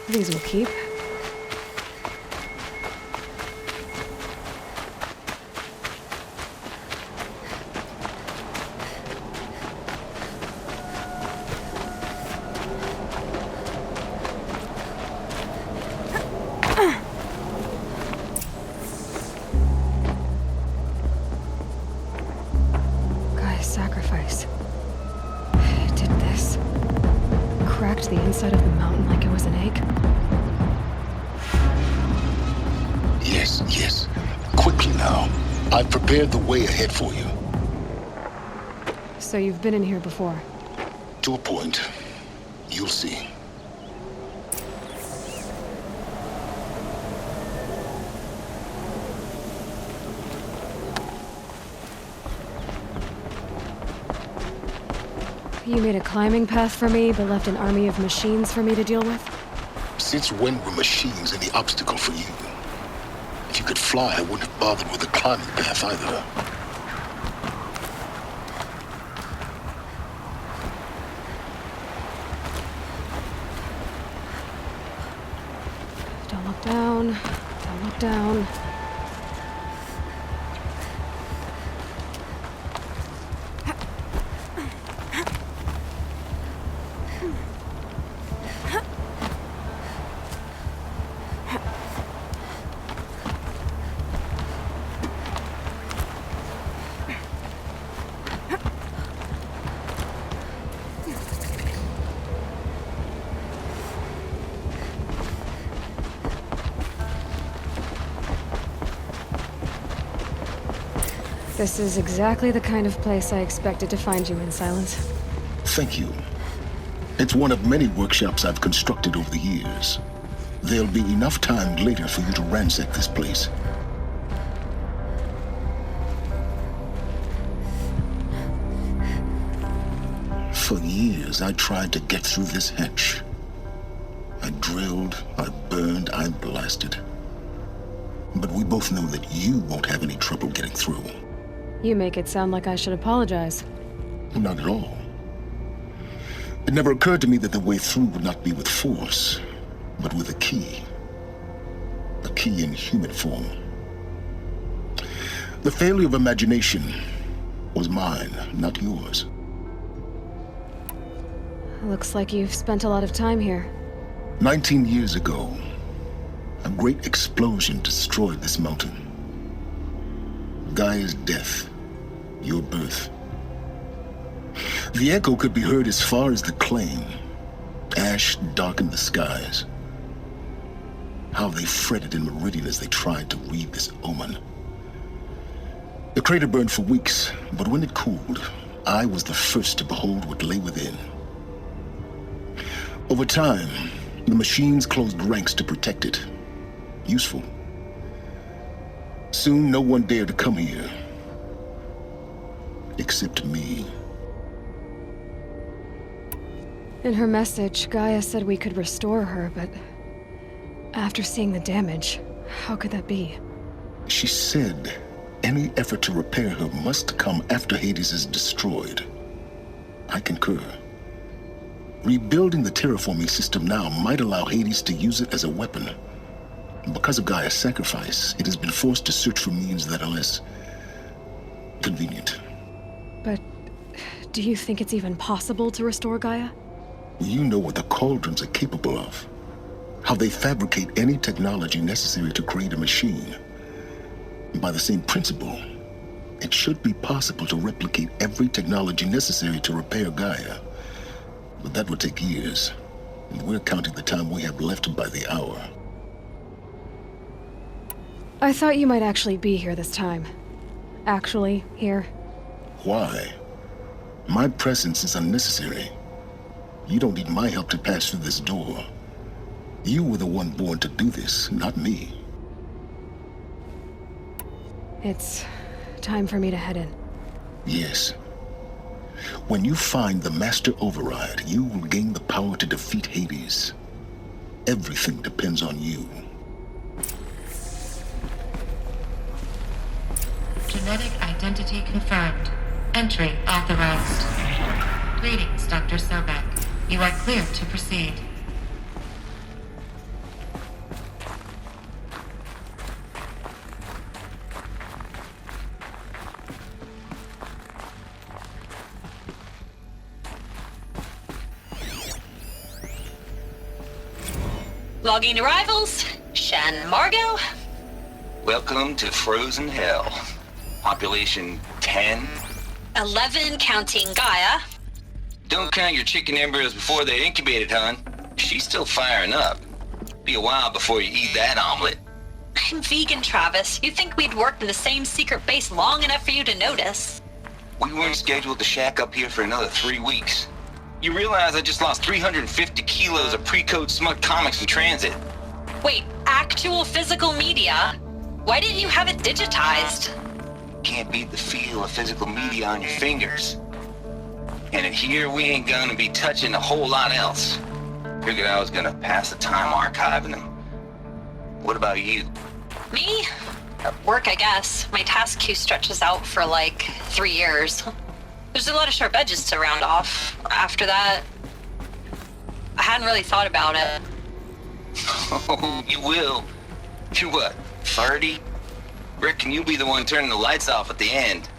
These will keep. Gaia's sacrifice. It did this. Cracked the inside of the mountain like it was an egg. Yes. Quickly now. I've prepared the way ahead for you. So you've been in here before? To a point. You'll see. You made a climbing path for me, but left an army of machines for me to deal with? Since when were machines any obstacle for you? If you could fly, I wouldn't have bothered with a climbing path either. Don't look down. Don't look down. This is exactly the kind of place I expected to find you in, Silence. Thank you. It's one of many workshops I've constructed over the years. There'll be enough time later for you to ransack this place. For years, I tried to get through this hatch. I drilled, I burned, I blasted. But we both know that you won't have any trouble getting through. You make it sound like I should apologize. Not at all. It never occurred to me that the way through would not be with force, but with a key. A key in human form. The failure of imagination was mine, not yours. Looks like you've spent a lot of time here. 19 years ago, a great explosion destroyed this mountain. Gaia's death, your birth. The echo could be heard as far as the claim. Ash darkened the skies. How they fretted in Meridian as they tried to read this omen. The crater burned for weeks, but when it cooled, I was the first to behold what lay within. Over time, the machines closed ranks to protect it. Useful. Soon, no one dared to come here. Except me. In her message, Gaia said we could restore her, but after seeing the damage, how could that be? She said any effort to repair her must come after Hades is destroyed. I concur. Rebuilding the terraforming system now might allow Hades to use it as a weapon. Because of Gaia's sacrifice, it has been forced to search for means that are less convenient. But do you think it's even possible to restore Gaia? You know what the Cauldrons are capable of. How they fabricate any technology necessary to create a machine. By the same principle, it should be possible to replicate every technology necessary to repair Gaia. But that would take years, and we're counting the time we have left by the hour. I thought you might actually be here this time. Actually, here. Why? My presence is unnecessary. You don't need my help to pass through this door. You were the one born to do this, not me. It's time for me to head in. Yes. When you find the Master Override, you will gain the power to defeat Hades. Everything depends on you. Genetic identity confirmed. Entry authorized. Greetings, Dr. Sobek. You are cleared to proceed. Logging arrivals. Shan Margot. Welcome to Frozen Hell. Population 10. 11 counting Gaia. Don't count your chicken embryos before they're incubated, hon. She's still firing up. Be a while before you eat that omelet. I'm vegan, Travis. You'd think we'd worked in the same secret base long enough for you to notice. We weren't scheduled to shack up here for another 3 weeks. You realize I just lost 350 kilos of pre-code smut comics in transit. Wait, actual physical media? Why didn't you have it digitized? Can't beat the feel of physical media on your fingers. And in here, we ain't gonna be touching a whole lot else. Figured I was gonna pass the time archiving them. What about you? Me? Work, I guess. My task queue stretches out for like 3 years. There's a lot of sharp edges to round off. After that, I hadn't really thought about it. Oh, you will. You're what, 30? Reckon you'll be the one turning the lights off at the end.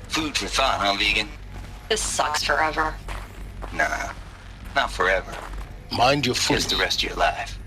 Food for thought, huh, vegan? This sucks forever. Nah, not forever. Mind your foot. Just the rest of your life.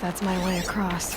That's my way across.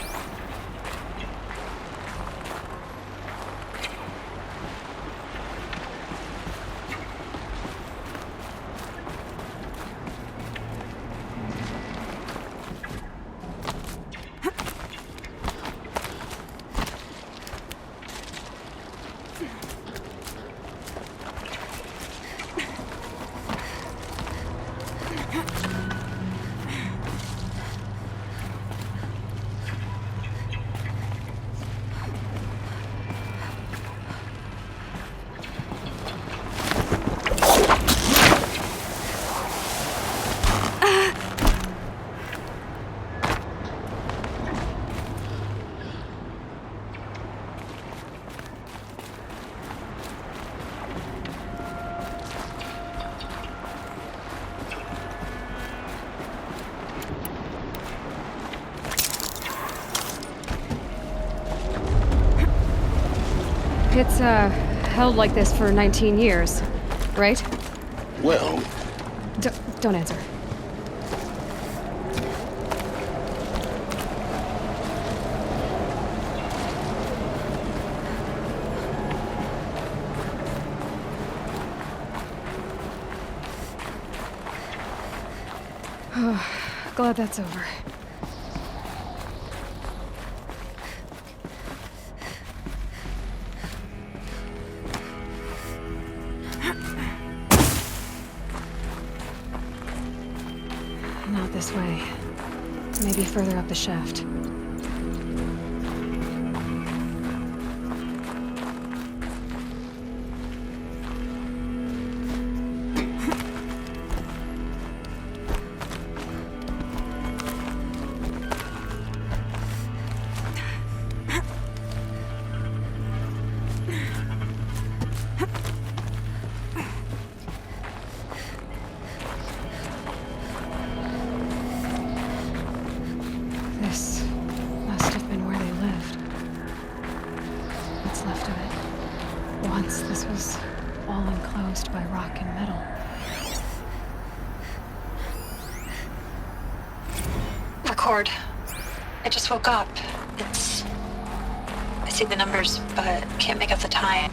It's, held like this for 19 years, right? Well... Don't answer. Glad that's over. further up the shaft. This must have been where they lived. What's left of it. Once this was all enclosed by rock and metal. Record. I just woke up. I see the numbers, but can't make out the time.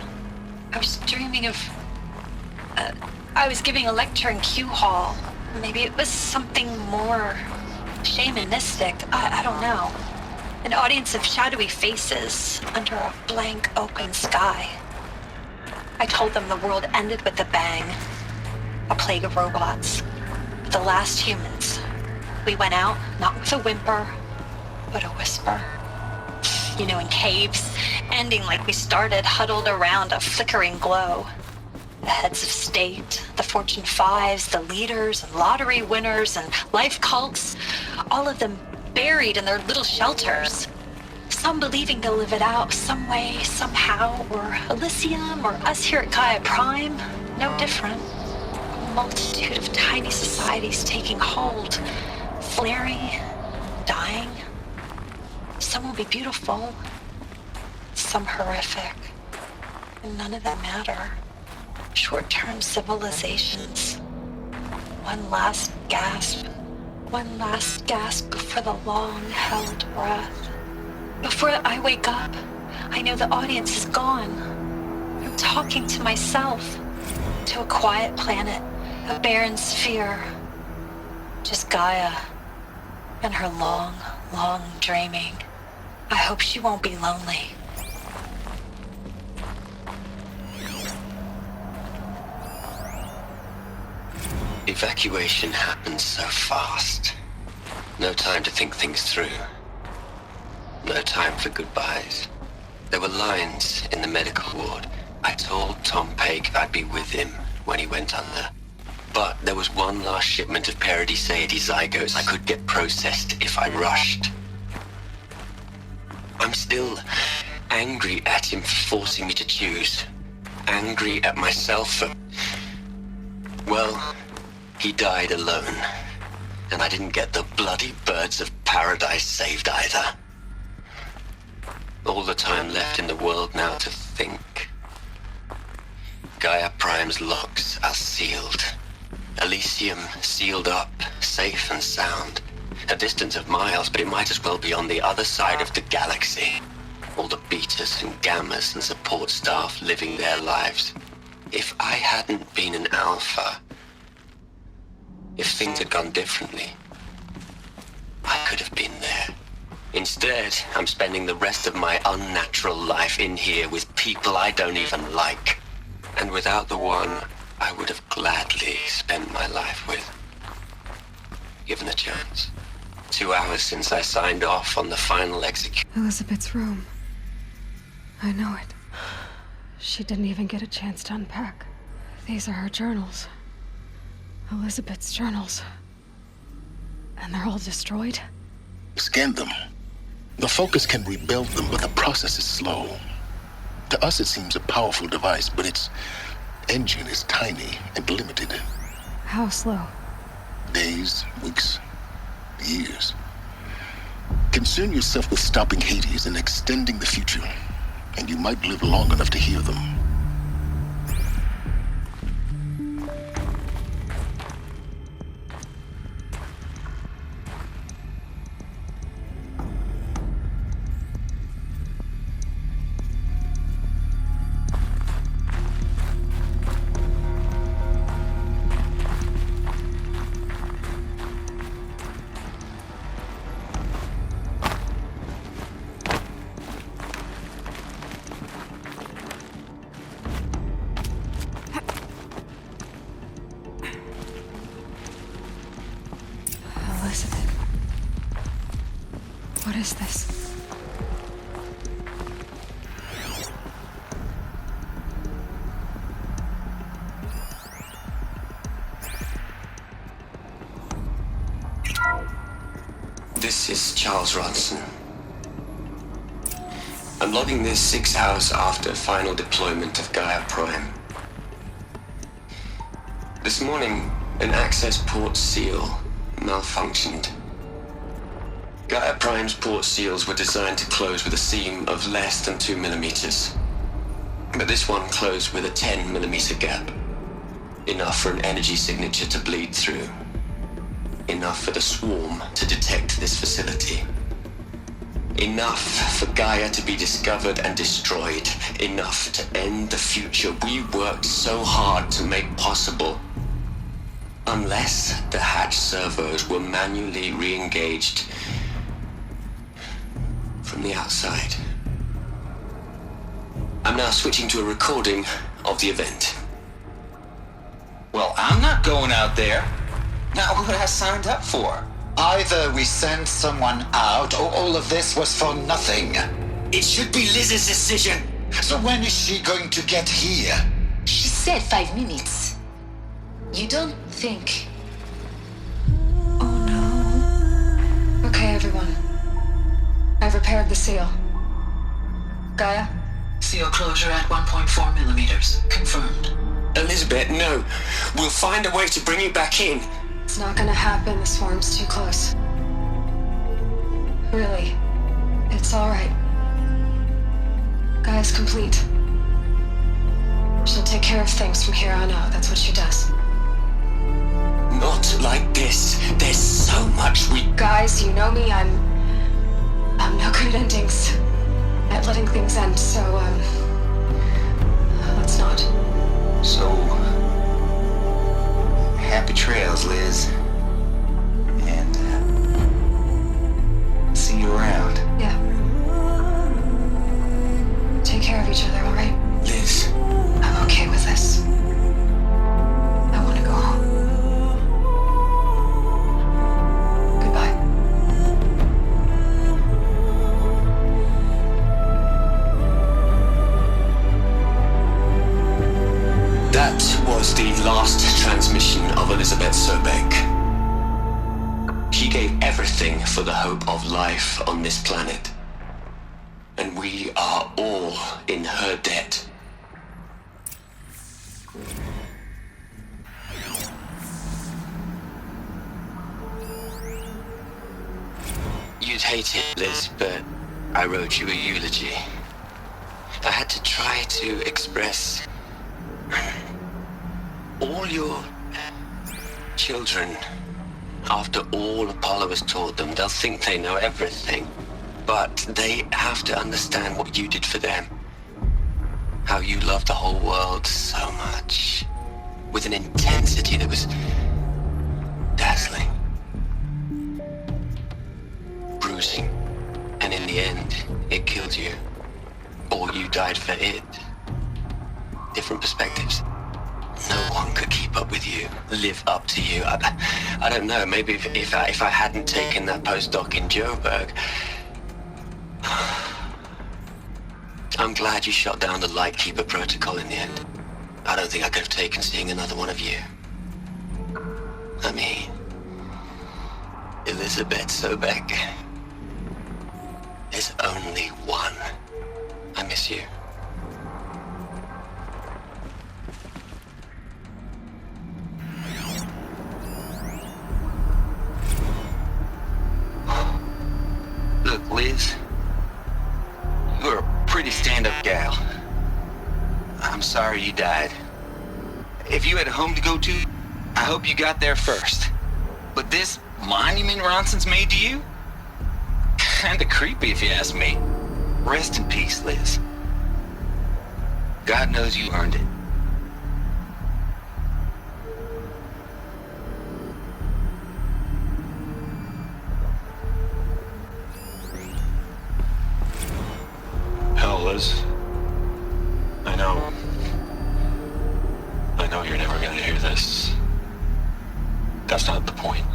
I was dreaming of... I was giving a lecture in Q Hall. Maybe it was something more shamanistic. I don't know. An audience of shadowy faces under a blank open sky. I told them the world ended with a bang. A plague of robots. The last humans. We went out, not with a whimper, but a whisper. You know, in caves, ending like we started, huddled around a flickering glow. The heads of state, the Fortune 5s, the leaders and lottery winners and life cults, all of them buried in their little shelters. Some believing they'll live it out some way, somehow, or Elysium, or us here at Gaia Prime, no different. A multitude of tiny societies taking hold, flaring, dying. Some will be beautiful, some horrific, and none of them matter. Short-term civilizations. One last gasp before the long-held breath. Before I wake up, I know the audience is gone. I'm talking to myself, to a quiet planet, a barren sphere. Just Gaia and her long, long dreaming. I hope she won't be lonely. Evacuation happens so fast. No time to think things through. No time for goodbyes. There were lines in the medical ward. I told Tom Paik I'd be with him when he went under. But there was one last shipment of Paradis-Sade zygotes I could get processed if I rushed. I'm still angry at him for forcing me to choose. Angry at myself for... Well, he died alone. And I didn't get the bloody birds of paradise saved either. All the time left in the world now to think. Gaia Prime's locks are sealed. Elysium sealed up, safe and sound. A distance of miles, but it might as well be on the other side of the galaxy. All the betas and gammas and support staff living their lives. If I hadn't been an alpha, if things had gone differently, I could have been there. Instead, I'm spending the rest of my unnatural life in here with people I don't even like. And without the one I would have gladly spent my life with. Given a chance. 2 hours since I signed off on the final execution. Elizabeth's room. I know it. She didn't even get a chance to unpack. These are her journals. Elizabeth's journals. And they're all destroyed? Scan them. The Focus can rebuild them, but the process is slow. To us, it seems a powerful device, but its engine is tiny and limited. How slow? Days, weeks, years. Concern yourself with stopping Hades and extending the future, and you might live long enough to hear them. is this? This is Charles Ronson. I'm logging this 6 hours after final deployment of Gaia Prime. This morning, an access port seal malfunctioned. Gaia Prime's port seals were designed to close with a seam of less than 2 millimeters. But this one closed with a 10 millimeter gap. Enough for an energy signature to bleed through. Enough for the swarm to detect this facility. Enough for Gaia to be discovered and destroyed. Enough to end the future we worked so hard to make possible. Unless the hatch servos were manually re-engaged from the outside. I'm now switching to a recording of the event. Well, I'm not going out there. Not what I signed up for. Either we send someone out, or all of this was for nothing. It should be Liz's decision. So when is she going to get here? She said 5 minutes. You don't think... Okay, everyone. I've repaired the seal. Gaia? Seal closure at 1.4 millimeters. Confirmed. Elizabeth, no. We'll find a way to bring you back in. It's not gonna happen. The swarm's too close. Really. It's alright. Gaia's complete. She'll take care of things from here on out. That's what she does. Not like this. There's so much we... Guys, you know me. I'm no good at endings. At letting things end, so, let's not. So... happy trails, Liz. And, see you around. Yeah. Take care of each other, alright? Liz. I'm okay with this. I want to go home. Goodbye. That was the last transmission of Elizabeth Sobek. She gave everything for the hope of life on this planet. And we are all in her debt. You'd hate it, Liz, but I wrote you a eulogy. I had to try to express all your children. After all Apollo has taught them, they'll think they know everything. But they have to understand what you did for them. How you loved the whole world so much. With an intensity that was dazzling. Bruising. And in the end, it killed you. Or you died for it. Different perspectives. No one could keep up with you, live up to you. I don't know, maybe if I hadn't taken that postdoc in Joburg. I'm glad you shot down the Lightkeeper protocol in the end. I don't think I could have taken seeing another one of you. I mean, Elizabeth Sobek. There's only one. I miss you. Look, Liz, you're a pretty stand-up gal. I'm sorry you died. If you had a home to go to, I hope you got there first. But this monument Ronson's made to you? Kinda creepy if you ask me. Rest in peace, Liz. God knows you earned it. Hell, Liz. I know you're never gonna hear this. That's not the point.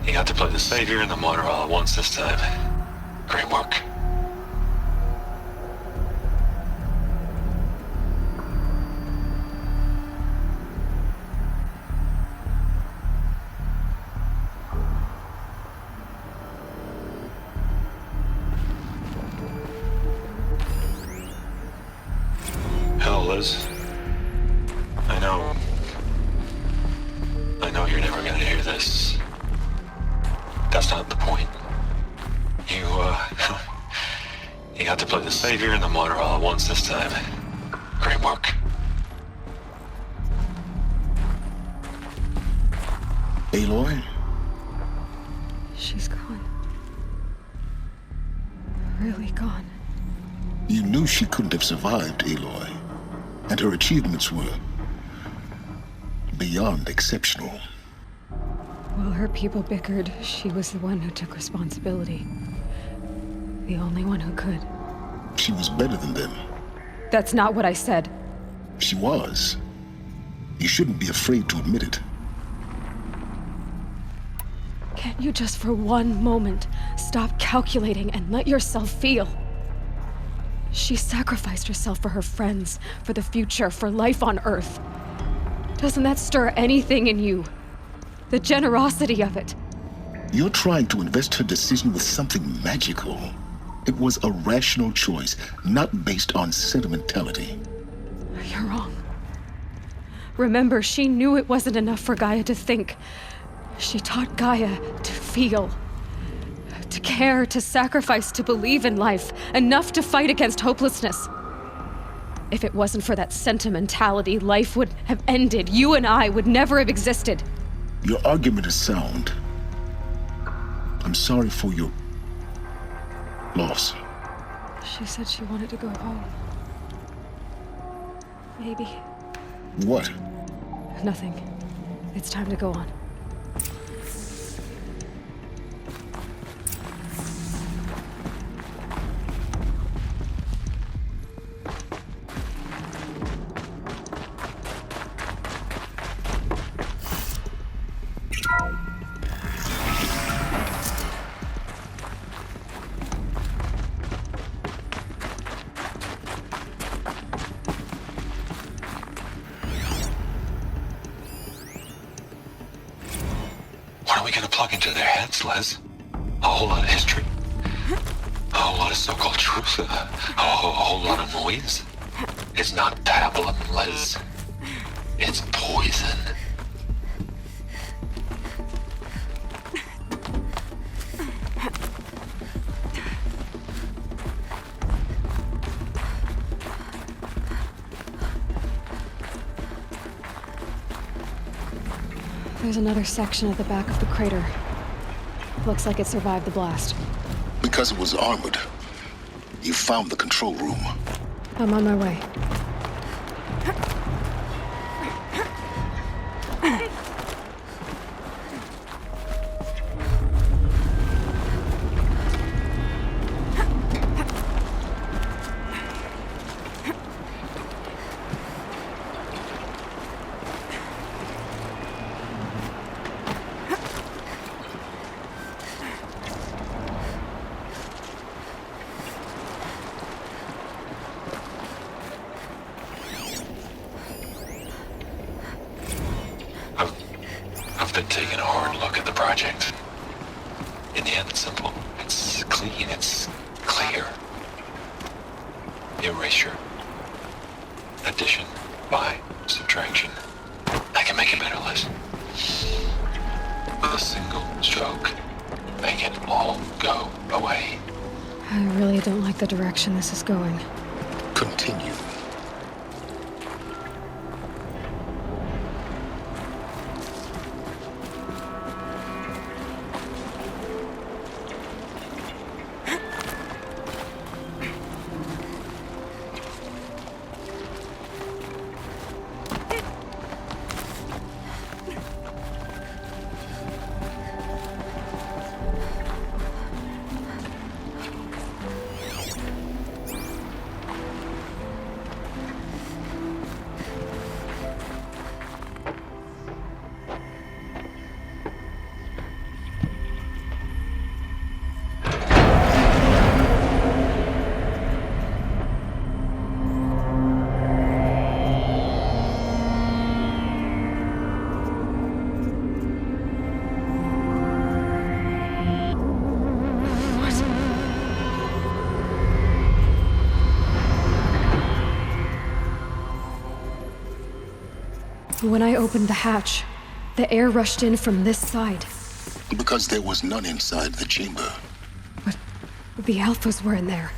You got to play play the savior and the martyr all at once this time. Great work. Hell, Liz. I know you're never gonna hear this. That's not the point. You got to play the savior and the martyr all at once this time. Great work. Aloy? She's gone. Really gone. You knew she couldn't have survived, Aloy. And her achievements were beyond exceptional. While her people bickered, she was the one who took responsibility. The only one who could. She was better than them. That's not what I said. She was. You shouldn't be afraid to admit it. Can't you just for one moment stop calculating and let yourself feel? She sacrificed herself for her friends, for the future, for life on Earth. Doesn't that stir anything in you? The generosity of it. You're trying to invest her decision with something magical. It was a rational choice, not based on sentimentality. You're wrong. Remember, she knew it wasn't enough for Gaia to think. She taught Gaia to feel. To care, to sacrifice, to believe in life. Enough to fight against hopelessness. If it wasn't for that sentimentality, life would have ended. You and I would never have existed. Your argument is sound. I'm sorry for your loss. She said she wanted to go home. Maybe. What? Nothing. It's time to go on. What are we gonna plug into their heads, Les? A whole lot of history? A whole lot of so-called truth? A whole lot of noise? It's not pablum, Les. It's poison. There's another section at the back of the crater. Looks like it survived the blast. Because it was armored. You found the control room. I'm on my way. I've been taking a hard look at the project. In the end, it's simple. It's clean. It's clear. Erasure. Addition. By. Subtraction. I can make it better, Liz. With a single stroke, make it all go away. I really don't like the direction this is going. Continue. When I opened the hatch, the air rushed in from this side. Because there was none inside the chamber. But the Alphas were in there.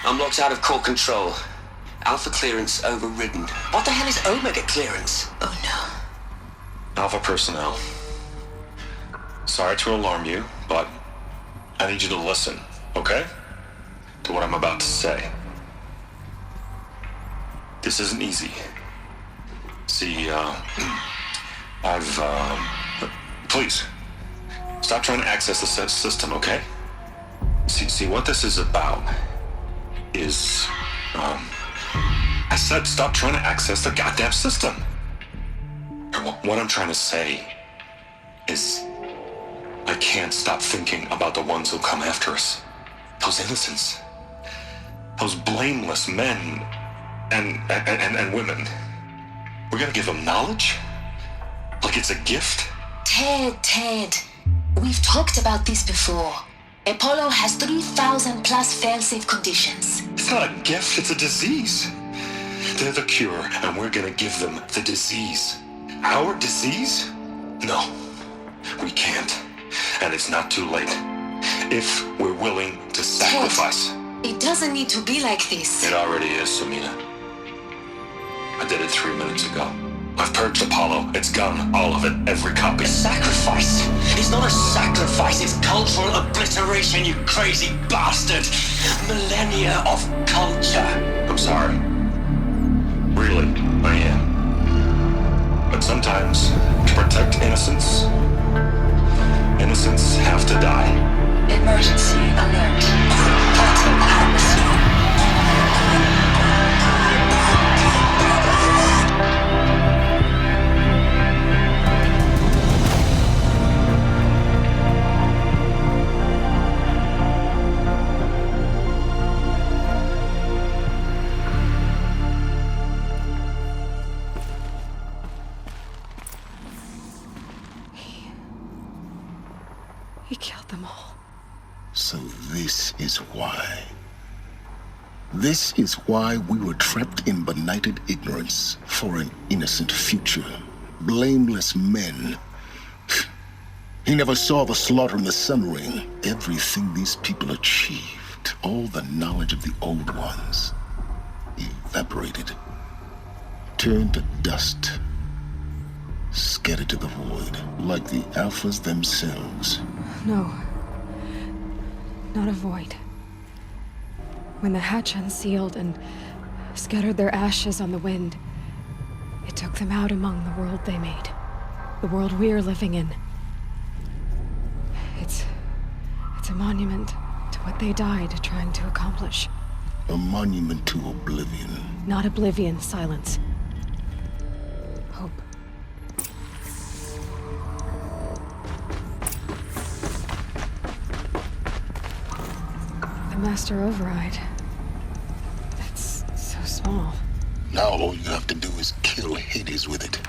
I'm locked out of core control. Alpha clearance overridden. What the hell is Omega clearance? Oh no. Alpha personnel. Sorry to alarm you, but I need you to listen, okay? To what I'm about to say. This isn't easy. See, please, stop trying to access the system, okay? See, what this is about is, I said stop trying to access the goddamn system. What I'm trying to say is, I can't stop thinking about the ones who come after us. Those innocents. Those blameless men and women. We're gonna give them knowledge? Like it's a gift? Ted. We've talked about this before. Apollo has 3,000 plus fail-safe conditions. It's not a gift, it's a disease. They're the cure, and we're gonna give them the disease. Our disease? No, we can't. And it's not too late. If we're willing to sacrifice. Ted, it doesn't need to be like this. It already is, Samina. I did it 3 minutes ago. I've purged Apollo. It's gone. All of it. Every copy. A sacrifice? It's not a sacrifice, it's cultural obliteration, you crazy bastard! Millennia of culture! I'm sorry. Really, I am. But sometimes, to protect innocence, innocents have to die. Emergency alert. Bottom atmosphere. He killed them all. So this is why. This is why we were trapped in benighted ignorance for an innocent future. Blameless men. He never saw the slaughter in the Sun Ring. Everything these people achieved, all the knowledge of the old ones, evaporated, turned to dust, scattered to the void, like the Alphas themselves. No. Not a void. When the hatch unsealed and scattered their ashes on the wind, it took them out among the world they made. The world we're living in. It's a monument to what they died trying to accomplish. A monument to oblivion. Not oblivion, Silence. Hope. The Master Override. That's so small. Now all you have to do is kill Hades with it.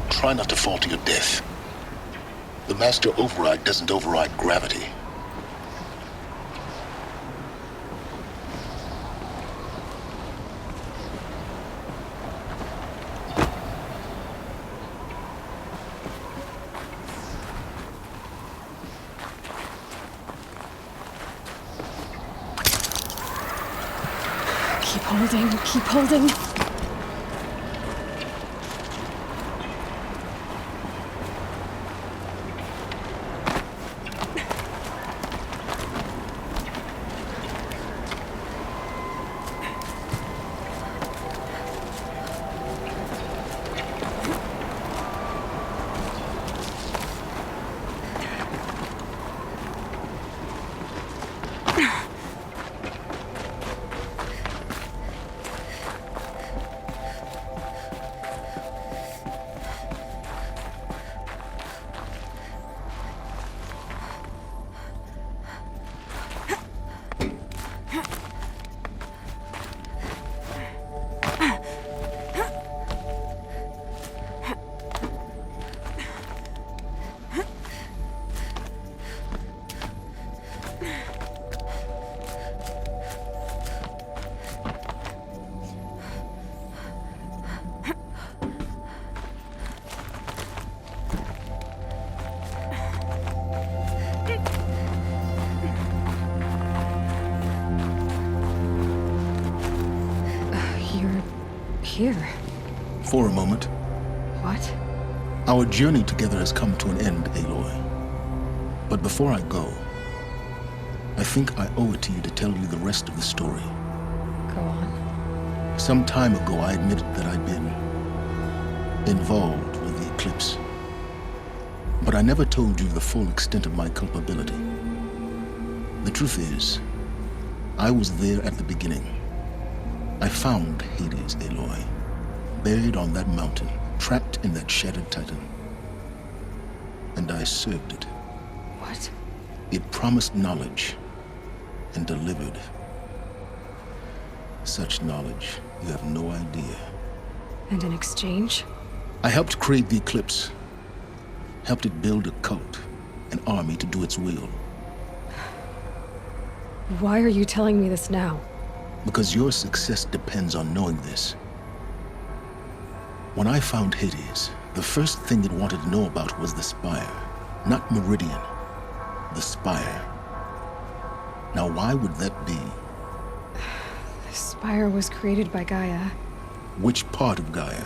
Try not to fall to your death. The Master Override doesn't override gravity. Keep holding, keep holding. here? For a moment. What? Our journey together has come to an end, Aloy. But before I go, I think I owe it to you to tell you the rest of the story. Go on. Some time ago, I admitted that I'd been involved with the eclipse. But I never told you the full extent of my culpability. The truth is, I was there at the beginning. I found Hades, Aloy, buried on that mountain, trapped in that shattered titan. And I served it. What? It promised knowledge and delivered. Such knowledge, you have no idea. And in exchange? I helped create the eclipse. Helped it build a cult, an army to do its will. Why are you telling me this now? Because your success depends on knowing this. When I found Hades, the first thing it wanted to know about was the Spire. Not Meridian. The Spire. Now why would that be? The Spire was created by Gaia. Which part of Gaia?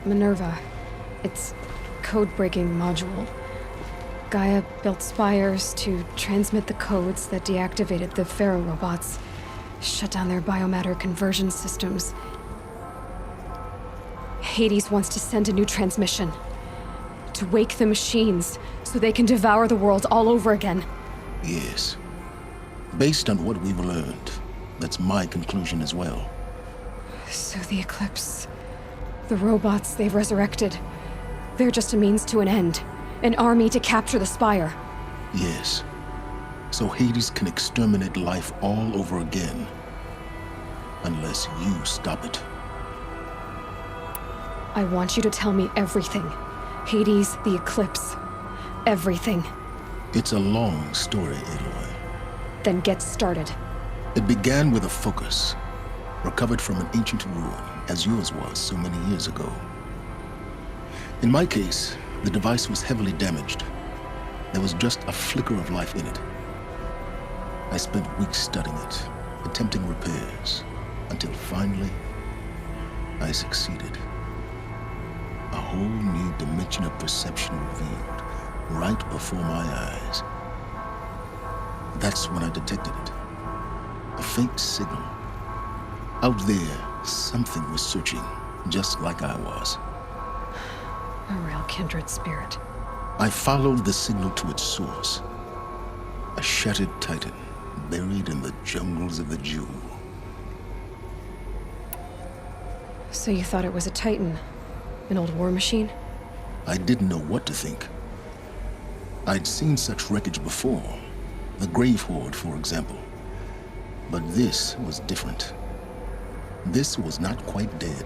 Minerva. Its code-breaking module. Gaia built spires to transmit the codes that deactivated the Pharaoh robots, shut down their biomatter conversion systems. Hades wants to send a new transmission. To wake the machines, so they can devour the world all over again. Yes. Based on what we've learned, that's my conclusion as well. So the Eclipse, the robots they've resurrected, they're just a means to an end. An army to capture the Spire. Yes. So Hades can exterminate life all over again. Unless you stop it. I want you to tell me everything. Hades, the Eclipse. Everything. It's a long story, Aloy. Then get started. It began with a focus. Recovered from an ancient ruin, as yours was so many years ago. In my case, the device was heavily damaged. There was just a flicker of life in it. I spent weeks studying it, attempting repairs, until finally, I succeeded. A whole new dimension of perception revealed, right before my eyes. That's when I detected it. A faint signal. Out there, something was searching, just like I was. A real kindred spirit. I followed the signal to its source. A shattered titan, buried in the jungles of the Jewel. So you thought it was a titan? An old war machine? I didn't know what to think. I'd seen such wreckage before. The Grave Horde, for example. But this was different. This was not quite dead.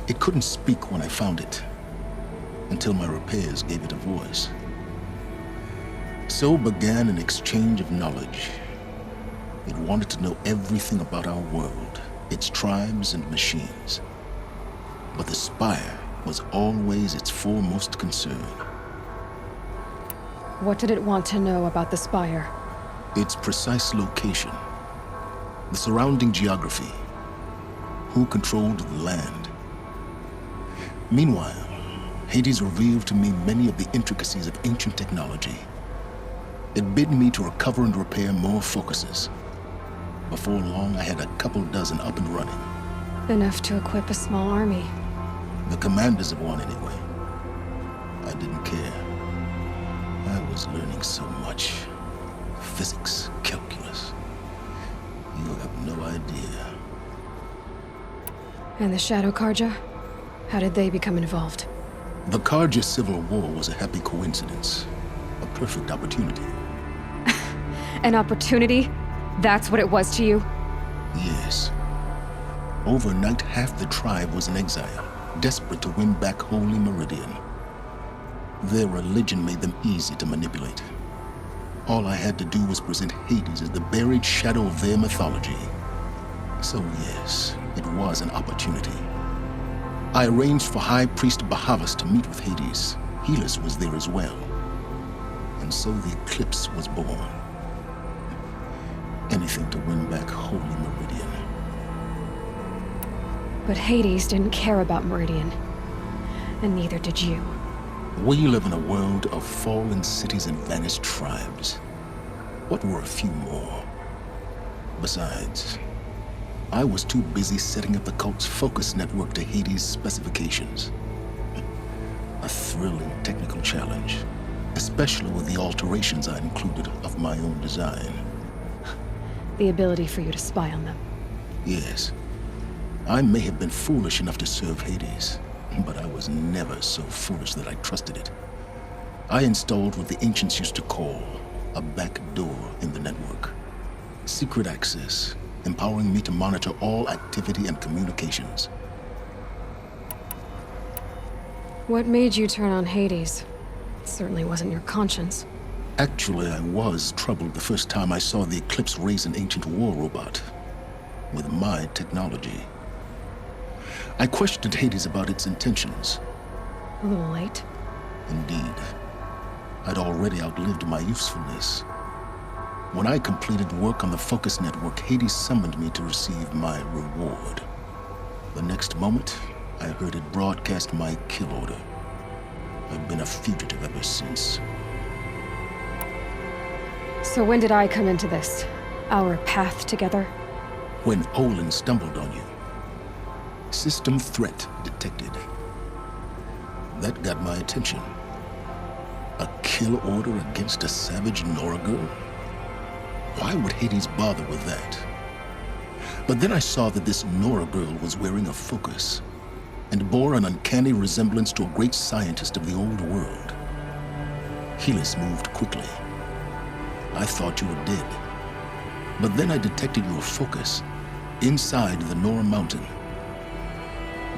It couldn't speak when I found it, until my repairs gave it a voice. So began an exchange of knowledge. It wanted to know everything about our world, its tribes and machines. But the Spire was always its foremost concern. What did it want to know about the Spire? Its precise location, the surrounding geography, who controlled the land. Meanwhile, Hades revealed to me many of the intricacies of ancient technology. It bid me to recover and repair more focuses. Before long, I had a couple dozen up and running. Enough to equip a small army. The commanders of one, anyway. I didn't care. I was learning so much. Physics, calculus. You have no idea. And the Shadow Karja? How did they become involved? The Karja Civil War was a happy coincidence. A perfect opportunity. An opportunity? That's what it was to you? Yes. Overnight, half the tribe was in exile, desperate to win back Holy Meridian. Their religion made them easy to manipulate. All I had to do was present Hades as the buried shadow of their mythology. So yes, it was an opportunity. I arranged for High Priest Bahavas to meet with Hades. Helis was there as well. And so the Eclipse was born. Anything to win back Holy Meridian. But Hades didn't care about Meridian. And neither did you. We live in a world of fallen cities and vanished tribes. What were a few more? Besides, I was too busy setting up the cult's focus network to Hades' specifications. A thrilling technical challenge, especially with the alterations I included of my own design. The ability for you to spy on them. Yes. I may have been foolish enough to serve Hades, but I was never so foolish that I trusted it. I installed what the ancients used to call a back door in the network. Secret access, empowering me to monitor all activity and communications. What made you turn on Hades? It certainly wasn't your conscience. Actually, I was troubled the first time I saw the Eclipse raise an ancient war robot with my technology. I questioned Hades about its intentions. A little late. Indeed. I'd already outlived my usefulness. When I completed work on the Focus Network, Hades summoned me to receive my reward. The next moment, I heard it broadcast my kill order. I've been a fugitive ever since. So when did I come into this? Our path together? When Olin stumbled on you. System threat detected. That got my attention. A kill order against a savage Nora girl? Why would Hades bother with that? But then I saw that this Nora girl was wearing a focus and bore an uncanny resemblance to a great scientist of the old world. Helis moved quickly. I thought you were dead. But then I detected your focus inside the Nora mountain.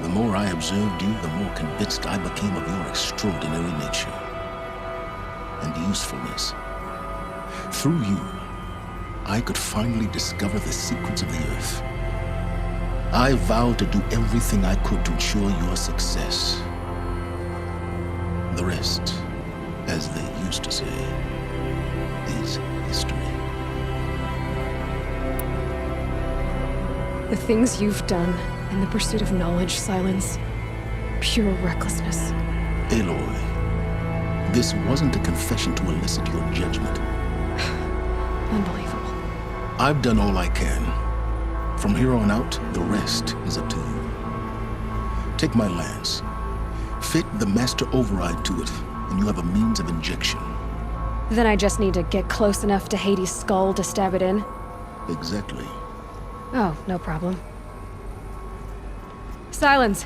The more I observed you, the more convinced I became of your extraordinary nature and usefulness. Through you, I could finally discover the secrets of the Earth. I vowed to do everything I could to ensure your success. The rest, as they used to say, is history. The things you've done in the pursuit of knowledge, Silence, pure recklessness. Aloy, this wasn't a confession to elicit your judgment. Unbelievable. I've done all I can. From here on out, the rest is up to you. Take my lance. Fit the master override to it, and you have a means of injection. Then I just need to get close enough to Hades' skull to stab it in? Exactly. Oh, no problem. Silence!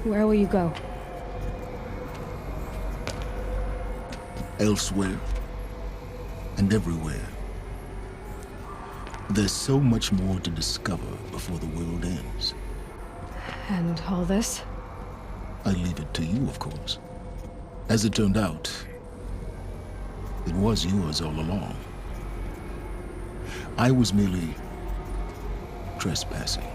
Where will you go? Elsewhere. And everywhere. There's so much more to discover before the world ends. And all this? I leave it to you, of course. As it turned out, it was yours all along. I was merely trespassing.